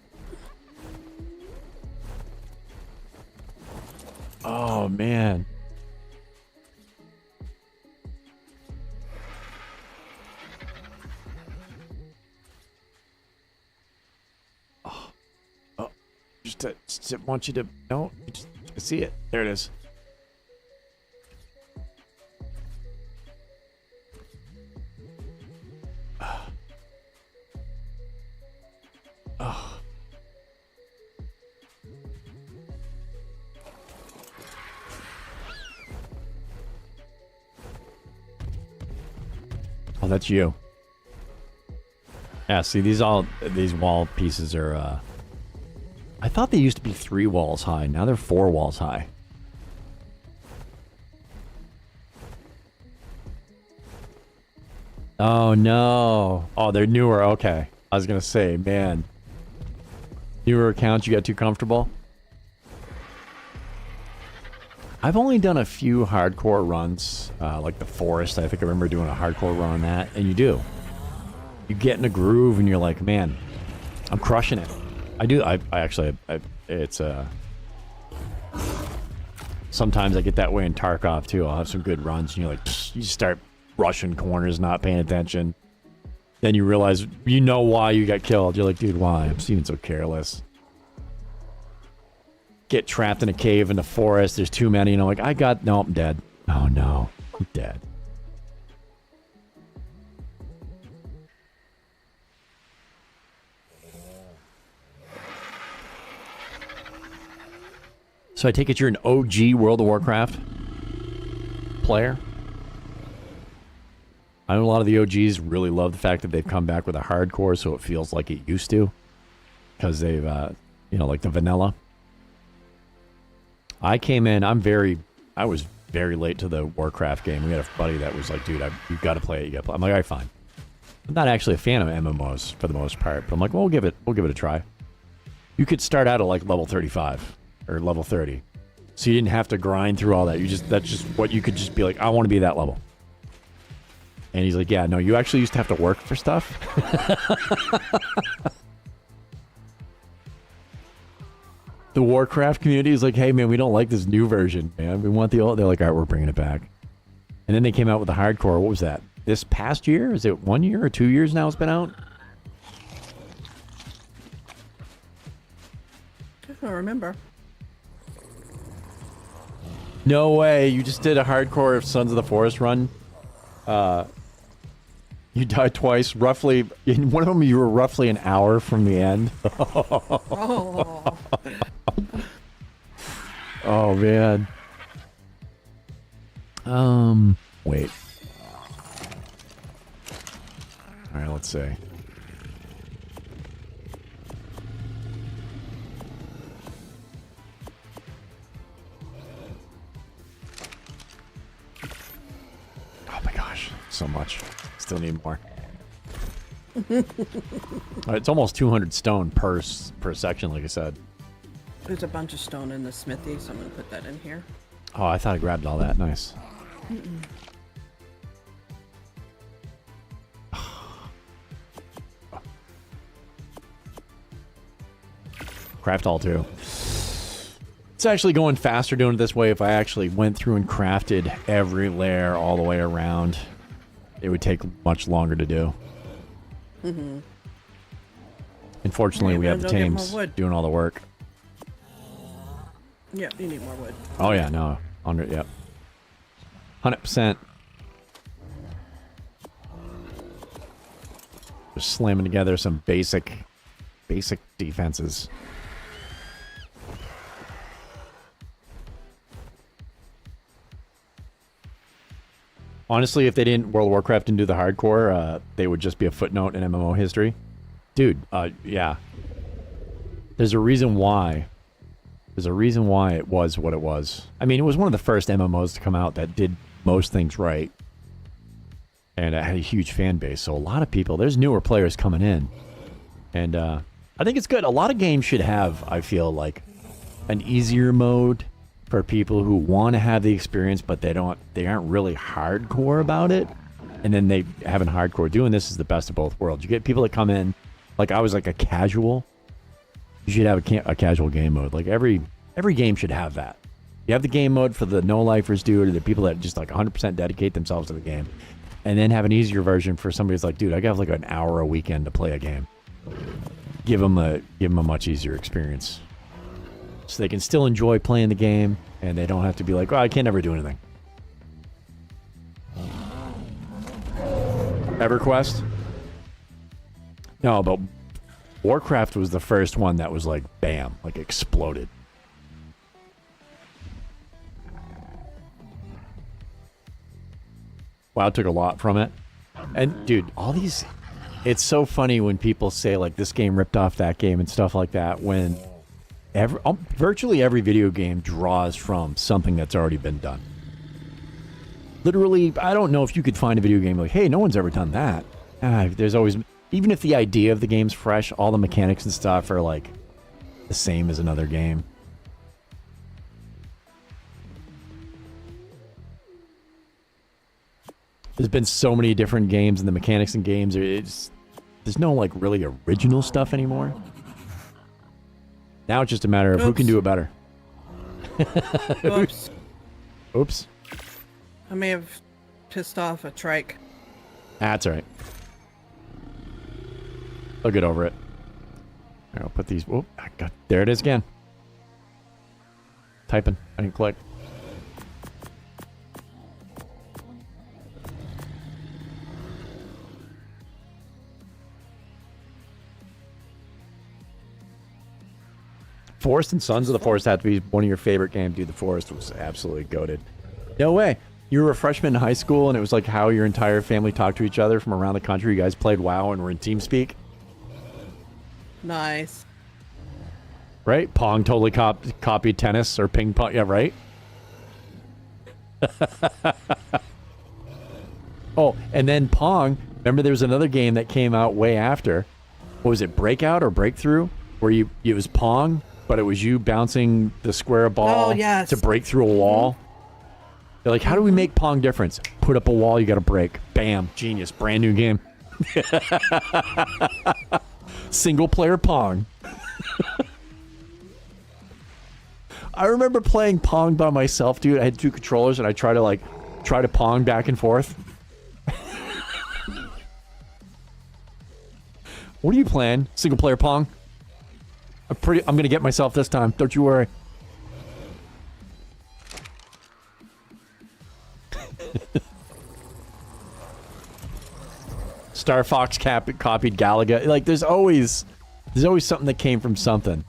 Oh, man. Just want you to know. Just see it. There it is. Oh. Oh, that's you. Yeah, see, these wall pieces are, I thought they used to be 3 walls high. Now they're 4 walls high. Oh, no. Oh, they're newer. Okay. I was going to say, man. Newer accounts, you got too comfortable? I've only done a few hardcore runs, like the Forest. I think I remember doing a hardcore run on that. And you do. You get in a groove and you're like, man, I'm crushing it. I do. I actually, it's sometimes I get that way in Tarkov too. I'll have some good runs, and you're like, you start rushing corners, not paying attention. Then you realize you know why you got killed. You're like, dude, why? I'm being so careless. Get trapped in a cave in the forest. There's too many, and I'm like, no, I'm dead. Oh no, I'm dead. So I take it you're an OG World of Warcraft player? I know a lot of the OGs really love the fact that they've come back with a hardcore so it feels like it used to. Because they've, like the vanilla. I came in, I was very late to the Warcraft game. We had a buddy that was like, dude, you've got to play it, you got to play it. I'm like, all right, fine. I'm not actually a fan of MMOs for the most part, but I'm like, well, we'll give it a try. You could start out at like level 35 or level 30. So you didn't have to grind through all that. That's just what you could just be like, I want to be that level. And he's like, yeah, no, you actually used to have to work for stuff. The Warcraft community is like, hey, man, we don't like this new version, man. We want the old. They're like, all right, we're bringing it back. And then they came out with the hardcore. What was that? This past year? Is it 1 year or 2 years now it's been out? I don't remember. No way. You just did a hardcore Sons of the Forest run. You died twice. Roughly, in one of them, you were roughly an hour from the end. Oh. Oh, man. Wait. All right, let's see. Oh my gosh, so much. Still need more. It's almost 200 stone per section, like I said. There's a bunch of stone in the smithy, so I'm going to put that in here. Oh, I thought I grabbed all that. Nice. Craft all too. It's actually going faster doing it this way. If I actually went through and crafted every layer all the way around, it would take much longer to do. Mm-hmm. Unfortunately, we have the tames doing all the work. Yeah, you need more wood. Oh yeah, no, 100, yep, 100%. Just slamming together some basic defenses. Honestly, if they didn't, World of Warcraft didn't do the hardcore, they would just be a footnote in MMO history. Dude, yeah. There's a reason why. There's a reason why it was what it was. I mean, it was one of the first MMOs to come out that did most things right. And it had a huge fan base. So a lot of people, there's newer players coming in. And I think it's good. A lot of games should have, I feel like, an easier mode for people who want to have the experience, but they aren't really hardcore about it. And then they having hardcore. Doing this is the best of both worlds. You get people that come in, like I was like a casual. You should have a casual game mode. Like every game should have that. You have the game mode for the no-lifers, dude, or the people that just like 100% dedicate themselves to the game. And then have an easier version for somebody who's like, dude, I got like an hour a weekend to play a game. Give them a much easier experience. So they can still enjoy playing the game, and they don't have to be like, oh, I can't ever do anything. EverQuest? No, but Warcraft was the first one that was like, bam, like exploded. WoW took a lot from it. And, dude, all these... It's so funny when people say, like, this game ripped off that game and stuff like that, when... virtually every video game draws from something that's already been done. Literally, I don't know if you could find a video game like, hey, no one's ever done that. There's always, even if the idea of the game's fresh, all the mechanics and stuff are like the same as another game. There's been so many different games, and the mechanics in games, there's no like really original stuff anymore. Now it's just a matter of who can do it better. Oops. Oops. I may have pissed off a trike. That's all right. I'll get over it. Here, I'll put these. Whoop! There it is again. Typing. I didn't click. Forest and Sons of the Forest have to be one of your favorite games. Dude, the Forest was absolutely goated. No way. You were a freshman in high school, and it was like how your entire family talked to each other from around the country. You guys played WoW and were in TeamSpeak. Nice. Right? Pong totally copied tennis or ping pong. Yeah, right? Oh, and then Pong. Remember there was another game that came out way after. What was it, Breakout or Breakthrough? Where it was Pong, but it was you bouncing the square ball yes. to break through a wall. They're like, how do we make Pong different? Put up a wall, you got to break. Bam. Genius. Brand new game. Single player Pong. I remember playing Pong by myself, dude. I had 2 controllers and I try to Pong back and forth. What are you playing? Single player Pong? I'm gonna get myself this time. Don't you worry. Star Fox copied Galaga. Like there's always something that came from something.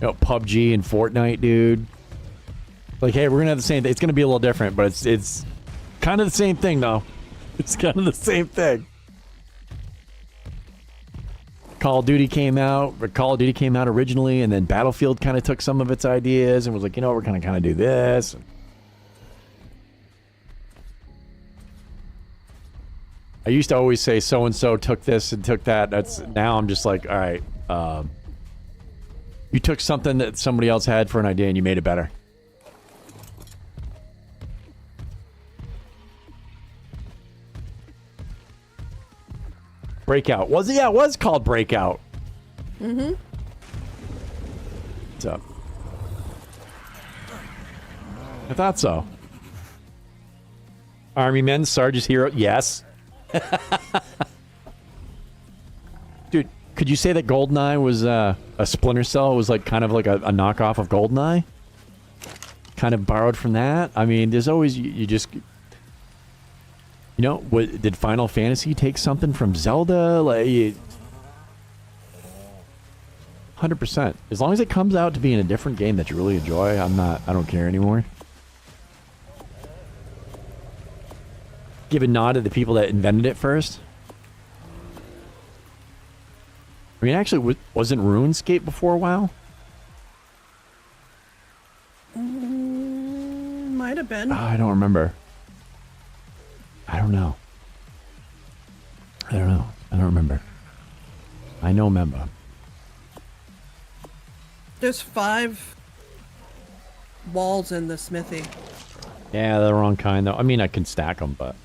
You know, PUBG and Fortnite, dude. Like, hey, we're gonna have the same thing. It's gonna be a little different, but it's kind of the same thing, though. It's kind of the same thing. Call of Duty came out originally, and then Battlefield kind of took some of its ideas and was like, you know, we're gonna kind of do this. I used to always say so and so took this and took that. Now I'm just like, all right, you took something that somebody else had for an idea and you made it better. Breakout. Was it? Yeah, it was called Breakout. Mm-hmm. What's up? I thought so. Army Men, Sarge's Hero. Yes. Dude, could you say that GoldenEye was a Splinter Cell? It was like kind of like a knockoff of GoldenEye? Kind of borrowed from that? I mean, there's always, you just... You know, did Final Fantasy take something from Zelda? Like, 100%. As long as it comes out to be in a different game that you really enjoy, I don't care anymore. Give a nod to the people that invented it first. I mean, actually, wasn't RuneScape before WoW? Might have been. I don't remember. I don't know. I don't remember. I know member. There's 5 walls in the smithy. Yeah, they're the wrong kind, though. I mean, I can stack them, but...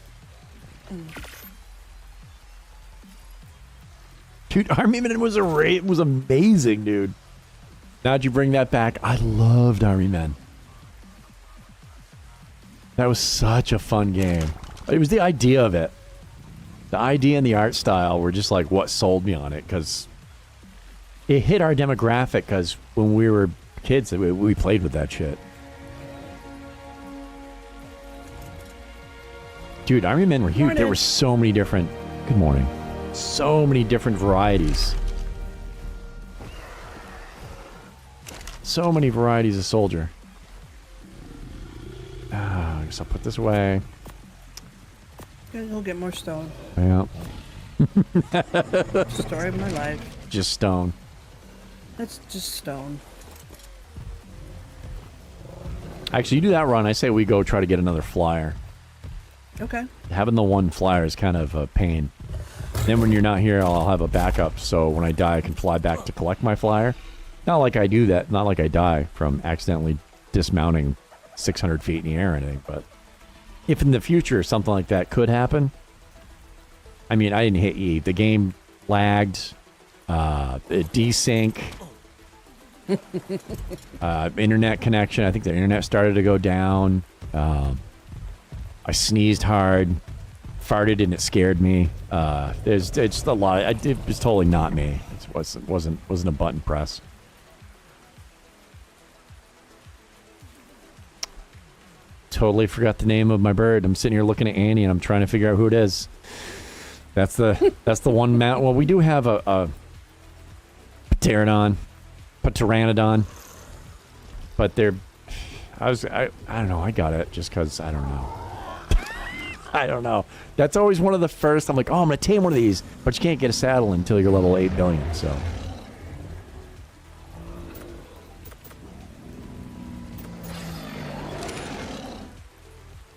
Dude, Army Men was amazing, dude. Now'd you bring that back? I loved Army Men. That was such a fun game. It was the idea of it. The idea and the art style were just like what sold me on it, because it hit our demographic, because when we were kids, we played with that shit. Dude, Army Men were huge. Morning. There were so many different... Good morning. So many different varieties. So many varieties of soldier. I guess I'll put this away. You'll get more stone. Yeah. Story of my life. Just stone. That's just stone. Actually, you do that run. I say we go try to get another flyer. Okay. Having the one flyer is kind of a pain. Then when you're not here, I'll have a backup, so when I die, I can fly back to collect my flyer. Not like I do that. Not like I die from accidentally dismounting 600 feet in the air or anything, but if in the future something like that could happen, I mean, I didn't hit E. The game lagged, it desync. Internet connection. I think the internet started to go down. I sneezed hard, farted, and it scared me. It's just a lot. It was totally not me. It wasn't a button press. Totally forgot the name of my bird. I'm sitting here looking at Annie, and I'm trying to figure out who it is. That's the one mount. Well, we do have a pteranodon, but they're. I don't know. I got it just because I don't know. I don't know. That's always one of the first. I'm like, oh, I'm gonna tame one of these, but you can't get a saddle until you're level 8 billion. So.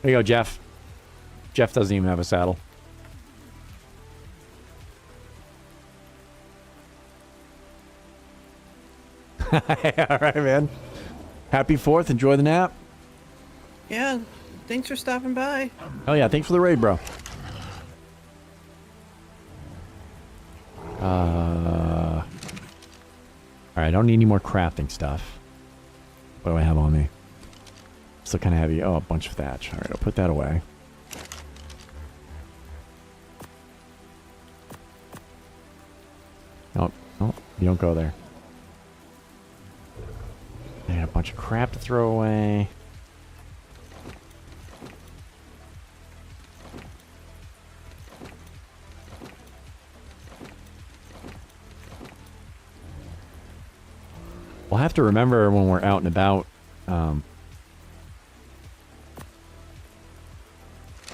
There you go, Jeff. Jeff doesn't even have a saddle. All right, man. Happy 4th. Enjoy the nap. Yeah, thanks for stopping by. Oh, yeah. Thanks for the raid, bro. All right. I don't need any more crafting stuff. What do I have on me? Still kind of heavy. Oh, a bunch of thatch. All right. I'll put that away. Oh, you don't go there. I got a bunch of crap to throw away. We'll have to remember when we're out and about.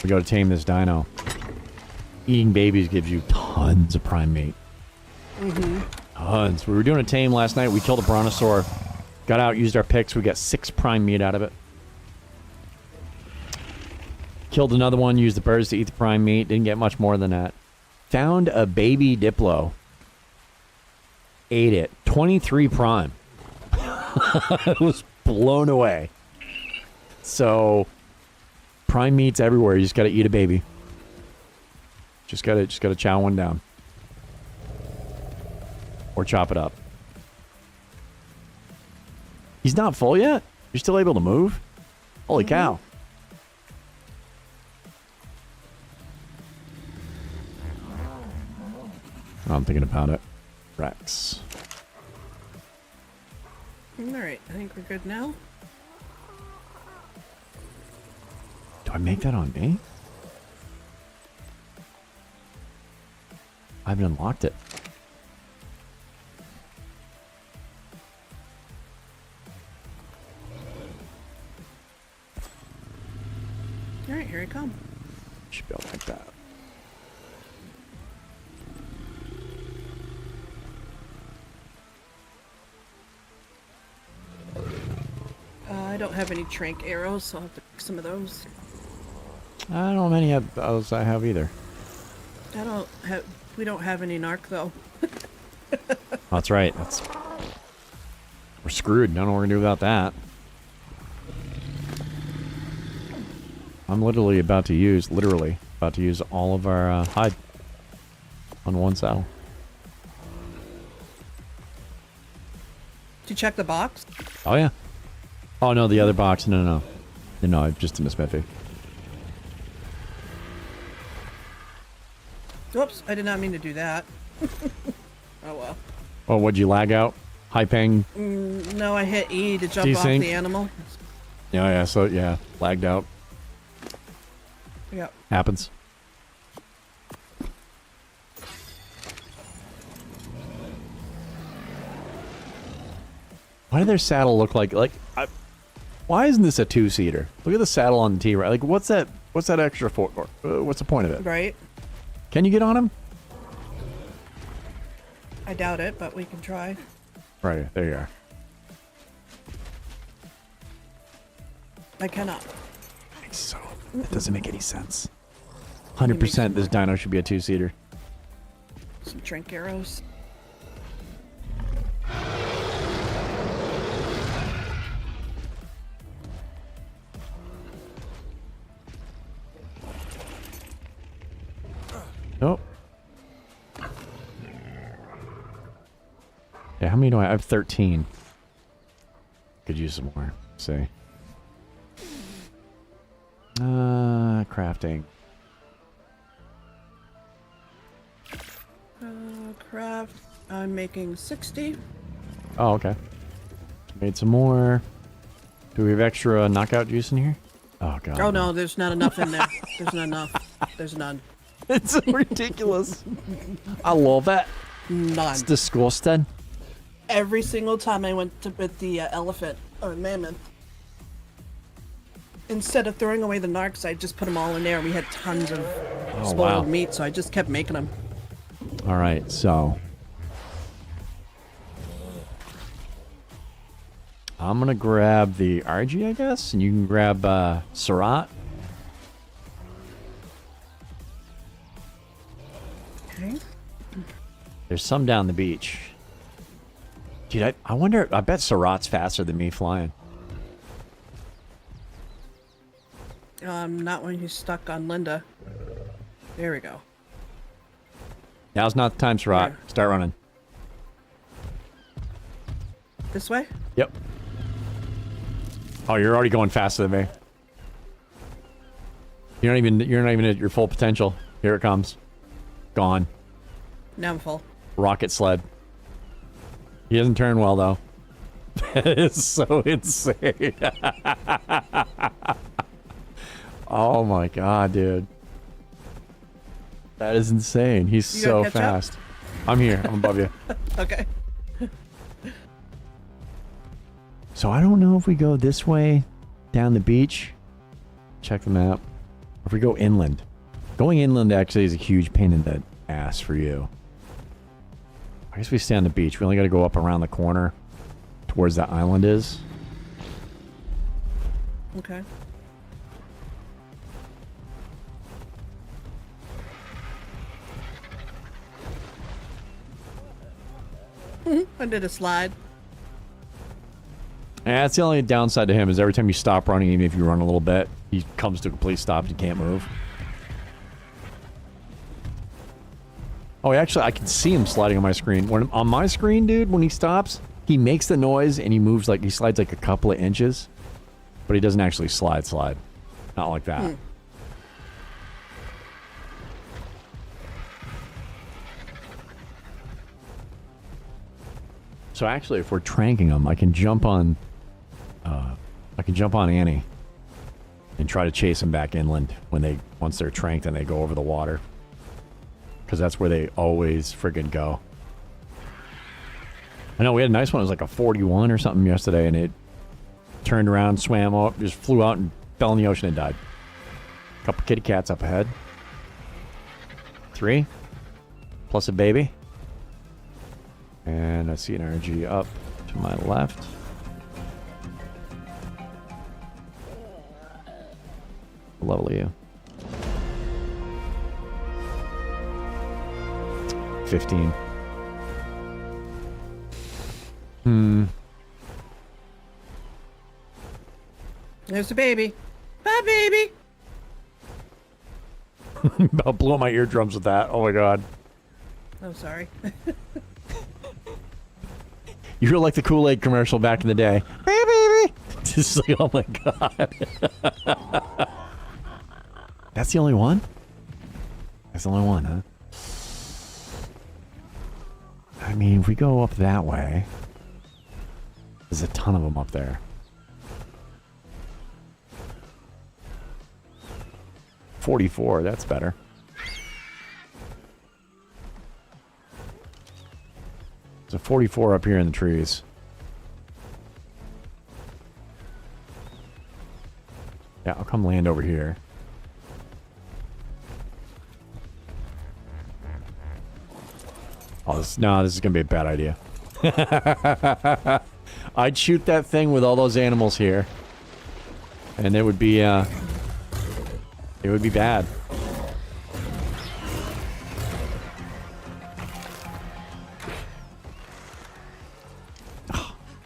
We go to tame this dino. Eating babies gives you tons of prime meat. Tons. We were doing a tame last night. We killed a brontosaur. Got out, used our picks. We got 6 prime meat out of it. Killed another one, used the birds to eat the prime meat. Didn't get much more than that. Found a baby Diplo. Ate it. 23 prime. I was blown away. So, prime meat's everywhere. You just gotta eat a baby. Just gotta chow one down. Or chop it up. He's not full yet? You're still able to move? Holy cow. Oh, I'm thinking about it. Rex. Alright, I think we're good now. Do I make that on me? I haven't unlocked it. Alright, here I come. Should be able to like that. I don't have any trank arrows, so I'll have to pick some of those. I don't know how many of those I have either. We don't have any narc though. That's right. We're screwed. I don't know what we're gonna do without that. I'm literally about to use all of our hide on one saddle. Did you check the box? Oh yeah. Oh no, the other box. No, just in the smithy. Whoops, I did not mean to do that. Oh well. Oh, what'd you lag out? High ping. No, I hit E to jump off Desync? the animal. Yeah. So yeah, lagged out. Yep. Happens. Why did their saddle look like why isn't this a 2-seater? Look at the saddle on the T, right? Like, what's that extra for? What's the point of it? Right. Can you get on him? I doubt it, but we can try. Right, there you are. I cannot. So that doesn't make any sense. 100% this dino should be a 2-seater. Some trank arrows. Nope. Yeah, how many do I have? 13. Could use some more. Let's see. Crafting. Craft. I'm making 60. Oh, okay. Made some more. Do we have extra knockout juice in here? Oh, God. Oh, no, there's not enough in there. There's not enough. There's none. It's ridiculous. I love it. None. It's disgusting. Every single time I went to with the elephant or mammoth, instead of throwing away the narcs, I just put them all in there. We had tons of spoiled meat, so I just kept making them. All right, so I'm gonna grab the RG, I guess, and you can grab Surat. Okay. There's some down the beach. Dude, I wonder. I bet Surat's faster than me flying. Not when he's stuck on Linda. There we go. Now's not the time, Surat. Where? Start running. This way? Yep. Oh, you're already going faster than me. You're not even at your full potential. Here it comes. Gone. Now I'm full. Rocket sled. He doesn't turn well though. That is so insane. Oh my god, dude. That is insane. He's You so gotta catch up? fast. I'm here. I'm above you. Okay. So I don't know if we go this way down the beach. Check the map. Or if we go inland. Going inland actually is a huge pain in the ass for you. I guess we stay on the beach. We only got to go up around the corner towards that island is. Okay. I did a slide. And that's the only downside to him is every time you stop running, even if you run a little bit, he comes to a complete stop and you can't move. Oh, actually, I can see him sliding on my screen. On my screen, dude, when he stops, he makes the noise and he moves like, he slides like a couple of inches. But he doesn't actually slide. Not like that. So actually, if we're tranking him, I can jump on Annie and try to chase him back inland once they're tranked and they go over the water. Because that's where they always friggin' go. I know we had a nice one. It was like a 41 or something yesterday, and it turned around, swam up, just flew out and fell in the ocean and died. Couple kitty cats up ahead. 3 plus a baby. And I see an RG up to my left. Level you. 15. There's the baby. Bye, baby. About blew my eardrums with that. Oh my god. Oh, sorry. You were like the Kool-Aid commercial back in the day. Hey, baby. Just like, oh my god. That's the only one? That's the only one, huh? I mean, if we go up that way, there's a ton of them up there. 44, that's better. There's a 44 up here in the trees. Yeah, I'll come land over here. Oh, this is gonna be a bad idea. I'd shoot that thing with all those animals here, and it would be bad.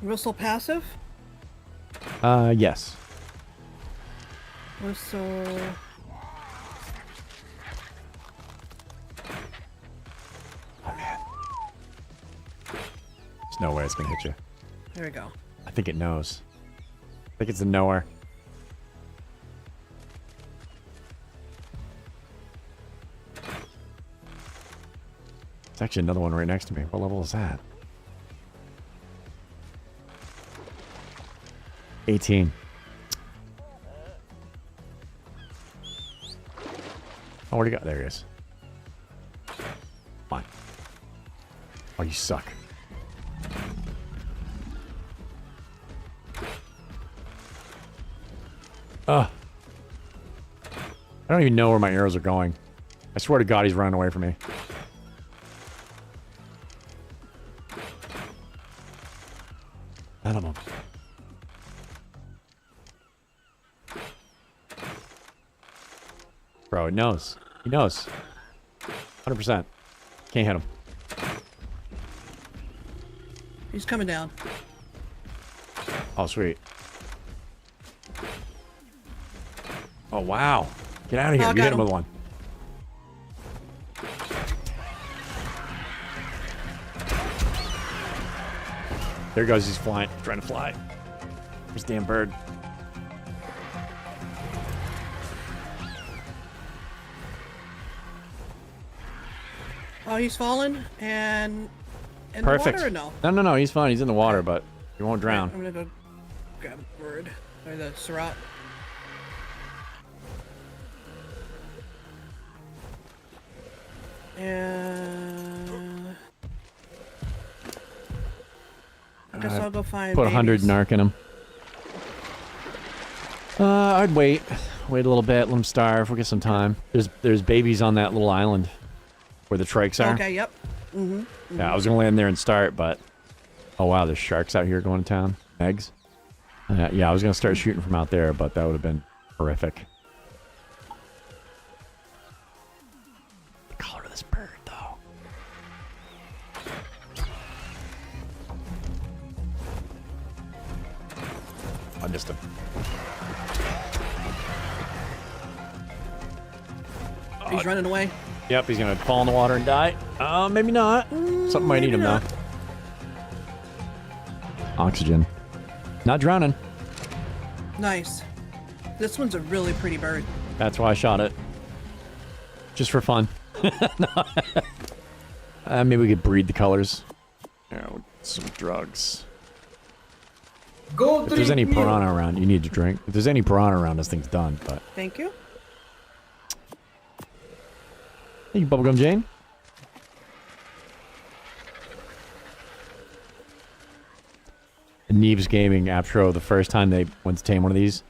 Whistle passive? Yes. Whistle. There's no way it's gonna hit you. There we go. I think it knows. think it's a nowhere. There's actually another one right next to me. What level is that? 18. Oh, where'd he go? There he is. Come on. Oh, you suck. Ugh. I don't even know where my arrows are going. I swear to God, he's running away from me. None of them. Bro, it knows. He knows. 100%. Can't hit him. He's coming down. Oh, sweet. Oh, wow. Get out of here. Oh, You got hit him him. with one. There goes. He's flying. He's trying to fly. This damn bird. Oh, he's fallen and in Perfect. the water or no? No, no, no. He's fine. He's in the water, but he won't drown. I'm gonna go grab a bird or the Surratt. And I guess I'll go find. Put 100 babies. narc in him. I'd wait. Wait a little bit. Let him starve. We'll get some time. There's babies on that little island where the trikes are. Okay. Yep. Yeah, I was gonna land there and start, but oh wow, there's sharks out here going to town. Eggs. Yeah, I was gonna start shooting from out there, but that would have been horrific. The color of this bird, though. I missed him. He's running away. Yep, he's gonna fall in the water and die. Maybe not. Something might eat him though. Oxygen. Not drowning. Nice. This one's a really pretty bird. That's why I shot it. Just for fun. Maybe we could breed the colors. Some drugs. Go If there's any drink milk. piranha around, you need to drink. If there's any piranha around, this thing's done. But Thank you. thank you, Bubblegum Jane. Neebs Gaming outro. The first time they went to tame one of these,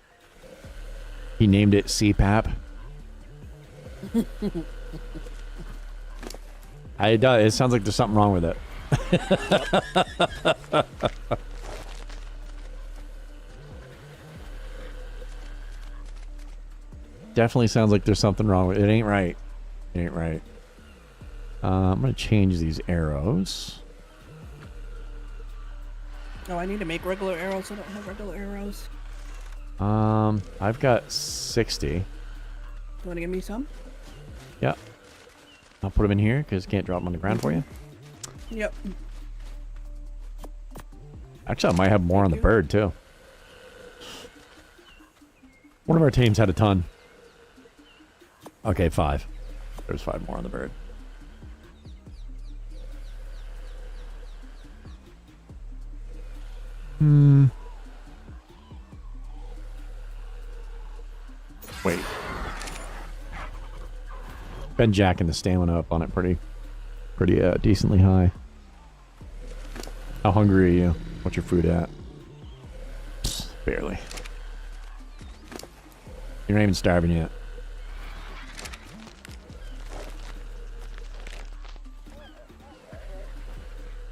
he named it CPAP. It sounds like there's something wrong with it. Definitely sounds like there's something wrong with it. It ain't right. It ain't right. I'm gonna change these arrows. Oh, I need to make regular arrows. I don't have regular arrows. I've got 60. You want to give me some? Yep. I'll put them in here because can't drop them on the ground for you. Yep. Actually, I might have more on the you. bird too. One of our teams had a ton. Okay, 5. There's 5 more on the bird. Wait. Been jacking the stamina up on it pretty decently high. How hungry are you? What's your food at? Barely. You're not even starving yet.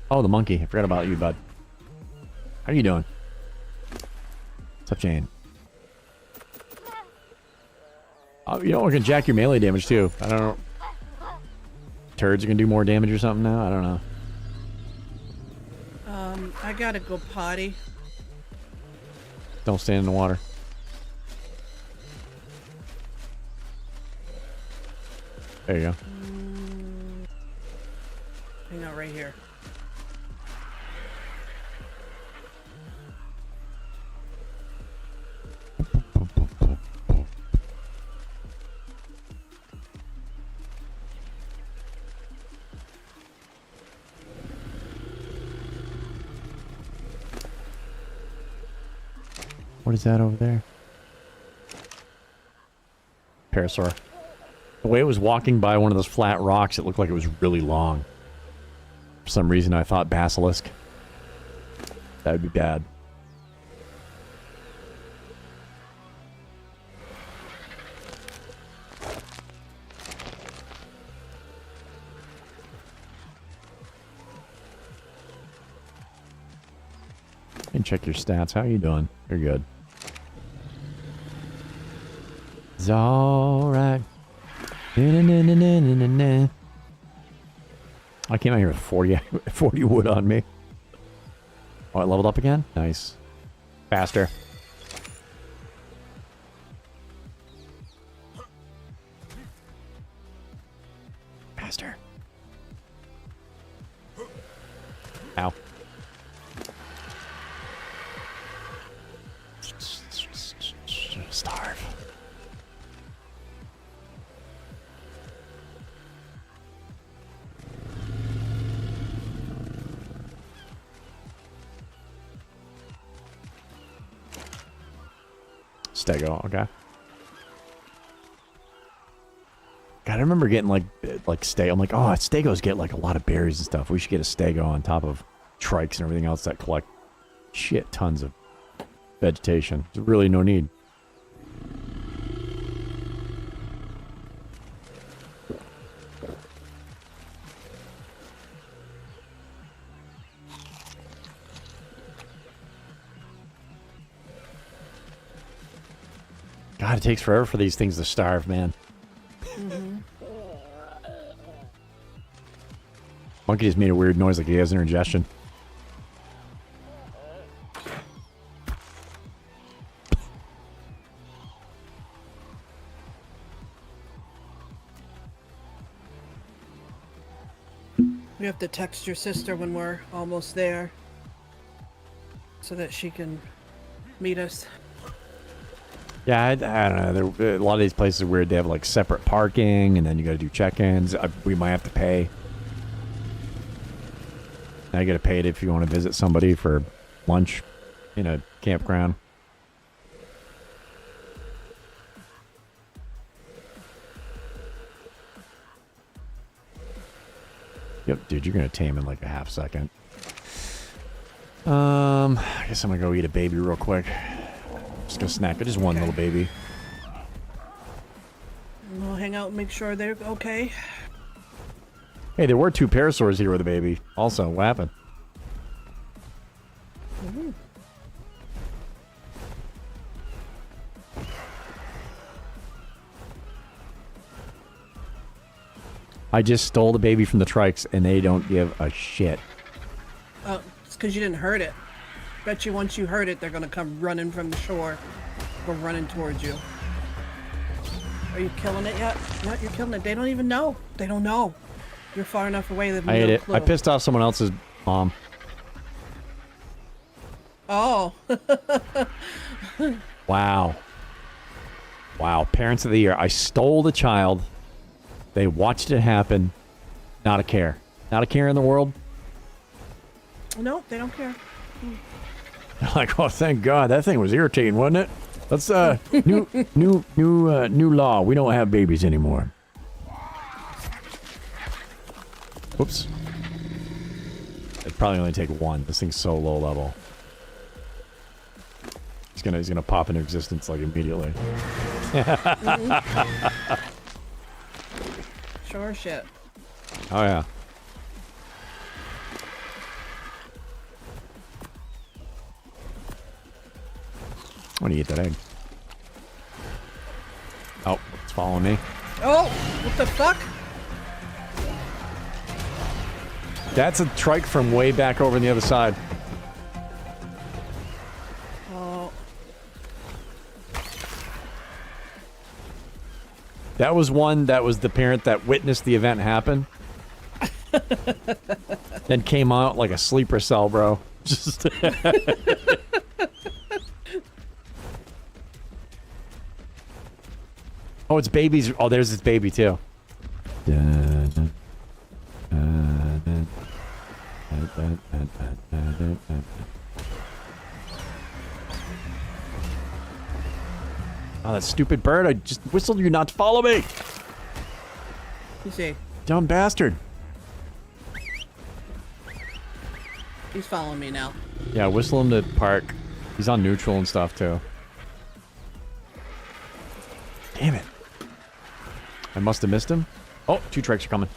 Oh, the monkey. I forgot about you, bud. How are you doing? What's up, Jane? You know, we can jack your melee damage, too. I don't know. Turds are gonna do more damage or something now? I don't know. I gotta go potty. Don't stand in the water. There you go. Hang out right here. What is that over there? Parasaur. The way it was walking by one of those flat rocks, it looked like it was really long. For some reason, I thought basilisk. That would be bad. And check your stats. How you doing? You're good. It's alright. I came out here with 40 wood on me. Oh, I leveled up again? Nice. Faster. Faster. Ow. Starve. Stego, okay. God, I remember getting like Stego. I'm like, oh, Stegos get like a lot of berries and stuff. We should get a Stego on top of trikes and everything else that collect shit tons of vegetation. There's really no need. God, it takes forever for these things to starve, man. Monkey just made a weird noise like he has indigestion. We have to text your sister when we're almost there so that she can meet us. Yeah, I don't know. A lot of these places are weird. They have like separate parking, and then you got to do check-ins. We might have to pay. Now you got to pay it if you want to visit somebody for lunch in a campground. Yep, dude, you're gonna tame in like a half second. I guess I'm gonna go eat a baby real quick. Just gonna snack, but just one little baby. We'll hang out and make sure they're okay. Hey, there were 2 parasaurs here with a baby. Also, what happened? I just stole the baby from the trikes, and they don't give a shit. Oh, it's because you didn't hurt it. Bet you once you hurt it, they're gonna come running from the shore or running towards you. Are you killing it yet? No, you're killing it. They don't even know. They don't know. You're far enough away. They've I ate no it. clue. I pissed off someone else's mom. Oh. Wow. Wow. Parents of the year. I stole the child. They watched it happen. Not a care. Not a care in the world. No, they don't care. Like, oh, thank God. That thing was irritating, wasn't it? Let's, new law. We don't have babies anymore. Whoops. It'd probably only take one. This thing's so low level. He's gonna pop into existence like immediately. Sure shit. Oh yeah. I want to eat that egg. Oh, it's following me. Oh, what the fuck? That's a trike from way back over on the other side. Oh. That was one that was the parent that witnessed the event happen. Then came out like a sleeper cell, bro. Just oh, it's babies. Oh, there's this baby too. Oh, that stupid bird. I just whistled you not to follow me. You see, Dumb bastard. he's following me now. Yeah, whistle him to park. He's on neutral and stuff, too. Damn it. I must have missed him. Oh, 2 trikes are coming.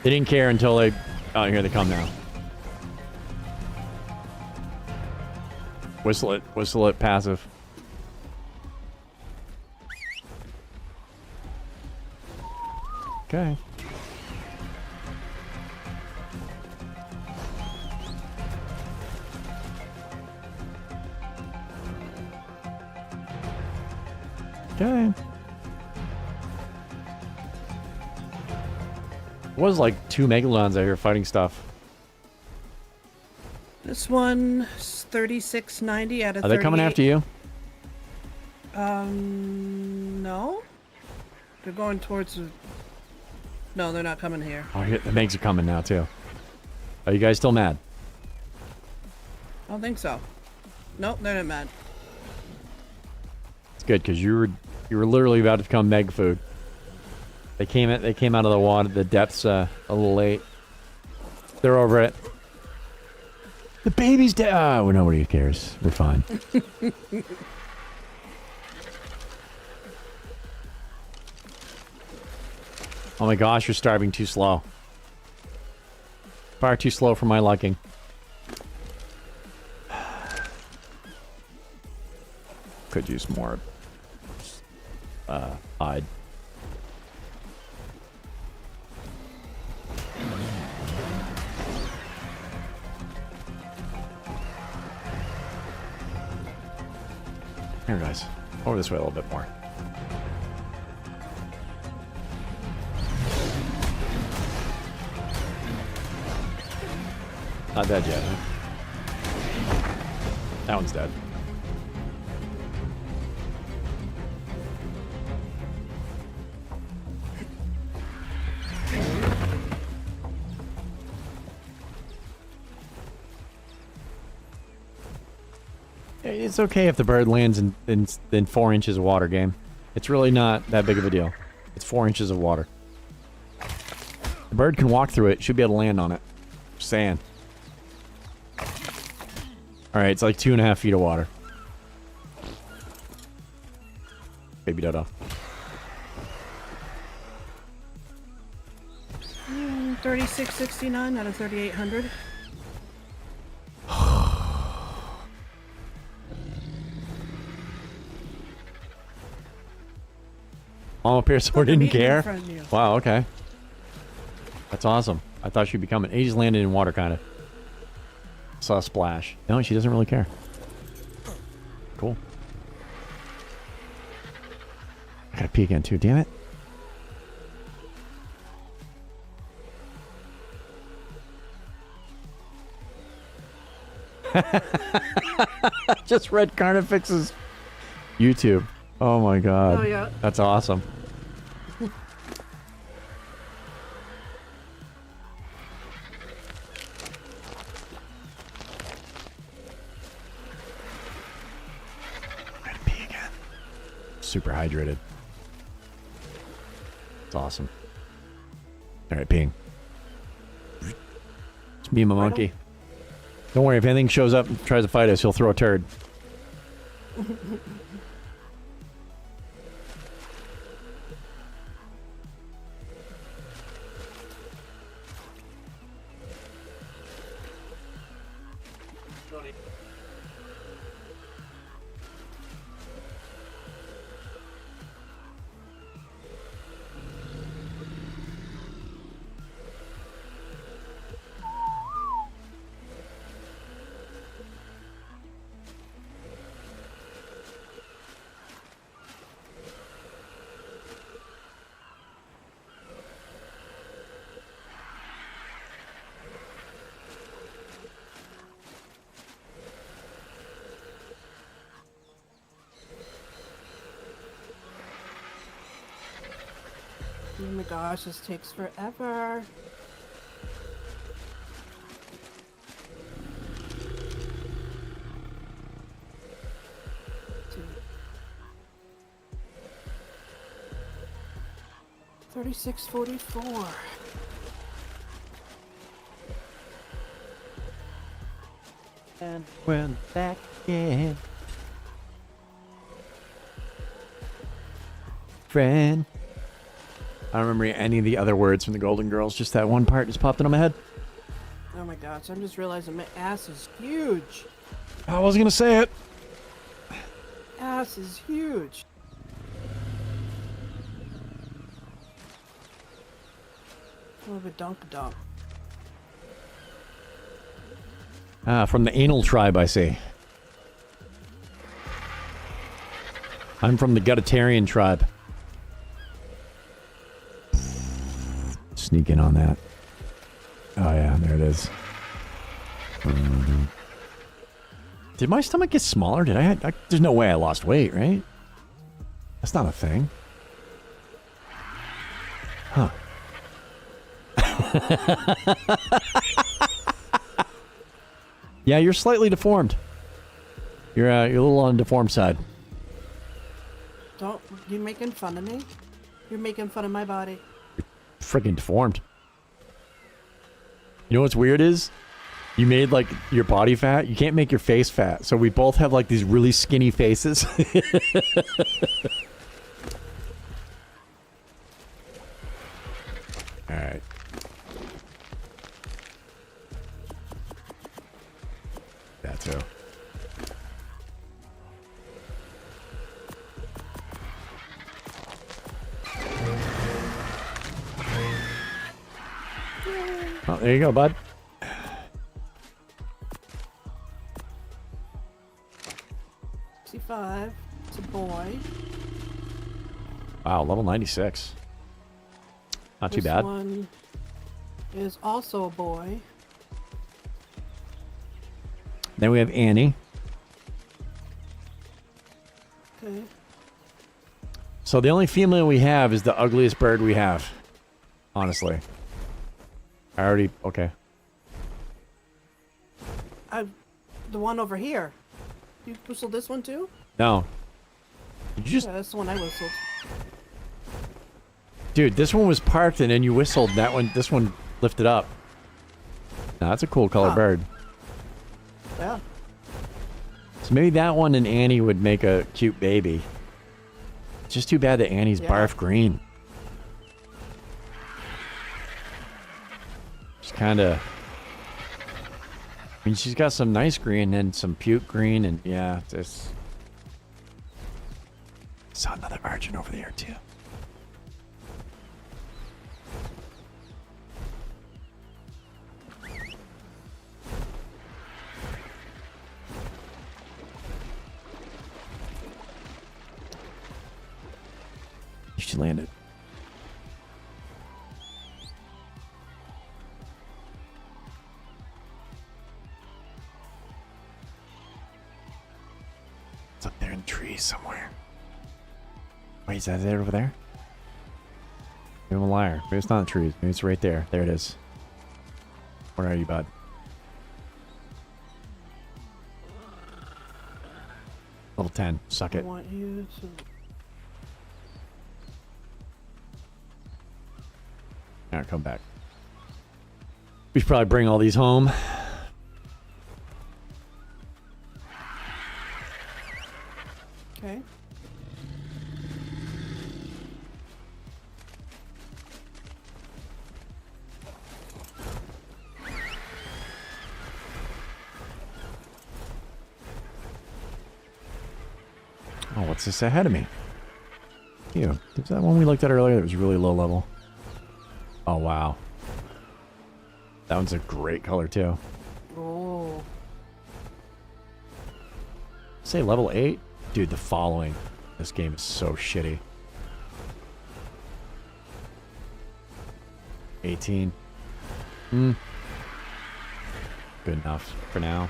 They didn't care until they... Oh, here they come now. Whistle it, passive. Okay. Okay. Was like 2 megalodons out here fighting stuff. This one's 3690 out of Are they coming after you? No. They're going towards... No, they're not coming here. Oh, here, the Megs are coming now too. Are you guys still mad? I don't think so. Nope, they're not mad. It's good because you were literally about to become Meg food. They came out of the water, the depths a little late. They're over it. The baby's dead. Oh, well, nobody cares. We're fine. Oh my gosh, you're starving too slow. Far too slow for my liking. Could use more hide. Here, guys. Over this way a little bit more. Not dead yet, huh? That one's dead. It's okay if the bird lands in 4 inches of water, game. It's really not that big of a deal. It's 4 inches of water. The bird can walk through it. Should be able to land on it. Just saying. Alright, it's like 2.5 feet of water. Baby Dodo. 3669 out of 3800. Mom up here, so we didn't meeting in care. front of you. Wow, okay. That's awesome. I thought she'd be coming. He just landed in water, kind of. Saw a splash. No, she doesn't really care. Cool. I gotta pee again, too. Damn it. Just read Carnifex's YouTube. Oh my god. Oh, yeah. That's awesome. Gotta pee again. Super hydrated. It's awesome. Alright, peeing. It's me and my monkey. Don't worry, if anything shows up and tries to fight us, he'll throw a turd. Oh my gosh, this takes forever. 3644. And when back again. Friend. I don't remember any of the other words from the Golden Girls. Just that one part just popped into my head. Oh my gosh, I'm just realizing my ass is huge. I wasn't gonna say it. Ass is huge. A little bit dunk. From the anal tribe, I see. I'm from the Gutitarian tribe. Sneak in on that. Oh yeah, there it is. Did my stomach get smaller? Did I there's no way I lost weight, right? That's not a thing. Huh. Yeah, you're slightly deformed. You're a little on the deformed side. Don't you making fun of me? You're making fun of my body. Freaking deformed. You know what's weird is? You made like your body fat. You can't make your face fat. So we both have like these really skinny faces. Alright. That too. Oh, there you go, bud. 65. It's a boy. Wow, level 96. Not too This bad. one is also a boy. Then we have Annie. Okay. So the only female we have is the ugliest bird we have. Honestly. I already... Okay. The one over here. You whistled this one too? No. Did you just... Yeah, that's the one I whistled. Dude, this one was parked and then you whistled. That one... This one lifted up. Now, that's a cool colored Huh. bird. Yeah. So maybe that one and Annie would make a cute baby. It's just too bad that Annie's Yeah. barf green. She's kind of... I mean, she's got some nice green and some puke green, and yeah, this... Saw another argent over there, too. She landed. It's up there in the trees somewhere. Wait, is that it over there? Maybe I'm a liar. Maybe it's not in the trees. Maybe it's right there. There it is. Where are you, bud? Level 10. Suck I it. want you to... Alright, come back. We should probably bring all these home. Okay. Oh, what's this ahead of me? Ew. Is that one we looked at earlier that was really low level? Oh, wow. That one's a great color, too. Oh. Say level 8? Dude, the following. This game is so shitty. 18. Hmm. Good enough for now.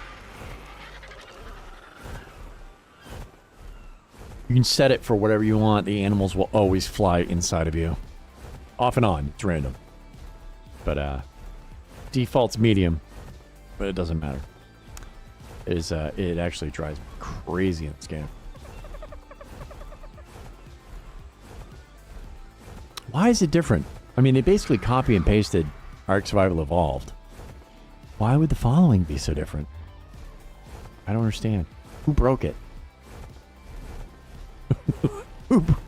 You can set it for whatever you want. The animals will always fly inside of you. Off and on. It's random. But, default's medium. But it doesn't matter. It actually drives me crazy in this game. Why is it different? I mean, they basically copy and pasted Ark Survival Evolved. Why would the following be so different? I don't understand. Who broke it?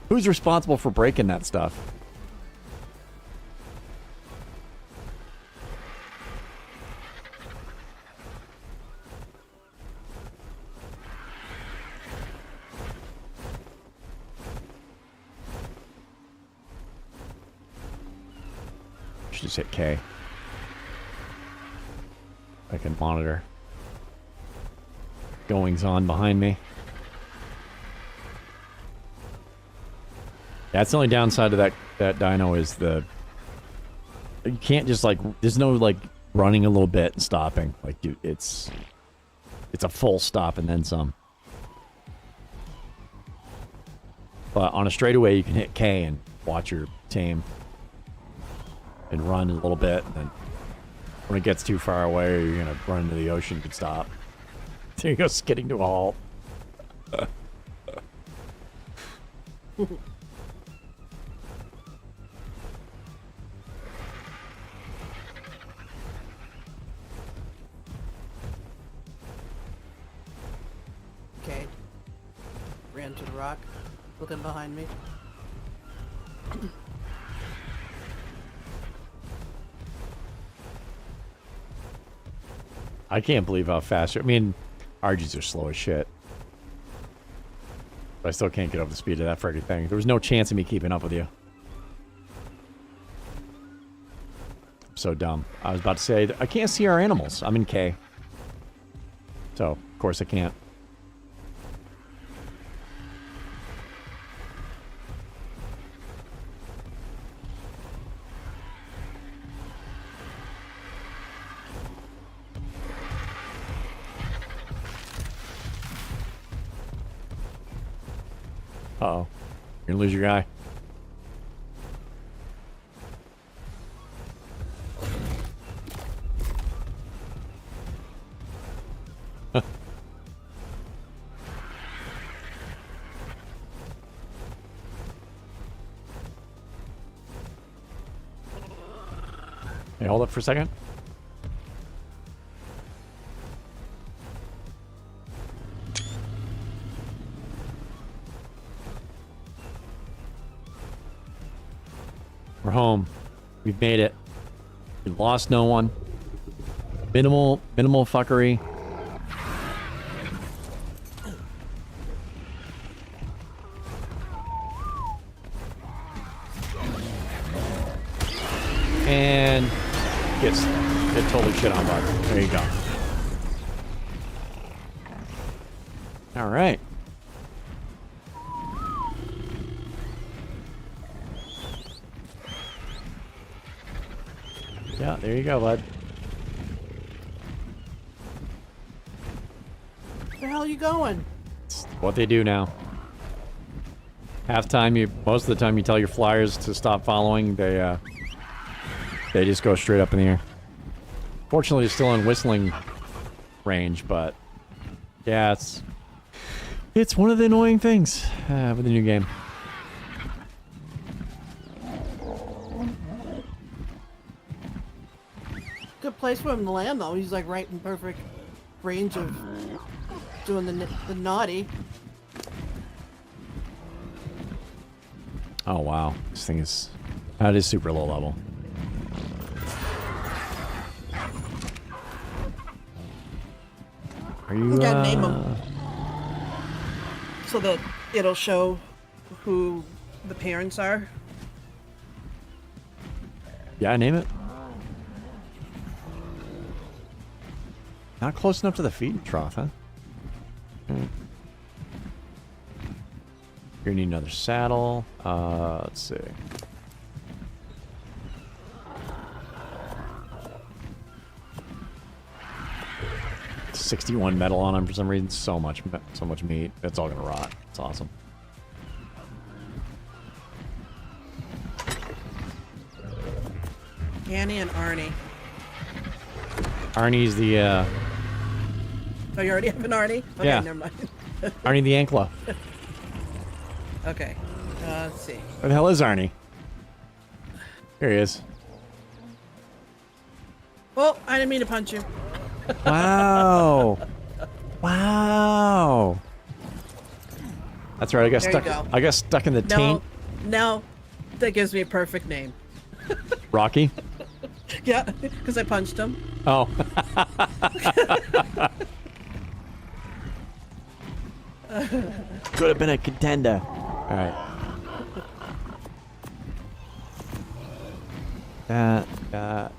Who's responsible for breaking that stuff? Should just hit K. I can monitor goings on behind me. That's the only downside of that dyno is you can't just like, there's no like running a little bit and stopping. Like, dude, it's a full stop and then some. But on a straightaway, you can hit K and watch your tame and run a little bit. And then when it gets too far away, or you're gonna run into the ocean, you can stop. There you go, skidding to a halt. Okay. Ran to the rock, looking behind me. I can't believe how fast I mean, RGs are slow as shit. But I still can't get up to the speed of that friggin' thing. There was no chance of me keeping up with you. I'm so dumb. I was about to say, I can't see our animals. I'm in K. So, of course I can't. Uh-oh. You're gonna lose your guy. Hey, hold up for a second. We're home. We've made it. We've lost no one. Minimal fuckery. And get totally shit on bug. There you go. All right. Yeah, there you go, bud. Where the hell are you going? It's what they do now. Most of the time you tell your flyers to stop following, they just go straight up in the air. Fortunately, it's still in whistling range, but yeah, it's one of the annoying things with the new game. Good place for him to land, though. He's like right in perfect range of doing the naughty. Oh wow, this thing is super low level. Are you? You gotta name him so that it'll show who the parents are. Yeah, name it. Not close enough to the feeding trough, huh? You're gonna need another saddle. Let's see. 61 metal on him for some reason. So much meat. It's all gonna rot. It's awesome. Annie and Arnie. Arnie's the Oh, you already have an Arnie? Okay, Yeah. never mind. Arnie the Ankla. Okay. Let's see. Where the hell is Arnie? Here he is. Oh, I didn't mean to punch you. Wow. Wow. That's right. I got There you stuck. go. I got stuck in the taint. No, that gives me a perfect name. Rocky. Yeah, because I punched him. Oh. Could have been a contender. All right. That.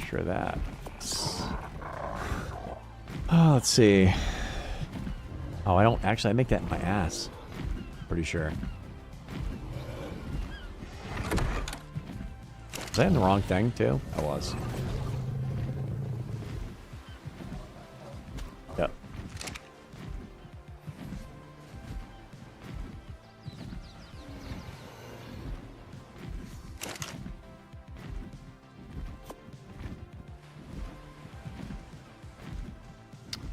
Sure that. Oh, let's see. Oh, I don't actually. I make that in my ass. Pretty sure. Was I in the wrong thing too? I was. Yep.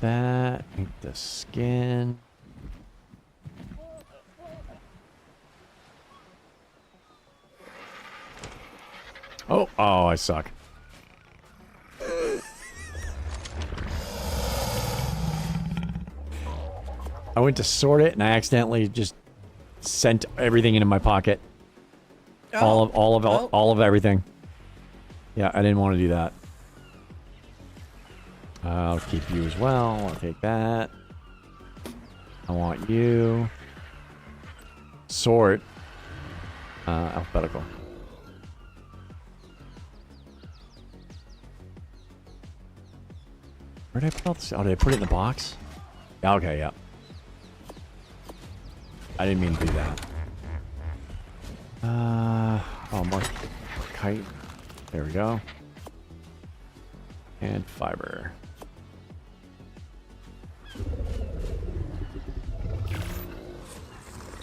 That ain't the skin. Oh, I suck. I went to sort it and I accidentally just sent everything into my pocket. Oh. All of everything. Yeah, I didn't want to do that. I'll keep you as well. I'll take that. I want you. Sort. Alphabetical. Where did I put all this? Oh, did I put it in the box? Yeah, okay, yeah. I didn't mean to do that. More kite. There we go. And fiber.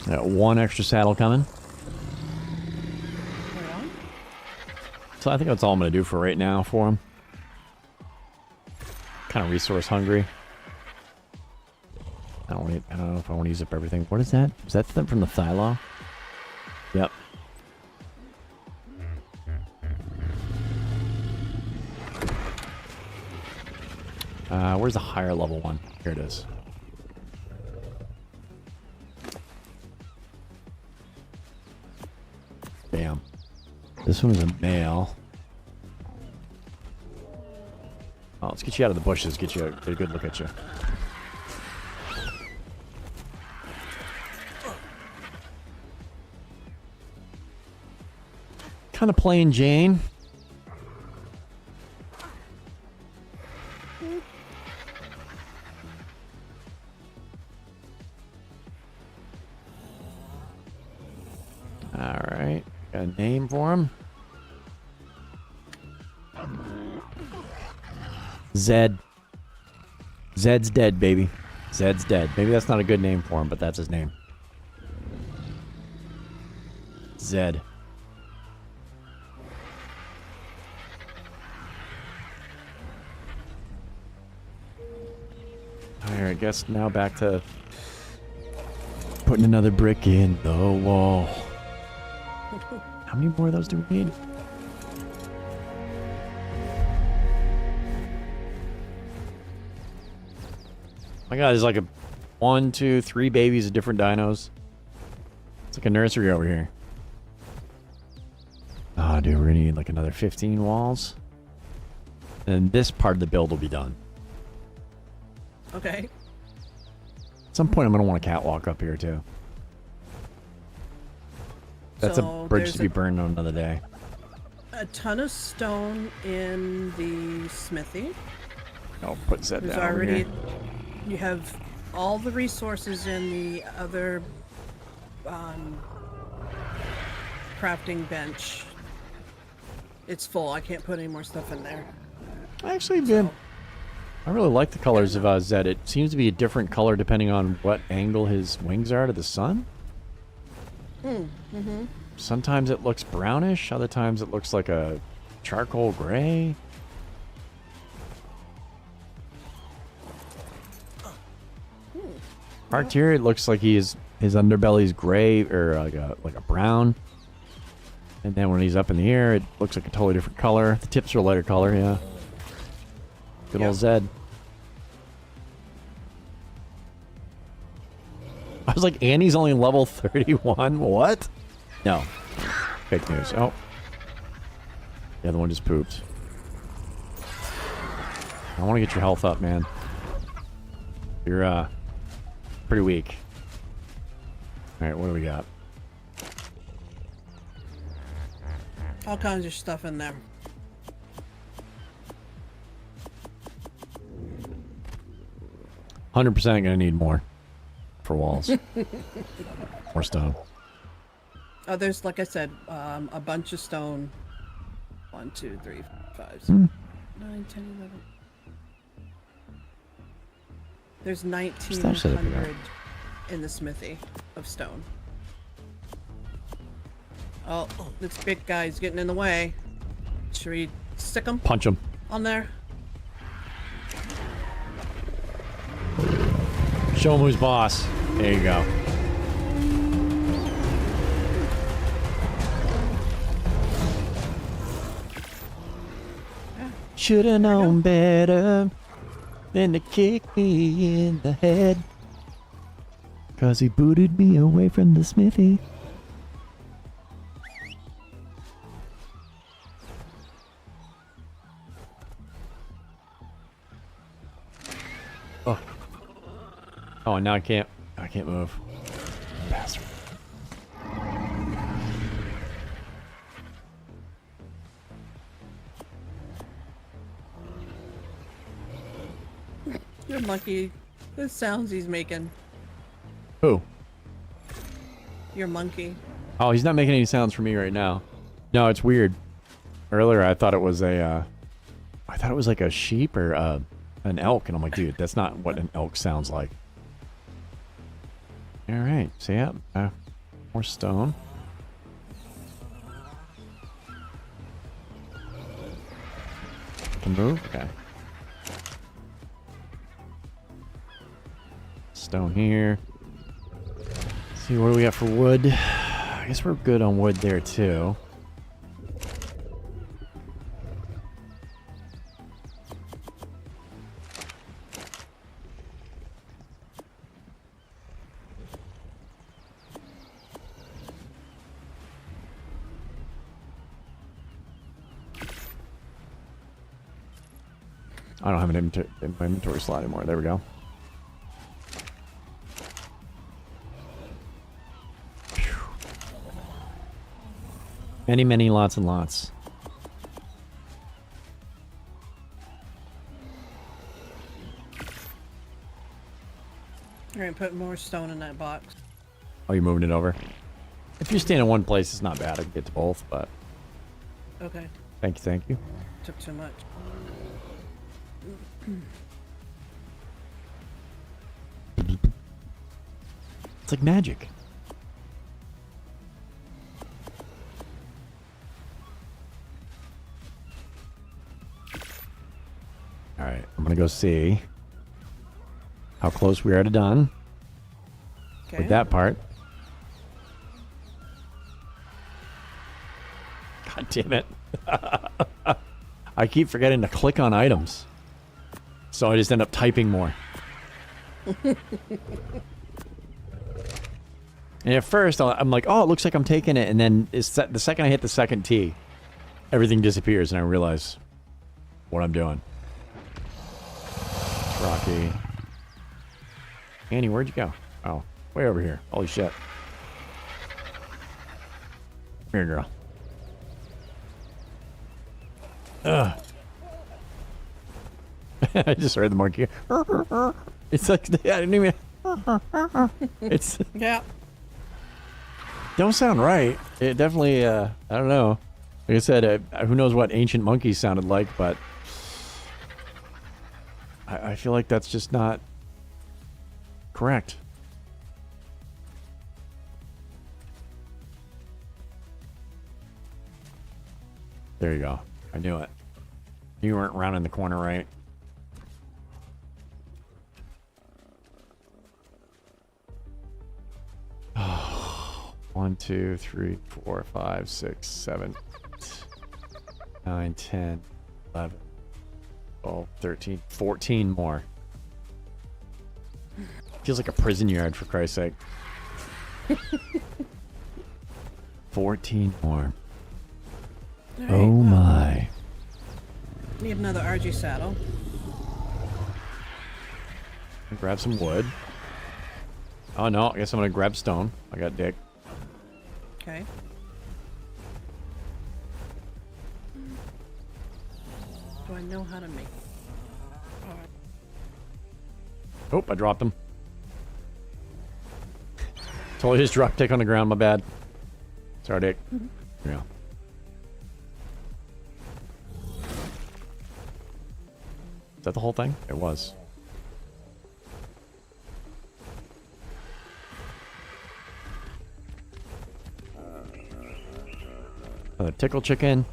Got one extra saddle coming. Yeah. So I think that's all I'm going to do for right now for him. Kind of resource hungry. I don't know if I want to use up everything. What is that? Is that from the Thylo? Yep. Where's the higher level one? Here it is. Bam. This one is a male. Oh, let's get you out of the bushes. Get a good look at you. Kind of plain Jane. All right, got a name for him. Zed. Zed's dead, baby. Zed's dead. Maybe that's not a good name for him, but that's his name. Zed. Alright, I guess now back to putting another brick in the wall. How many more of those do we need? My God, there's like a 1, 2, 3 babies of different dinos. It's like a nursery over here. Ah, dude, we're gonna need like another 15 walls. And this part of the build will be done. Okay. At some point, I'm gonna want a catwalk up here too. That's So a bridge there's to be burned on another day. A ton of stone in the smithy. I'll put Zed There's down over already. here. You have all the resources in the other crafting bench. It's full. I can't put any more stuff in there. Actually, I really like the colors of Zed. It seems to be a different color depending on what angle his wings are to the sun. Sometimes it looks brownish. Other times it looks like a charcoal gray. Right here, it looks like his underbelly's gray or like a brown. And then when he's up in the air, it looks like a totally different color. The tips are a lighter color, yeah. Good old Zed. I was like, Annie's only level 31? What? No. Fake news. Oh. The other one just pooped. I want to get your health up, man. You're, pretty weak. Alright, what do we got? All kinds of stuff in there. $100% gonna need more for walls. More stone. Oh, there's, like I said, a bunch of stone. 1, 2, 3, 5, 6, 9, 10, 11. There's 1,900 in the smithy of stone. Oh, this big guy's getting in the way. Should we stick him Punch him. on there? Show him who's boss. There you go. Should've known better than to kick me in the head. 'Cause he booted me away from the smithy. Oh. Oh, and now I can't move. Bastard. Your monkey. The sounds he's making. Who? Your monkey. Oh, he's not making any sounds for me right now. No, it's weird. Earlier, I thought it was a, I thought it was like a sheep or an elk, and I'm like, dude, that's not what an elk sounds like. All right, so yeah, more stone. Can move. Okay. Stone here. Let's see, what do we got for wood? I guess we're good on wood there too. I don't have an inventory slot anymore. There we go. Many, many, lots and lots. All right, put more stone in that box. Oh, you're moving it over? If you're staying in one place, it's not bad. I can get to both, but... Okay, Thank you, thank you. took too much. It's like magic. Alright, I'm gonna go see how close we are to done Okay. with that part. God damn it. I keep forgetting to click on items. So I just end up typing more. And at first, I'm like, oh, it looks like I'm taking it. And then the second I hit the second T, everything disappears and I realize what I'm doing. Rocky. Annie, where'd you go? Oh, way over here. Holy shit. Come here, girl. Ugh. I just heard the monkey. It's like, I didn't even... It's... Yeah. Don't sound right. It definitely, I don't know. Like I said, who knows what ancient monkeys sounded like, but... I feel like that's just not... correct. There you go. I knew it. You weren't rounding the corner right. 1, 2, 3, 4, 5, 6, 7, 9, 10, 11, 12, 13, 14 more. Feels like a prison yard, for Christ's sake. 14 more. All right, Oh my. Need another RG saddle. Grab some wood. Oh no, I guess I'm gonna grab stone. I got dick. Okay. Do I know how to make? Alright. Oh, I dropped him. Totally just dropped dick on the ground, my bad. Sorry, dick. Yeah. Is that the whole thing? It was. Another tickle chicken.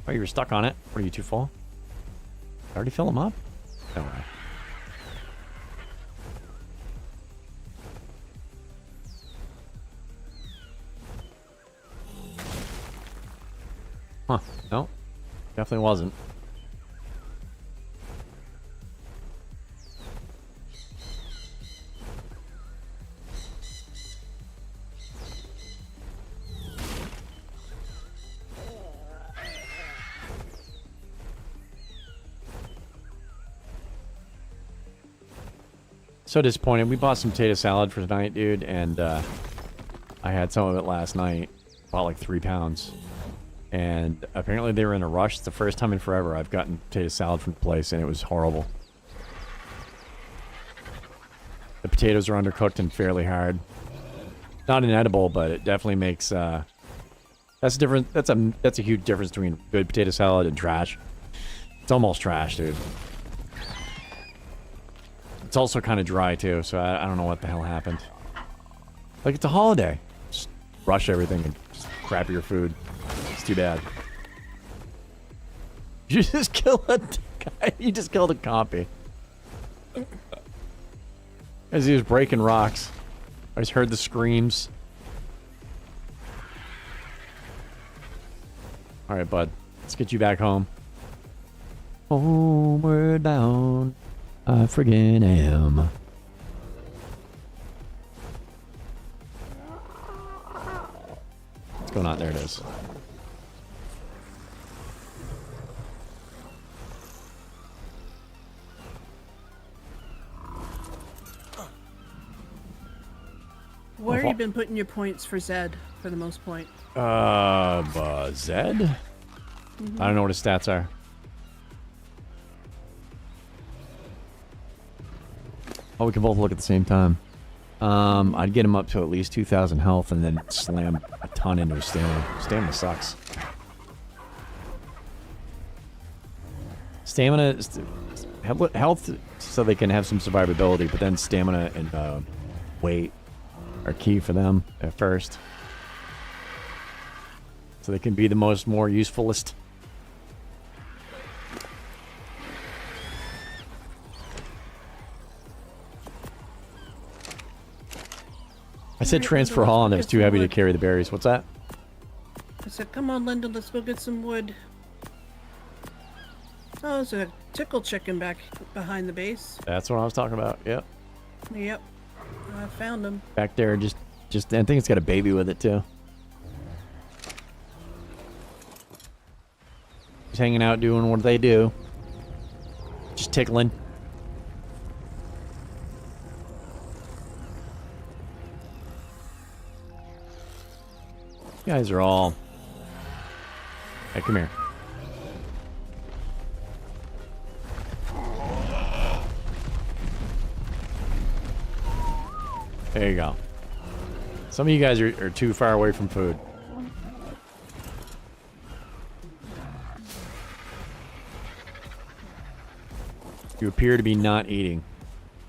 Oh, you were stuck on it. What, are you too full? I already fill them up? No way. Huh. No. Definitely wasn't. So disappointed. We bought some potato salad for tonight, dude, and I had some of it last night. Bought like 3 pounds. And apparently they were in a rush. It's the first time in forever I've gotten potato salad from the place, and it was horrible. The potatoes are undercooked and fairly hard. Not inedible, but it definitely makes that's different. That's a huge difference between good potato salad and trash. It's almost trash, dude. It's also kind of dry too, so I don't know what the hell happened. Like, it's a holiday. Just rush everything and just crap your food. It's too bad. You just killed a guy. You just killed a compy. As he was breaking rocks. I just heard the screams. Alright, bud. Let's get you back home. Homeward bound. I friggin' am. What's going on? There it is. Where have you been putting your points for Zed, for the most part? Zed? I don't know what his stats are. Oh, we can both look at the same time. I'd get him up to at least 2,000 health and then slam a ton into his stamina. Stamina sucks. Stamina, health, so they can have some survivability, but then stamina and weight are key for them at first. So they can be the more usefulest. I said transfer all and it was too heavy to carry the berries. What's that? I said, come on, Linda, let's go get some wood. Oh, there's a tickle chicken back behind the base. That's what I was talking about. Yep. Yep. I found him. Back there, just I think it's got a baby with it too. Just hanging out doing what they do. Just tickling. You guys are all... Hey, come here. There you go. Some of you guys are too far away from food. You appear to be not eating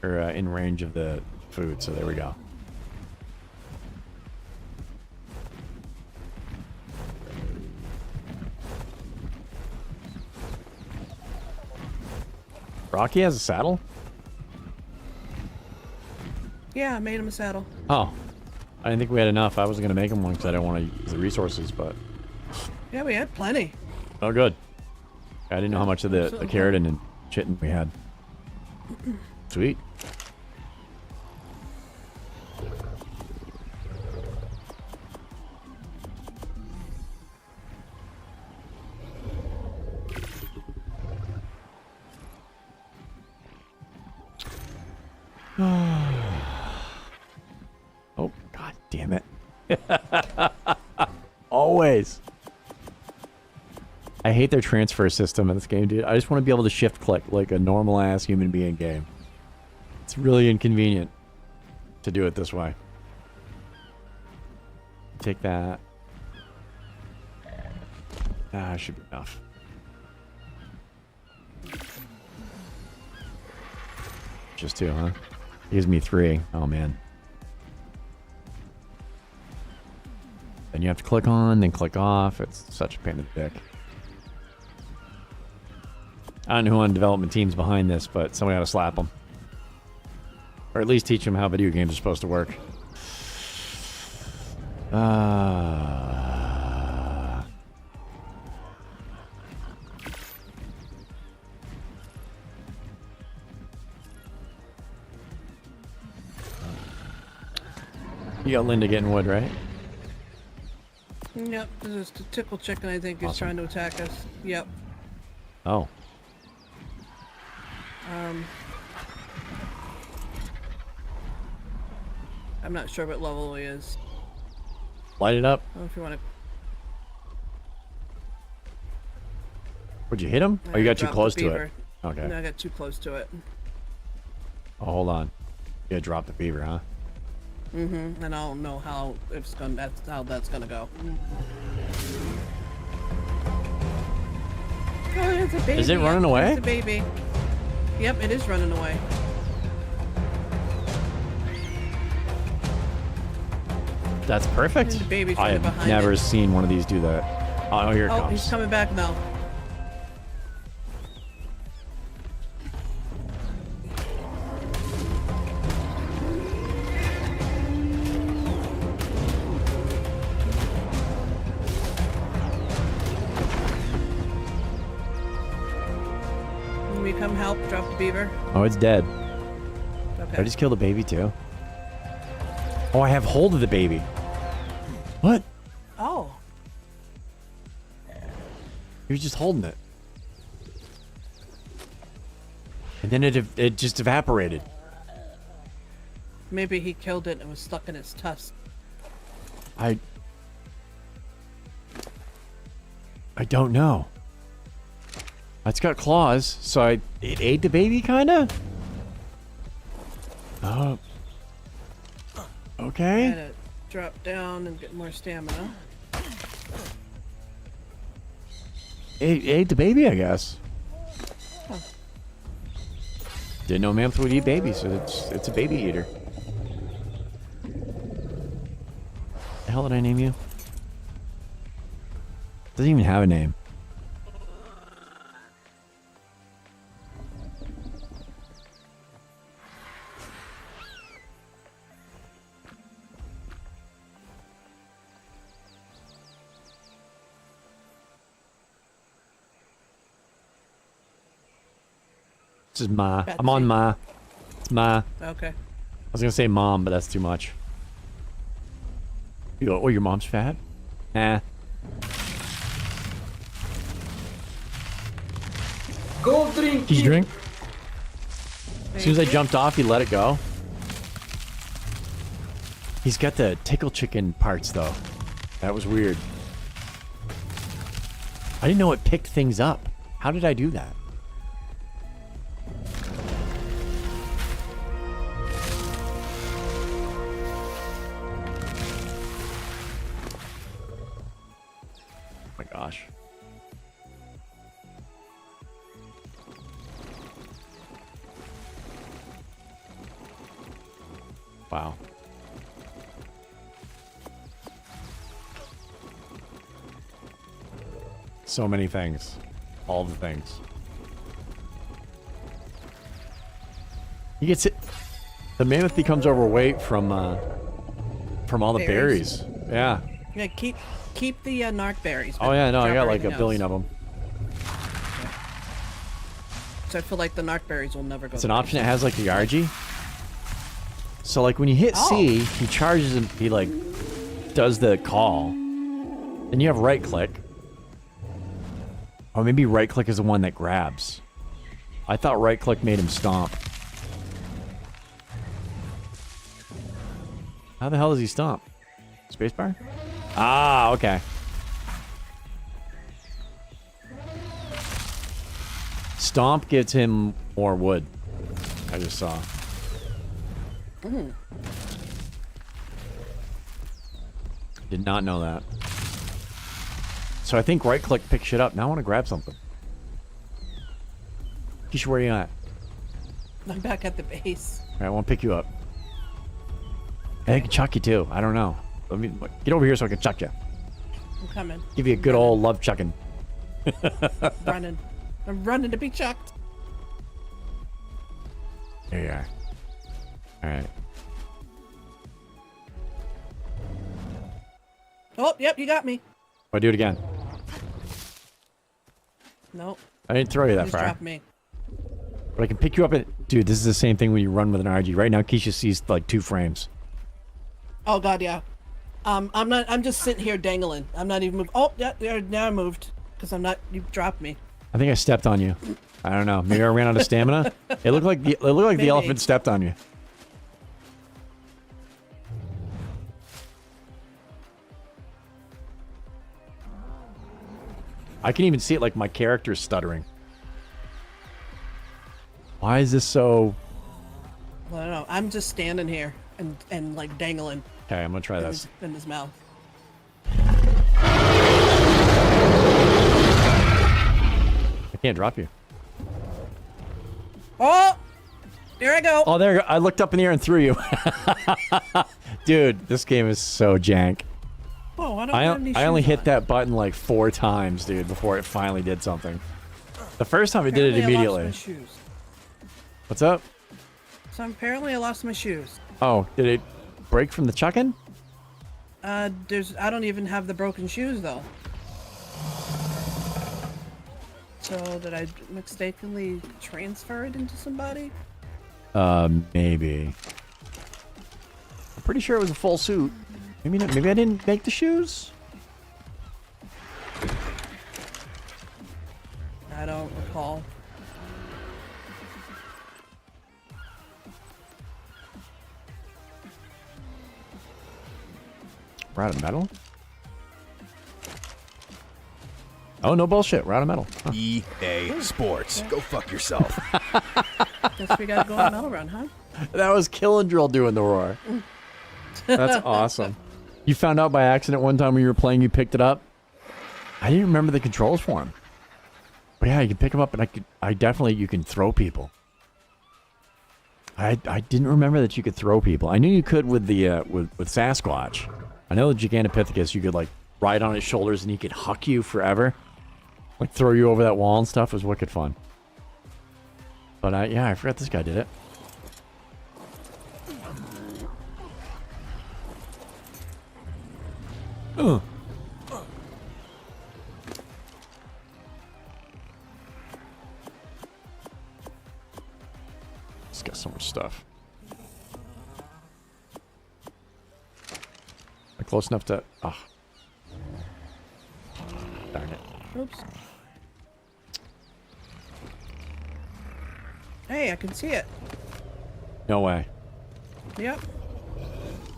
or in range of the food, so there we go. Rocky has a saddle? Yeah, I made him a saddle. Oh. I didn't think we had enough. I wasn't going to make him one because I didn't want to use the resources, but... Yeah, we had plenty. Oh, good. I didn't know how much of the keratin and chitin we had. Sweet. Oh, god damn it. Always. I hate their transfer system in this game, dude. I just want to be able to shift click like a normal ass human being game. It's really inconvenient to do it this way. Take that. Ah, should be enough. Just two, huh? Gives me 3. Oh, man. Then you have to click on, then click off. It's such a pain in the dick. I don't know who on development team's behind this, but somebody ought to slap them. Or at least teach them how video games are supposed to work. You got Linda getting wood, right? Yep, this is the tickle chicken, I think, is Awesome. trying to attack us. Yep. Oh. I'm not sure what level he is. Light it up. I don't know if you want to... Would you hit him? Oh, you got too close to it. Okay. No, I got too close to it. Oh, hold on. You gotta drop the beaver, huh? Mm-hmm. And I don't know how it's gonna. That's how that's gonna go. Oh, it's a baby. Is it running away? It's a baby. Yep, it is running away. That's perfect. And the baby's I running have behind never it. seen one of these do that. Oh, here it Oh, comes. he's coming back now. Can we come help drop the beaver? Oh, it's dead. Okay. Did I just kill the baby too? Oh, I have hold of the baby. What? Oh. He was just holding it. And then it just evaporated. Maybe he killed it and was stuck in its tusk. I don't know. It's got claws, so it ate the baby, kinda? Oh. Okay. Gotta drop down and get more stamina. It ate the baby, I guess. Huh. Didn't know mammoth would eat babies, so it's a baby eater. The hell did I name you? Doesn't even have a name. This is Ma. I'm on Ma. It's Ma. Okay. I was gonna say mom, but that's too much. You go, oh, your mom's fat? Nah. Go drink Did you milk. drink? As soon as I jumped off, he let it go. He's got the tickle chicken parts, though. That was weird. I didn't know it picked things up. How did I do that? Oh my gosh. Wow. So many things. All the things. He gets it. The mammoth becomes overweight from all the berries. Yeah. Yeah, keep the narc berries. Oh yeah, no, I drop got like a everything billion else. of them. So I feel like the narc berries will never go. It's an to option that waste. has like the RG. So like when you hit C, he charges him. He like does the call. Then you have right click. Or maybe right click is the one that grabs. I thought right click made him stomp. How the hell does he stomp? Spacebar? Ah, okay. Stomp gets him more wood. I just saw. Did not know that. So I think right click picks shit up. Now I want to grab something. Keisha, where are you at? I'm back at the base. Alright, I want to pick you up. I can chuck you too. I don't know. Let me get over here so I can chuck you. I'm coming. Give you a good old love chucking. Running. I'm running to be chucked. There you are. Alright. Oh, yep, you got me. I'll do it again. Nope. I didn't throw you that Just far. dropped me. But I can pick you up and... Dude, this is the same thing when you run with an RG. Right now, Keisha sees like 2 frames. Oh god, yeah. I'm just sitting here dangling. I'm not even moving. Oh, yeah, now I moved. Because I'm not, you dropped me. I think I stepped on you. I don't know. Maybe I ran out of stamina. It looked like the Maybe. elephant stepped on you. I can even see it like my character's stuttering. Why is this so... Well, I don't know. I'm just standing here and like dangling Okay, I'm gonna try in this. his mouth. I can't drop you. Oh! Here I go. Oh, there you go. I looked up in the air and threw you. Dude, this game is so jank. Oh, I don't have any I only shoes hit on. that button like 4 times, dude, before it finally did something. The first time it did it Apparently I immediately. lost my shoes. What's up? So apparently I lost my shoes. Oh, did it break from the chucking? I don't even have the broken shoes though. So did I mistakenly transfer it into somebody? Maybe. I'm pretty sure it was a full suit. Maybe not, maybe I didn't make the shoes? I don't recall. We're out of metal? Oh, no bullshit. We're out of metal. Huh. EA Sports. Go fuck yourself. Guess we gotta go on a metal run, huh? That was Killing Drill doing the roar. That's awesome. You found out by accident one time when you were playing, you picked it up? I didn't remember the controls for him. But yeah, you can pick them up, and you can throw people. I didn't remember that you could throw people. I knew you could with the with Sasquatch. I know the Gigantopithecus, you could like ride on his shoulders and he could huck you forever. Like throw you over that wall and stuff. It was wicked fun. But yeah, I forgot this guy did it. Let's get some more stuff. Am I close enough to... Ah. Darn it. Oops. Hey, I can see it. No way. Yep.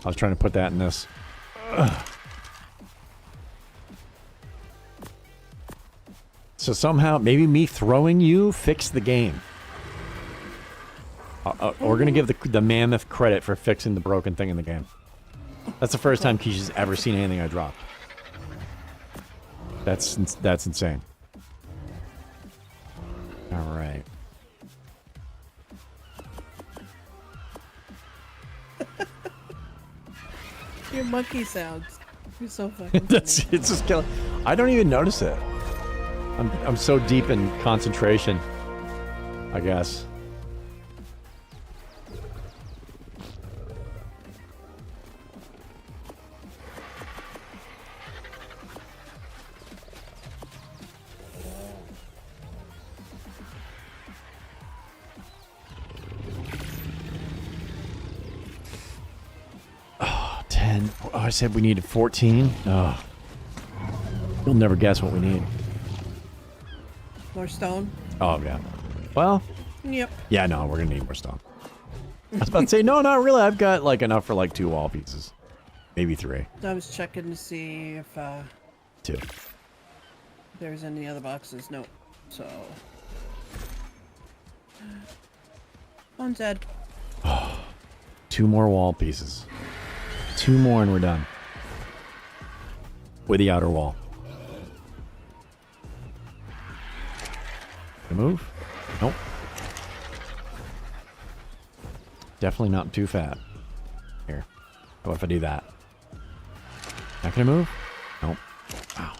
I was trying to put that in this. Ugh. So somehow, maybe me throwing you fixed the game. We're going to give the mammoth credit for fixing the broken thing in the game. That's the first time Keisha's ever seen anything I dropped. That's insane. All right. Your monkey sounds. You're so fucking That's funny. it's just killing. I don't even notice it. I'm so deep in concentration, I guess. Oh, 10. Oh, I said we needed 14. Oh. You'll never guess what we need. More stone? Oh, yeah. Well, Yep. yeah, no, we're gonna need more stone. I was about to say, no, not really. I've got, like, enough for, like, 2 wall pieces. Maybe 3. I was checking to see if 2. there's any other boxes. Nope. So. One's dead. 2 more wall pieces. 2 more and we're done. With the outer wall. Can I move? Nope. Definitely not too fat. Here. How about if I do that? Not gonna move? Nope. Wow.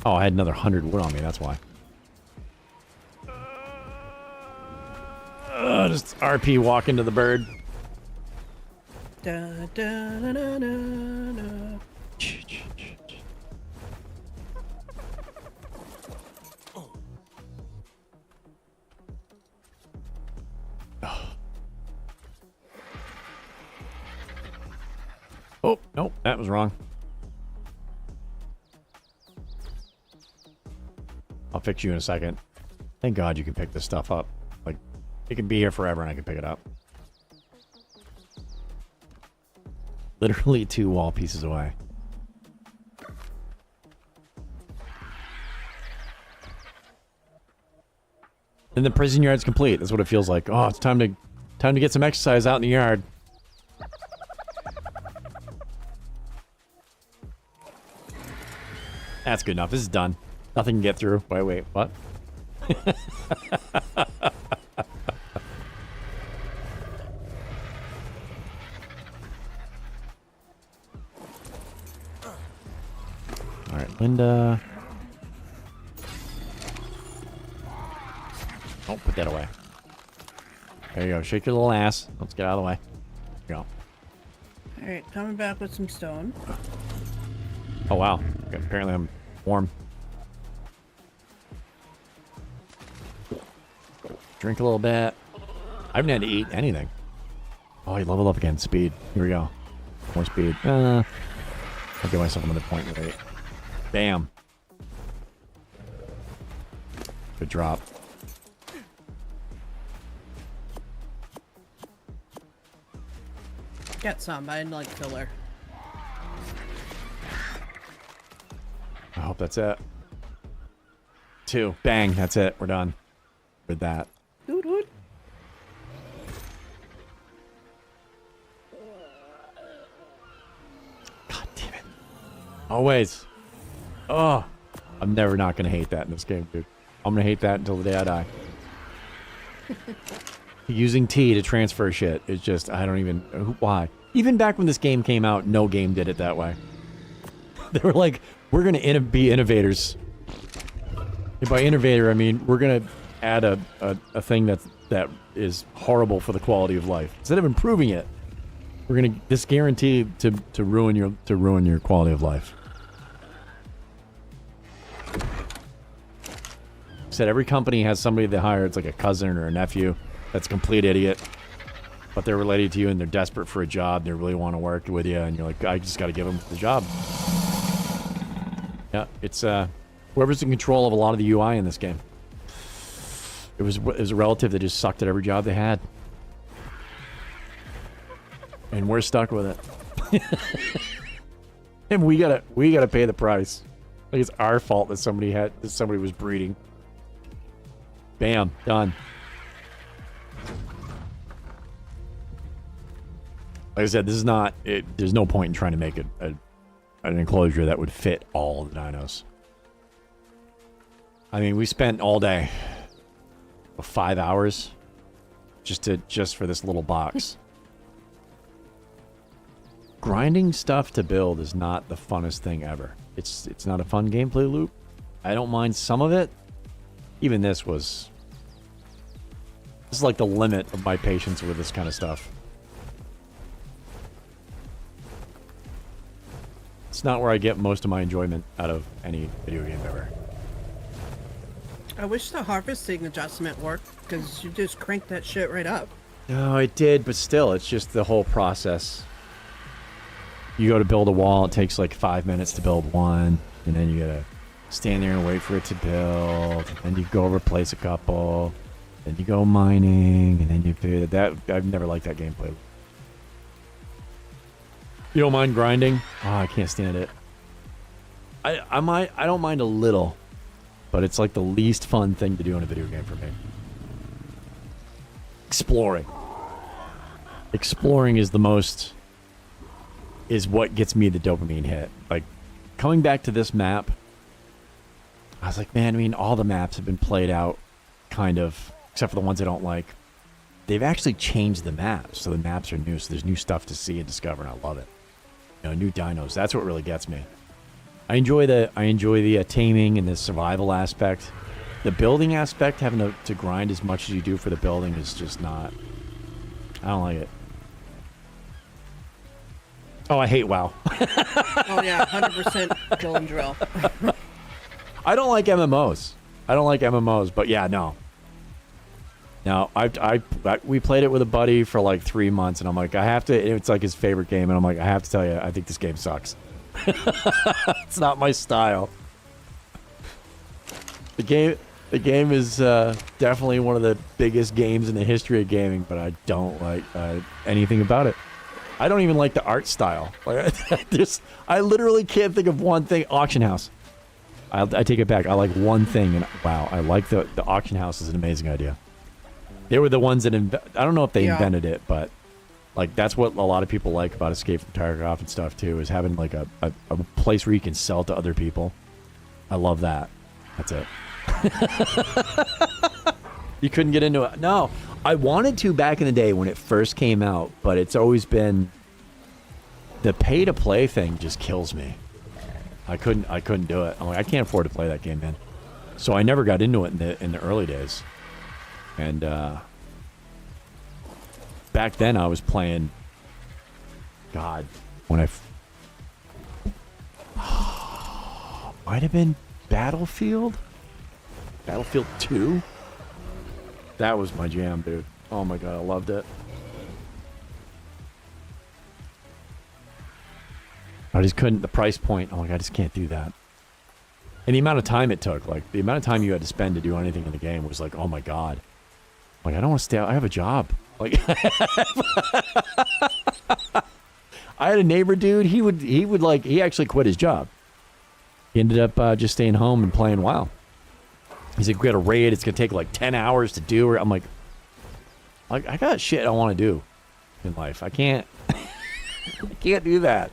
Oh, I had another 100 wood on me, that's why. Just RP walk into the bird. Da, da, da, da, da, da. Oh, nope, that was wrong. I'll fix you in a second. Thank God you can pick this stuff up. Like, it can be here forever and I can pick it up. Literally 2 wall pieces away. And the prison yard's complete. That's what it feels like. Oh, it's time to get some exercise out in the yard. That's good enough. This is done. Nothing can get through. Wait, what? All right, Linda. Oh, put that away. There you go. Shake your little ass. Let's get out of the way. There you go. Alright, coming back with some stone. Oh, wow. Okay, apparently I'm warm. Drink a little bit. I haven't had to eat anything. Oh, he leveled up again. Speed. Here we go. More speed. I'll give myself another point rate. Bam. Good drop. Get some. I didn't like filler. I hope that's it. 2. Bang. That's it. We're done with that. Doot doot. God damn it. Always. Oh. I'm never not going to hate that in this game, dude. I'm going to hate that until the day I die. Using T to transfer shit is just, I don't even, why? Even back when this game came out, no game did it that way. They were like, we're going to be innovators. And by innovator, I mean, we're going to add a thing that is horrible for the quality of life. Instead of improving it, we're going to, this guarantee to ruin your quality of life. Said every company has somebody they hire, it's like a cousin or a nephew that's a complete idiot, but they're related to you and they're desperate for a job. They really want to work with you, and you're like, I just got to give them the job. Yeah, it's whoever's in control of a lot of the UI in this game. It was a relative that just sucked at every job they had, and we're stuck with it. And we gotta pay the price. Like it's our fault that somebody was breeding. Bam, done. Like I said, this is not it. There's no point in trying to make an enclosure that would fit all the dinos. I mean, we spent all day, 5 hours, just for this little box. grinding stuff to build is not the funnest thing ever. It's not a fun gameplay loop. I don't mind some of it. Even this is like the limit of my patience with this kind of stuff. It's not where I get most of my enjoyment out of any video game ever. I wish the harvesting adjustment worked, because you just crank that shit right up. No, it did, but still, it's just the whole process. You go to build a wall, it takes like 5 minutes to build one, and then you gotta stand there and wait for it to build, and you go replace a couple, then you go mining, and then you figure that I've never liked that gameplay. You don't mind grinding? Oh, I can't stand it. I don't mind a little, but it's like the least fun thing to do in a video game for me. Exploring is what gets me the dopamine hit. Like, coming back to this map, I was like, man, I mean, all the maps have been played out, kind of, except for the ones I don't like. They've actually changed the maps, so the maps are new, so there's new stuff to see and discover, and I love it. You know, new dinos, that's what really gets me. I enjoy the taming and the survival aspect. The building aspect, having to grind as much as you do for the building, is just not... I don't like it. Oh, I hate WoW. Oh yeah, 100% kill and drill. I don't like MMOs. But yeah, no. Now, we played it with a buddy for like 3 months, and I'm like, it's like his favorite game, and I'm like, I have to tell you, I think this game sucks. It's not my style. The game is definitely one of the biggest games in the history of gaming, but I don't like anything about it. I don't even like the art style. Like, I literally can't think of one thing. Auction house. I take it back. I like one thing, and wow, I like the auction house is an amazing idea. They were the ones that I don't know if they invented it, but like that's what a lot of people like about Escape from Tarkov and stuff too, is having like a place where you can sell to other people. I love that. That's it. You couldn't get into it. No, I wanted to back in the day when it first came out, but it's always been the pay to play thing just kills me. I couldn't do it. I'm like, I can't afford to play that game, man. So I never got into it in the early days. And back then I was playing, God, when might have been Battlefield 2. That was my jam, dude. Oh my God, I loved it. I just couldn't, the price point, I'm like, I just can't do that. And the amount of time it took, like the amount of time you had to spend to do anything in the game was like, oh my God. Like, I don't want to stay out, I have a job. Like, I had a neighbor, dude, he actually quit his job. He ended up just staying home and playing WoW. He's like, we got a raid, it's going to take like 10 hours to do it. I'm like, I got shit I want to do in life. I can't do that.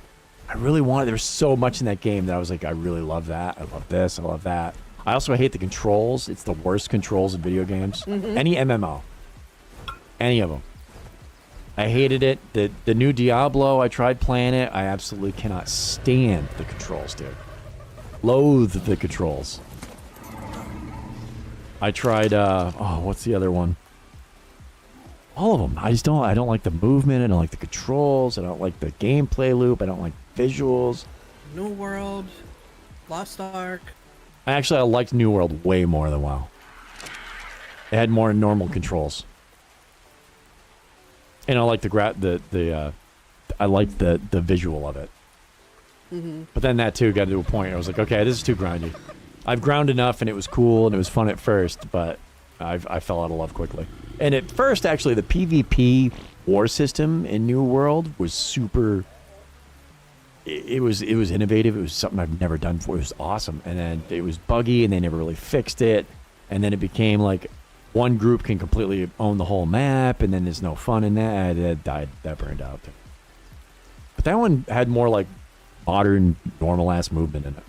I really wanted, there's so much in that game that I was like, I really love that. I love this. I love that. I also hate the controls. It's the worst controls in video games. Mm-hmm. Any MMO. Any of them. I hated it. The new Diablo, I tried playing it. I absolutely cannot stand the controls, dude. Loathe the controls. I tried, what's the other one? All of them. I don't like the movement. I don't like the controls. I don't like the gameplay loop. I don't like visuals. New World, Lost Ark. I liked New World way more than WoW. It had more normal controls. And I like I liked the visual of it. Mm-hmm. But then that too got to a point where I was like, okay, this is too grindy. I've ground enough, and it was cool and it was fun at first, but I fell out of love quickly. And at first, actually, the PvP war system in New World was super. It was innovative. It was something I've never done before. It was awesome. And then it was buggy, and they never really fixed it. And then it became like one group can completely own the whole map, and then there's no fun in that. That died. That burned out. But that one had more like modern, normal ass movement in it.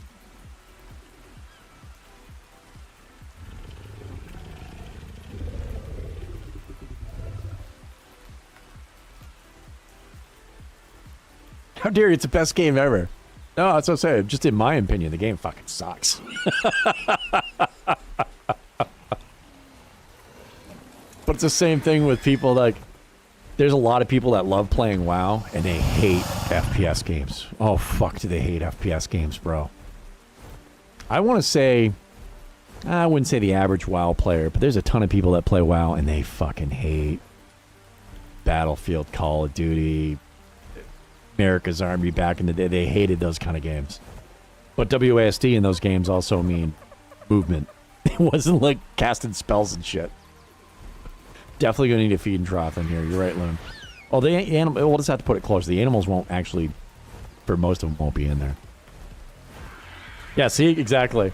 How dare you? It's the best game ever. No, that's what I'm saying. Just in my opinion, the game fucking sucks. But it's the same thing with people like, there's a lot of people that love playing WoW and they hate FPS games. Oh, fuck, do they hate FPS games, bro? I want to say, I wouldn't say the average WoW player, but there's a ton of people that play WoW and they fucking hate Battlefield, Call of Duty, America's Army back in the day. They hated those kind of games. But WASD in those games also mean movement. It wasn't like casting spells and shit. Definitely gonna need a feed and trough in here. You're right, Loon. Oh, the animal. We'll just have to put it closer. The animals won't actually, for most of them, won't be in there. Yeah. See, exactly.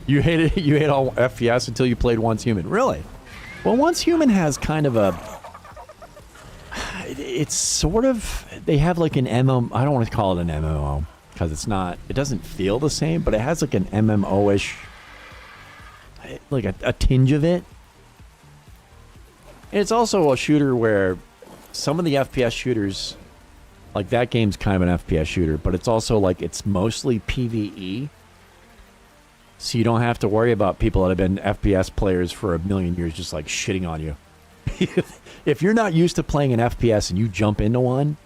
You hated. You hate all FPS until you played Once Human. Really? Well, Once Human has kind of a. It's sort of. They have like an MMO. I don't want to call it an MMO because it's not. It doesn't feel the same, but it has like an MMO-ish. Like a tinge of it. And it's also a shooter where some of the FPS shooters, like that game's kind of an FPS shooter, but it's also like it's mostly PvE. So you don't have to worry about people that have been FPS players for a million years just like shitting on you. If you're not used to playing an FPS and you jump into one,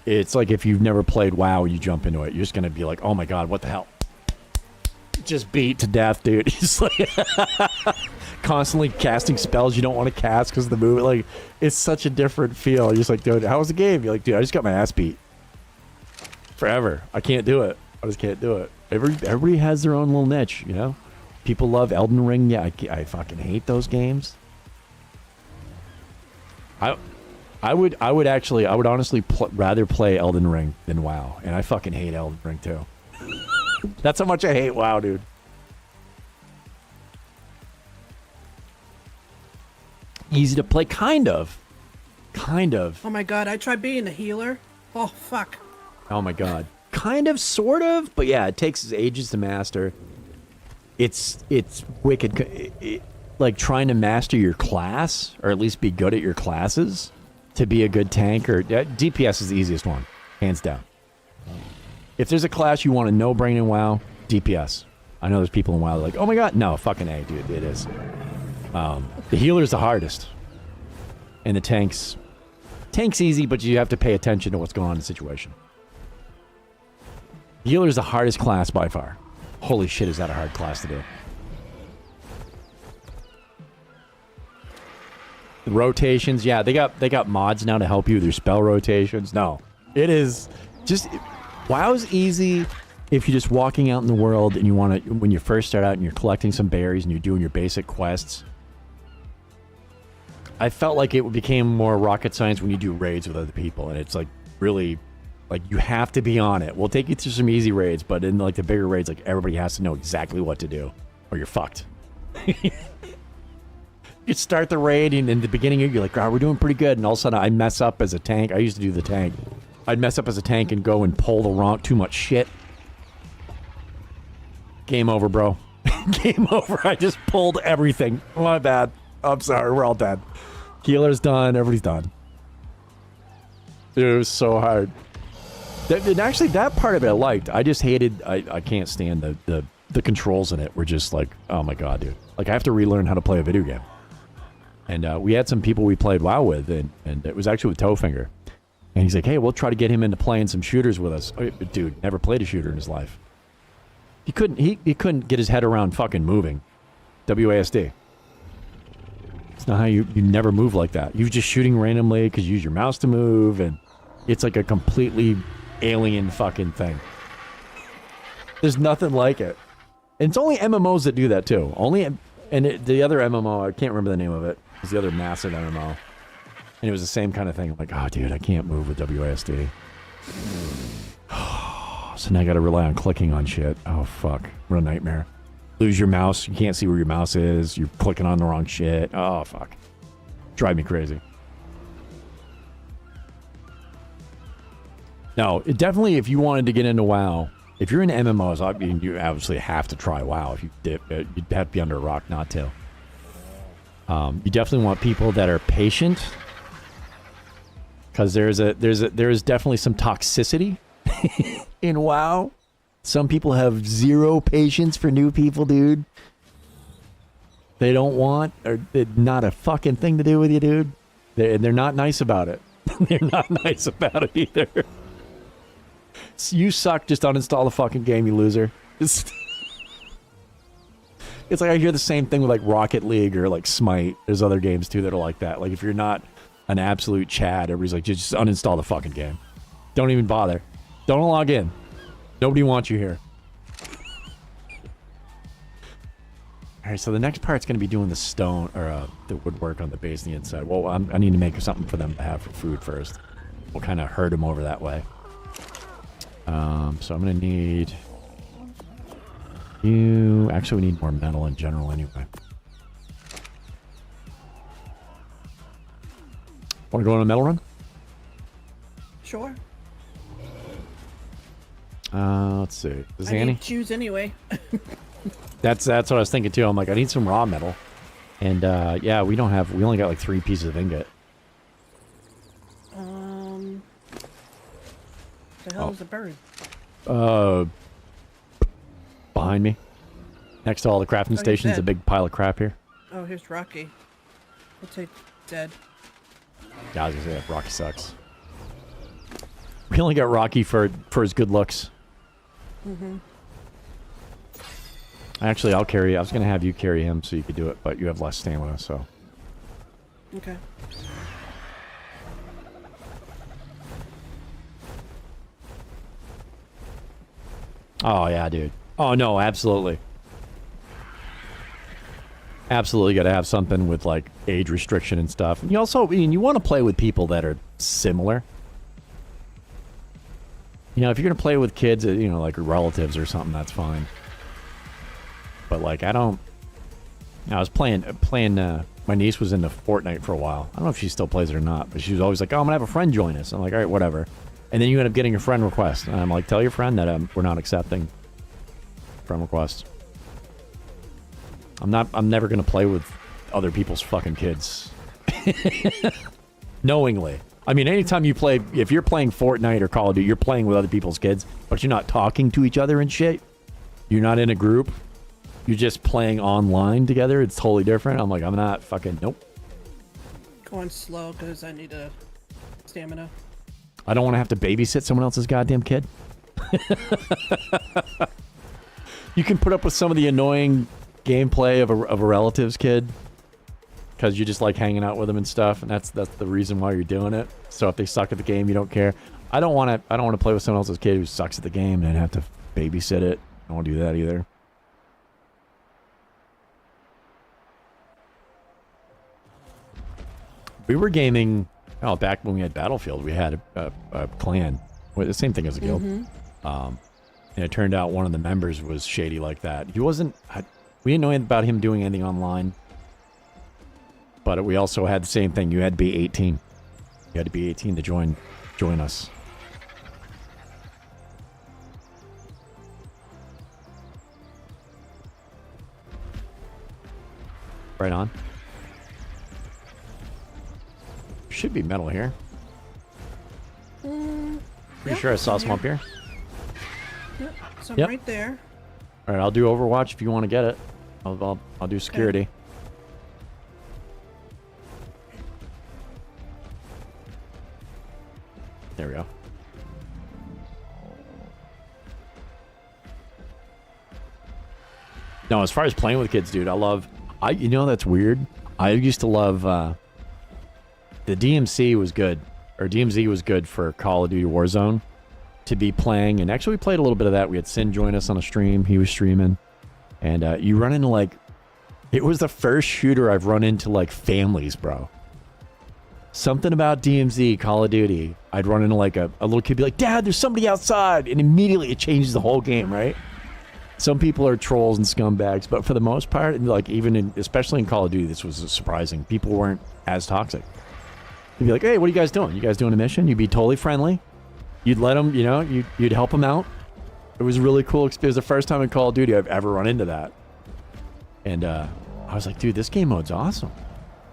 it's like if you've never played WoW and you jump into it, you're just going to be like, oh my God, what the hell? Just beat to death, dude. It's like constantly casting spells you don't want to cast because of the movement. Like, it's such a different feel. You're just like, dude, how was the game? You're like, dude, I just got my ass beat. Forever. I can't do it. I just can't do it. Everybody has their own little niche, you know? People love Elden Ring. Yeah, I fucking hate those games. I would honestly rather play Elden Ring than WoW. And I fucking hate Elden Ring too. That's how much I hate WoW, dude. Easy to play, kind of. Oh my God, I tried being a healer. Oh, fuck. Oh my God. Kind of, sort of, but yeah, it takes ages to master. It's wicked. Like trying to master your class, or at least be good at your classes, to be a good tank, or DPS is the easiest one, hands down. If there's a class you want to no-brain in WoW, DPS. I know there's people in WoW that are like, oh my God, no, fucking A, dude, it is. The healer's the hardest. And the tank's easy, but you have to pay attention to what's going on in the situation. Healer's the hardest class by far. Holy shit, is that a hard class to do. The rotations, yeah, they got mods now to help you with your spell rotations. No, it is just... WoW's easy if you're just walking out in the world and you want to, when you first start out and you're collecting some berries and you're doing your basic quests. I felt like it became more rocket science when you do raids with other people, and it's like really, like you have to be on it. We'll take you through some easy raids, but in like the bigger raids, like everybody has to know exactly what to do, or you're fucked. You start the raid and in the beginning you're like, oh, we're doing pretty good, and all of a sudden I mess up as a tank. I used to do the tank. I'd mess up as a tank and go and pull the wrong, too much shit. Game over, bro. Game over. I just pulled everything. My bad. I'm sorry. We're all dead. Healer's done. Everybody's done. Dude, it was so hard. And actually, that part of it I liked. I just hated... I can't stand the controls in it. Were just like, oh my God, dude. Like, I have to relearn how to play a video game. And we had some people we played WoW with, and it was actually with Towfinger. And he's like, hey, we'll try to get him into playing some shooters with us. Oh, dude, never played a shooter in his life. He couldn't get his head around fucking moving. WASD. It's not how you never move like that. You're just shooting randomly because you use your mouse to move, and it's like a completely alien fucking thing. There's nothing like it. And it's only MMOs that do that too. The other MMO, I can't remember the name of it. It's the other massive MMO. And it was the same kind of thing. I'm like, oh, dude, I can't move with WASD. So now I got to rely on clicking on shit. Oh, fuck. What a nightmare. Lose your mouse. You can't see where your mouse is. You're clicking on the wrong shit. Oh, fuck. Drive me crazy. No, it definitely, if you wanted to get into WoW, if you're into MMOs, I mean, you obviously have to try WoW. If you dip, you'd have to be under a rock not to. You definitely want people that are patient. Because there is definitely some toxicity in WoW. Some people have zero patience for new people, dude. They don't want, or not a fucking thing to do with you, dude. They're not nice about it. They're not nice about it either. You suck, just uninstall the fucking game, you loser. It's like I hear the same thing with like Rocket League or like Smite. There's other games too that are like that. Like if you're not an absolute Chad, everybody's like, just uninstall the fucking game. Don't even bother. Don't log in. Nobody wants you here. All right, so the next part's going to be doing the stone, or the woodwork on the base and the inside. Well, I need to make something for them to have for food first. We'll kind of herd them over that way. So I'm going to need you. Actually, we need more metal in general anyway. Want to go on a metal run? Sure. Let's see. I need shoes anyway. That's what I was thinking too. I'm like, I need some raw metal. And yeah, we only got like 3 pieces of ingot. The hell is a bird? Behind me. Next to all the crafting stations, a big pile of crap here. Oh, here's Rocky. We'll take dead. Yeah, I was gonna say that Rocky sucks. We only got Rocky for his good looks. Mm-hmm. Actually, I'll carry. I was gonna have you carry him so you could do it, but you have less stamina, so. Okay. Oh yeah, dude. Oh no, absolutely. Absolutely got to have something with like age restriction and stuff. And you also, I mean, you want to play with people that are similar. You know, if you're gonna play with kids, you know, like relatives or something, that's fine. But like, I was playing. My niece was into Fortnite for a while. I don't know if she still plays it or not, but she was always like, "Oh, I'm gonna have a friend join us." I'm like, "All right, whatever." And then you end up getting a friend request, and I'm like, "Tell your friend that we're not accepting friend requests." I'm never gonna play with other people's fucking kids. Knowingly. I mean, anytime you play, if you're playing Fortnite or Call of Duty, you're playing with other people's kids, but you're not talking to each other and shit. You're not in a group. You're just playing online together. It's totally different. I'm like, I'm not fucking, nope. Going slow because I need a stamina. I don't want to have to babysit someone else's goddamn kid. You can put up with some of the annoying gameplay of a relative's kid because you just like hanging out with them and stuff, and that's the reason why you're doing it. So if they suck at the game, you don't care. I don't want to play with someone else's kid who sucks at the game and have to babysit it. I don't want to do that either. We were gaming, back when we had Battlefield, we had a clan, the same thing as a guild. And it turned out one of the members was shady like that. He wasn't, we didn't know anything about him doing anything online. But we also had the same thing. You had to be 18. You had to be 18 to join us. Right on. Should be metal here. Pretty sure I saw some up here. Yep, some Yep. right there. All right, I'll do Overwatch if you want to get it. I'll do security. Okay. There we go. No, as far as playing with kids, dude, you know, that's weird. I used to love, the DMC was good, or DMZ was good for Call of Duty Warzone to be playing. And actually we played a little bit of that. We had Sin join us on a stream. He was streaming. And you run into like, it was the first shooter I've run into like families, bro. Something about DMZ, Call of Duty. I'd run into like a little kid be like, "Dad, there's somebody outside." And immediately it changes the whole game, right? Some people are trolls and scumbags, but for the most part, and like especially in Call of Duty, this was surprising. People weren't as toxic. You'd be like, "Hey, what are you guys doing? You guys doing a mission?" You'd be totally friendly. You'd let them, you know, you'd help them out. It was really cool. It was the first time in Call of Duty I've ever run into that. And I was like, dude, this game mode's awesome.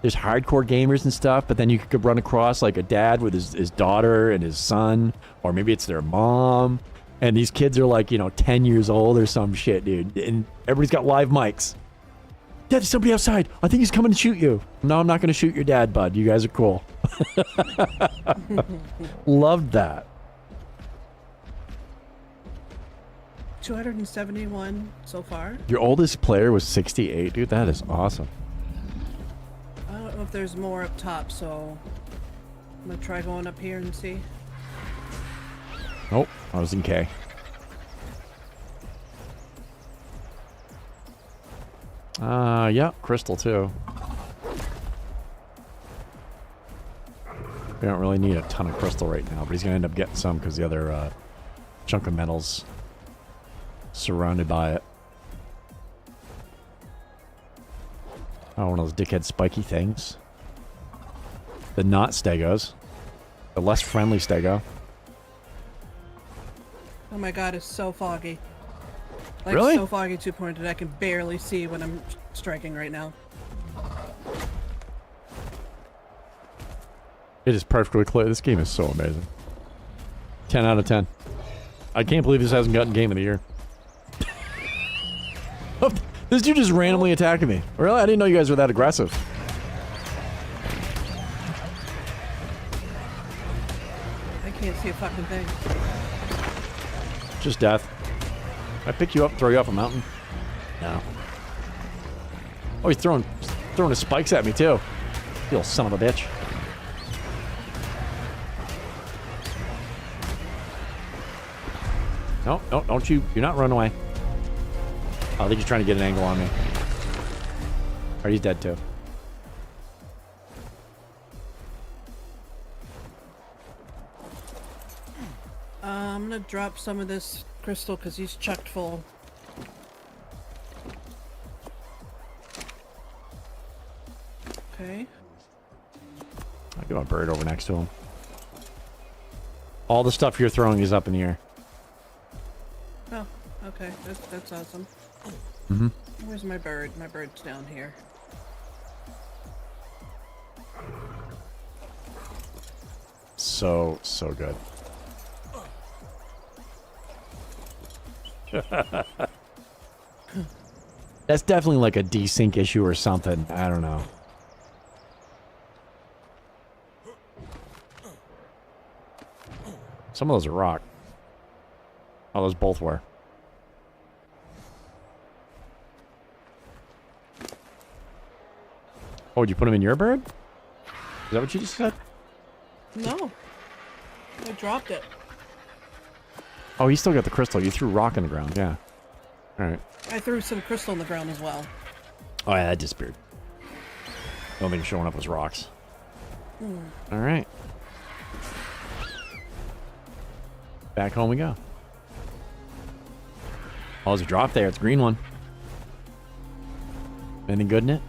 there's hardcore gamers and stuff, but then you could run across like a dad with his daughter and his son, or maybe it's their mom, and these kids are like, 10 years old or some shit, dude, and everybody's got live mics. Dad, there's somebody outside. I think he's coming to shoot you. No, I'm not going to shoot your dad, bud. You guys are cool. Loved that. 271 so far. Your oldest player was 68, dude. That is awesome. I don't know if there's more up top, so I'm gonna try going up here and see. Nope, I was in K. Yeah, Crystal too. We don't really need a ton of Crystal right now, but he's gonna end up getting some because the other chunk of metal's surrounded by it. Oh, one of those dickhead spiky things. The not stegos. The less friendly stego. Oh my god, it's so foggy. Like, Really? so foggy to the point that I can barely see when I'm striking right now. It is perfectly clear. This game is so amazing. 10 out of 10. I can't believe this hasn't gotten Game of the Year. Oh, this dude just randomly attacking me. Really? I didn't know you guys were that aggressive. I can't see a fucking thing. Just death. I pick you up, throw you off a mountain? No. Oh, he's throwing his spikes at me too. You little son of a bitch. No, no, don't you. You're not run away. Oh, I think he's trying to get an angle on me. Alright, he's dead too. I'm gonna drop some of this crystal because he's chucked full. Okay. I'll get my bird over next to him. All the stuff you're throwing is up in the air. Oh, okay. That's awesome. Mm-hmm. Where's my bird? My bird's down here. So good. That's definitely like a desync issue or something. I don't know. Some of those are rock. Oh, those both were. Oh, did you put them in your bird? Is that what you just said? No. I dropped it. Oh, you still got the crystal. You threw rock in the ground. Yeah. All right. I threw some crystal on the ground as well. Oh, yeah, that disappeared. The only thing showing up was rocks. All right. Back home we go. Oh, there's a drop there. It's a green one. Anything good in it?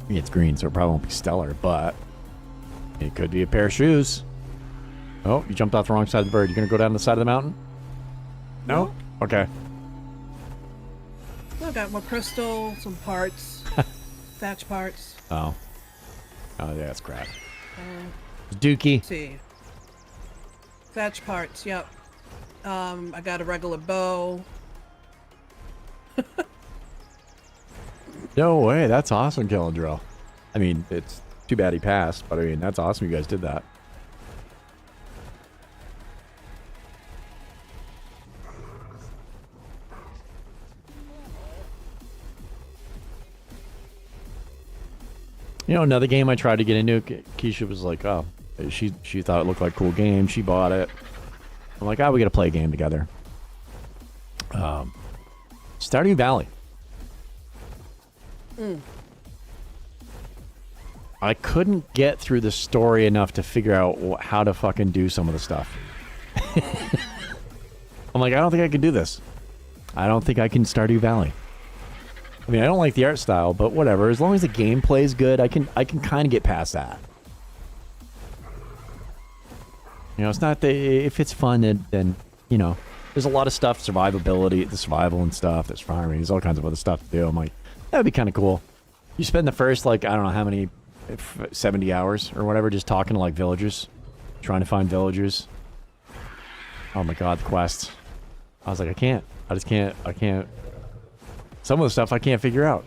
I mean, it's green, so it probably won't be stellar, but it could be a pair of shoes. Oh, you jumped off the wrong side of the bird. You gonna go down the side of the mountain? No? Okay. I got more crystal, some parts, thatch parts. Oh. Oh, yeah, that's crap. Dookie. Let's see. Thatch parts, yep. I got a regular bow. No way, that's awesome, Killing Drill. I mean, it's too bad he passed, but I mean, that's awesome you guys did that. You know, another game I tried to get into, Keisha was like, oh, she thought it looked like a cool game. She bought it. I'm like, oh, we got to play a game together. Stardew Valley. I couldn't get through the story enough to figure out how to fucking do some of the stuff. I'm like, I don't think I can do this. I don't think I can Stardew Valley. I mean, I don't like the art style, but whatever. As long as the gameplay is good, I can kind of get past that. You know, it's not if it's fun, then you know, there's a lot of stuff, survivability, the survival and stuff. There's farming, there's all kinds of other stuff to do. I'm like, that'd be kind of cool. You spend the first, like, I don't know how many, 70 hours or whatever, just talking to, like, villagers. Trying to find villagers. Oh my god, the quests. I was like, I can't. I just can't. I can't. Some of the stuff I can't figure out.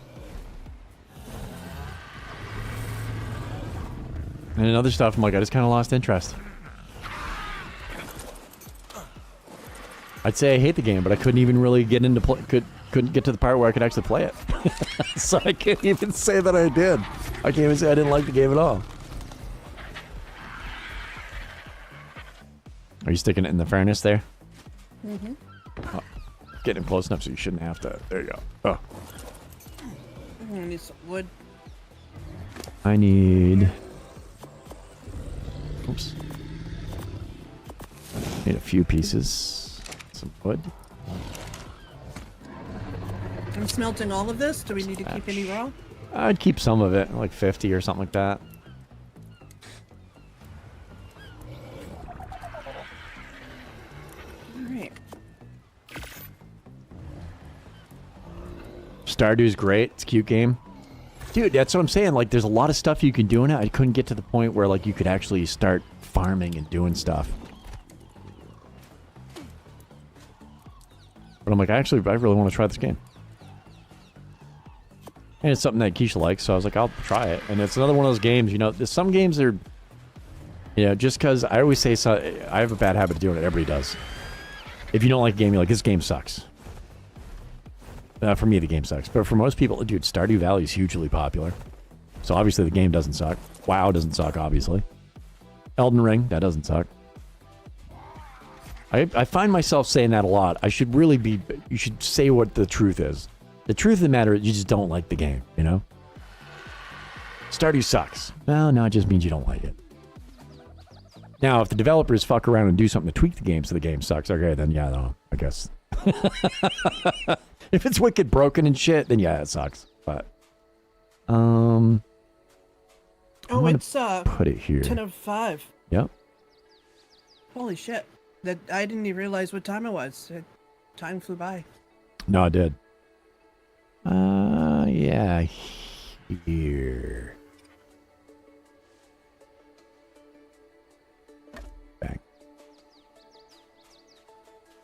And in other stuff, I'm like, I just kind of lost interest. I'd say I hate the game, but I couldn't even really get into couldn't get to the part where I could actually play it. So I can't even say that I did. I can't even say I didn't like the game at all. Are you sticking it in the furnace there? Mm-hmm. Oh, getting close enough so you shouldn't have to. There you go. Oh. I need some wood. I need... Oops. Need a few pieces. Some wood. I'm smelting all of this. Do we need to keep any raw? I'd keep some of it, like 50 or something like that. Alright. Stardew's great. It's a cute game. Dude, that's what I'm saying. Like, there's a lot of stuff you can do in it. I couldn't get to the point where, like, you could actually start farming and doing stuff. But I'm like, I really want to try this game. And it's something that Keisha likes, so I was like, I'll try it. And it's another one of those games, you know, some games are, you know, just because I always say, so, I have a bad habit of doing it. Everybody does. If you don't like a game, you're like, this game sucks. For me, the game sucks. But for most people, dude, Stardew Valley is hugely popular. So obviously the game doesn't suck. WoW doesn't suck, obviously. Elden Ring, that doesn't suck. I find myself saying that a lot. I should really be... You should say what the truth is. The truth of the matter is you just don't like the game, you know? Stardew sucks. Well, no, it just means you don't like it. Now, if the developers fuck around and do something to tweak the game so the game sucks, okay, then yeah, no, I guess. If it's wicked broken and shit, then yeah, it sucks. But, oh, it's put it here. 10:05. Yep. Holy shit! That I didn't even realize what time it was. Time flew by. No, I did. Yeah, here. Bang.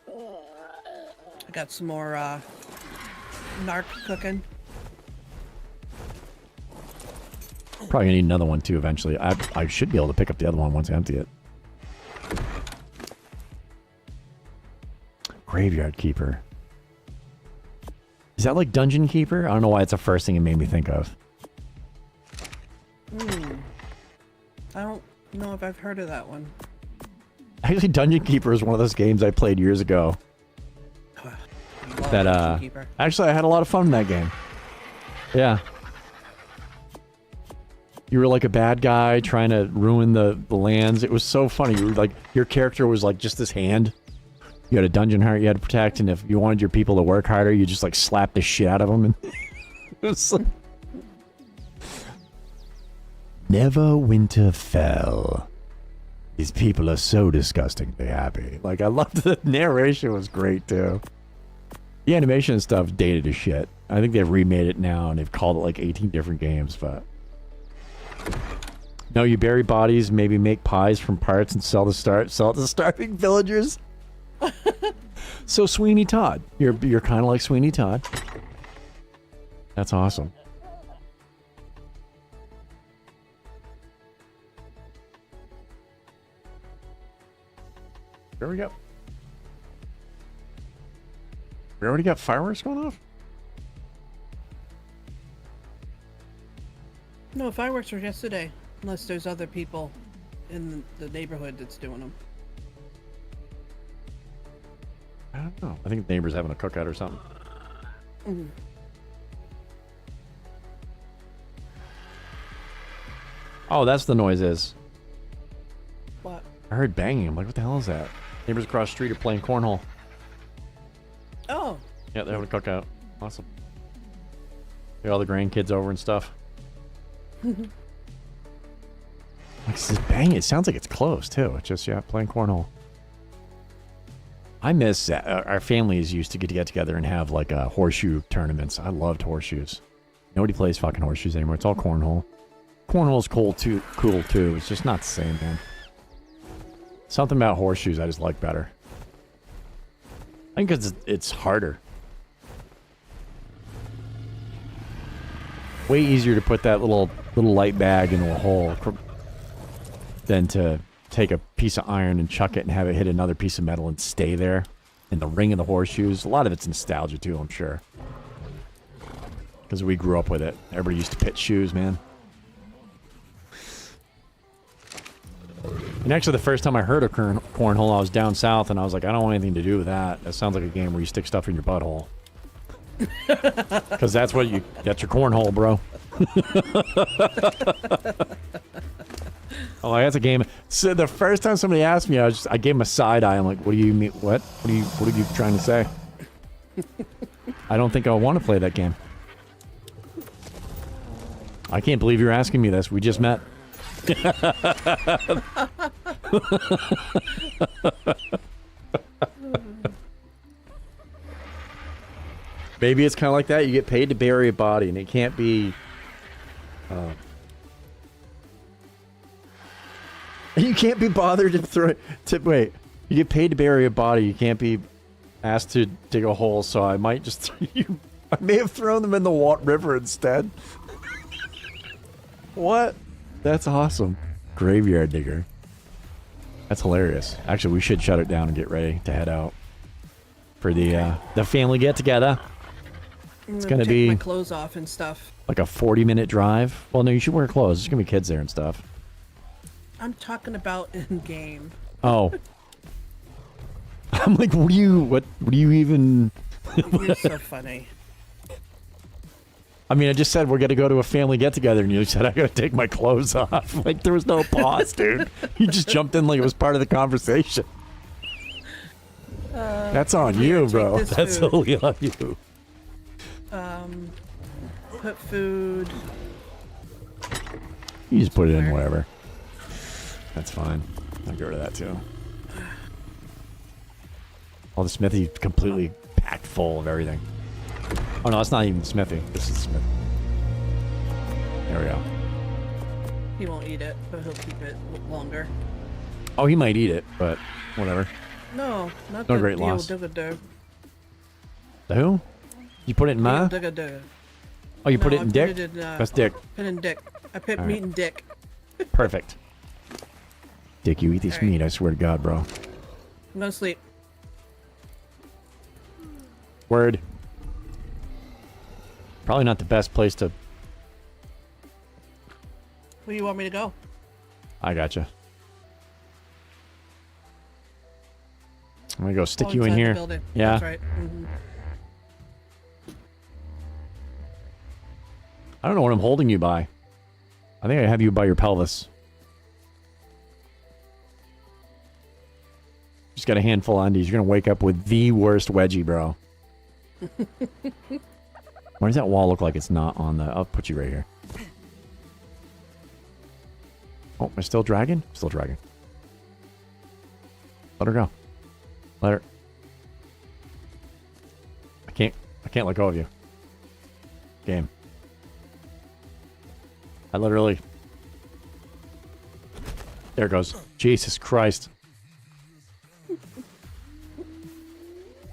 I got some more narc cooking. Probably gonna need another one too eventually. I should be able to pick up the other one once I empty it. Graveyard Keeper. Is that like Dungeon Keeper? I don't know why it's the first thing it made me think of. I don't know if I've heard of that one. Actually, Dungeon Keeper is one of those games I played years ago. Love That Dungeon Keeper. actually I had a lot of fun in that game. Yeah. You were like a bad guy trying to ruin the lands. It was so funny. You were like, your character was like just this hand. You had a dungeon heart you had to protect, and if you wanted your people to work harder, you just like slap the shit out of them. And it was like... Never winter fell. These people are so disgustingly happy. Like, I loved the narration was great too. The animation and stuff dated as shit. I think they've remade it now and they've called it like 18 different games, but... No, you bury bodies, maybe make pies from parts and sell it to the starving villagers. So Sweeney Todd. You're kind of like Sweeney Todd. That's awesome. There we go. We already got fireworks going off? No, fireworks were yesterday. Unless there's other people in the neighborhood that's doing them. I don't know. I think the neighbor's having a cookout or something. Oh, that's the noise is. What? I heard banging. I'm like, what the hell is that? Neighbors across the street are playing cornhole. Oh. Yeah, they're having a cookout. Awesome. Get all the grandkids over and stuff. Like, it's just banging. It sounds like it's close, too. It's just, yeah, playing cornhole. I miss our families used to get together and have like horseshoe tournaments. I loved horseshoes. Nobody plays fucking horseshoes anymore. It's all cornhole. Cornhole's cool too. Cool too. It's just not the same, man. Something about horseshoes I just like better. I think it's harder. Way easier to put that little light bag into a hole than to take a piece of iron and chuck it and have it hit another piece of metal and stay there. In the ring of the horseshoes. A lot of it's nostalgia too, I'm sure. Because we grew up with it. Everybody used to pit shoes, man. And actually, the first time I heard of cornhole, I was down south, and I was like, I don't want anything to do with that. That sounds like a game where you stick stuff in your butthole. Because that's your cornhole, bro. Oh, that's a game. So the first time somebody asked me, I gave him a side eye. I'm like, what do you mean? What? What are you trying to say? I don't think I want to play that game. I can't believe you're asking me this. We just met. Maybe it's kind of like that. You get paid to bury a body, and it can't be... you can't be bothered to throw... Wait. You get paid to bury a body. You can't be asked to dig a hole, so I might just... I may have thrown them in the river instead. What? That's awesome. Graveyard digger. That's hilarious. Actually, we should shut it down and get ready to head out for the family get-together. It's going to be... my clothes off and stuff. Like a 40-minute drive? Well, no, you should wear clothes. There's going to be kids there and stuff. I'm talking about in-game. Oh. I'm like, what do you even... You're so funny. I mean, I just said we're going to go to a family get-together, and you said I got to take my clothes off. Like, there was no pause, dude. You just jumped in like it was part of the conversation. That's on you, bro. That's totally on you. Put food. You just put it in whatever. That's fine. I'll get rid of that, too. All the smithy completely packed full of everything. Oh, no, it's not even smithy. This is smithy. There we go. He won't eat it, but he'll keep it longer. Oh, he might eat it, but whatever. No, not No the great the loss. old dugga-dug. The who? You put it in ma? Dugga-dug. Oh, you put No, it in I dick? put it in, That's dick. Put in dick. I put All meat right. in dick. Perfect. Dick, you eat this All right. meat, I swear to God, bro. I'm gonna sleep. Word. Probably not the best place to... Where you want me to go? I gotcha. I'm gonna go stick Oh, you in inside the here. building. Yeah. That's right. Mhm. I don't know what I'm holding you by. I think I have you by your pelvis. Just got a handful of undies. You're gonna wake up with the worst wedgie, bro. Why does that wall look like it's not on the... I'll put you right here. Oh, am I still dragging? Still dragging. Let her go. Let her... I can't let go of you. Game. I literally... There it goes. Jesus Christ.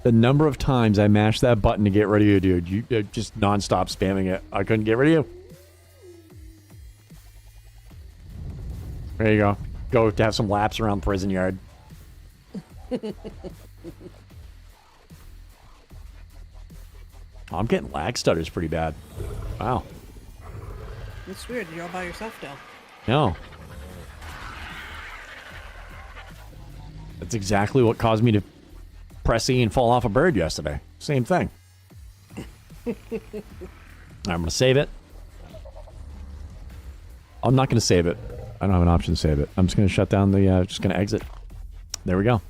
The number of times I mashed that button to get rid of you, dude. You just non-stop spamming it. I couldn't get rid of you. There you go. Go to have some laps around prison yard. I'm getting lag stutters pretty bad. Wow. It's weird. You're all by yourself now. No. That's exactly what caused me to press E and fall off a bird yesterday. Same thing. I'm going to save it. I'm not going to save it. I don't have an option to save it. I'm just going to shut down the... just going to exit. There we go.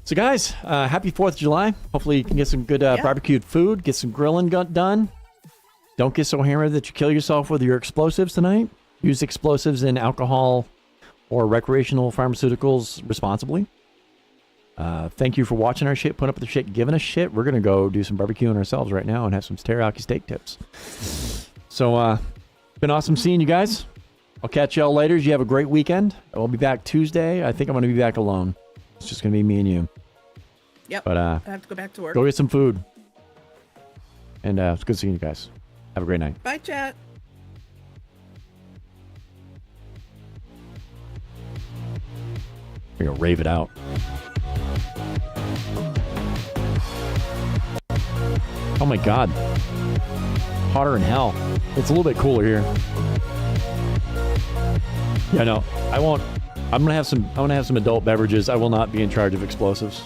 So, guys, happy 4th of July. Hopefully you can get some good barbecued food. Get some grilling done. Don't get so hammered that you kill yourself with your explosives tonight. Use explosives and alcohol or recreational pharmaceuticals responsibly. Thank you for watching our shit, putting up with the shit, giving us shit. We're going to go do some barbecuing ourselves right now and have some teriyaki steak tips. So, been awesome seeing you guys. I'll catch y'all later. You have a great weekend. I'll be back Tuesday. I think I'm going to be back alone. It's just going to be me and you. Yep. But I have to go back to work. go get some food. And it's good seeing you guys. Have a great night. Bye, chat. We're going to rave it out. Oh my God. Hotter than hell. It's a little bit cooler here. Yeah, no, I won't. I'm gonna have some adult beverages. I will not be in charge of explosives.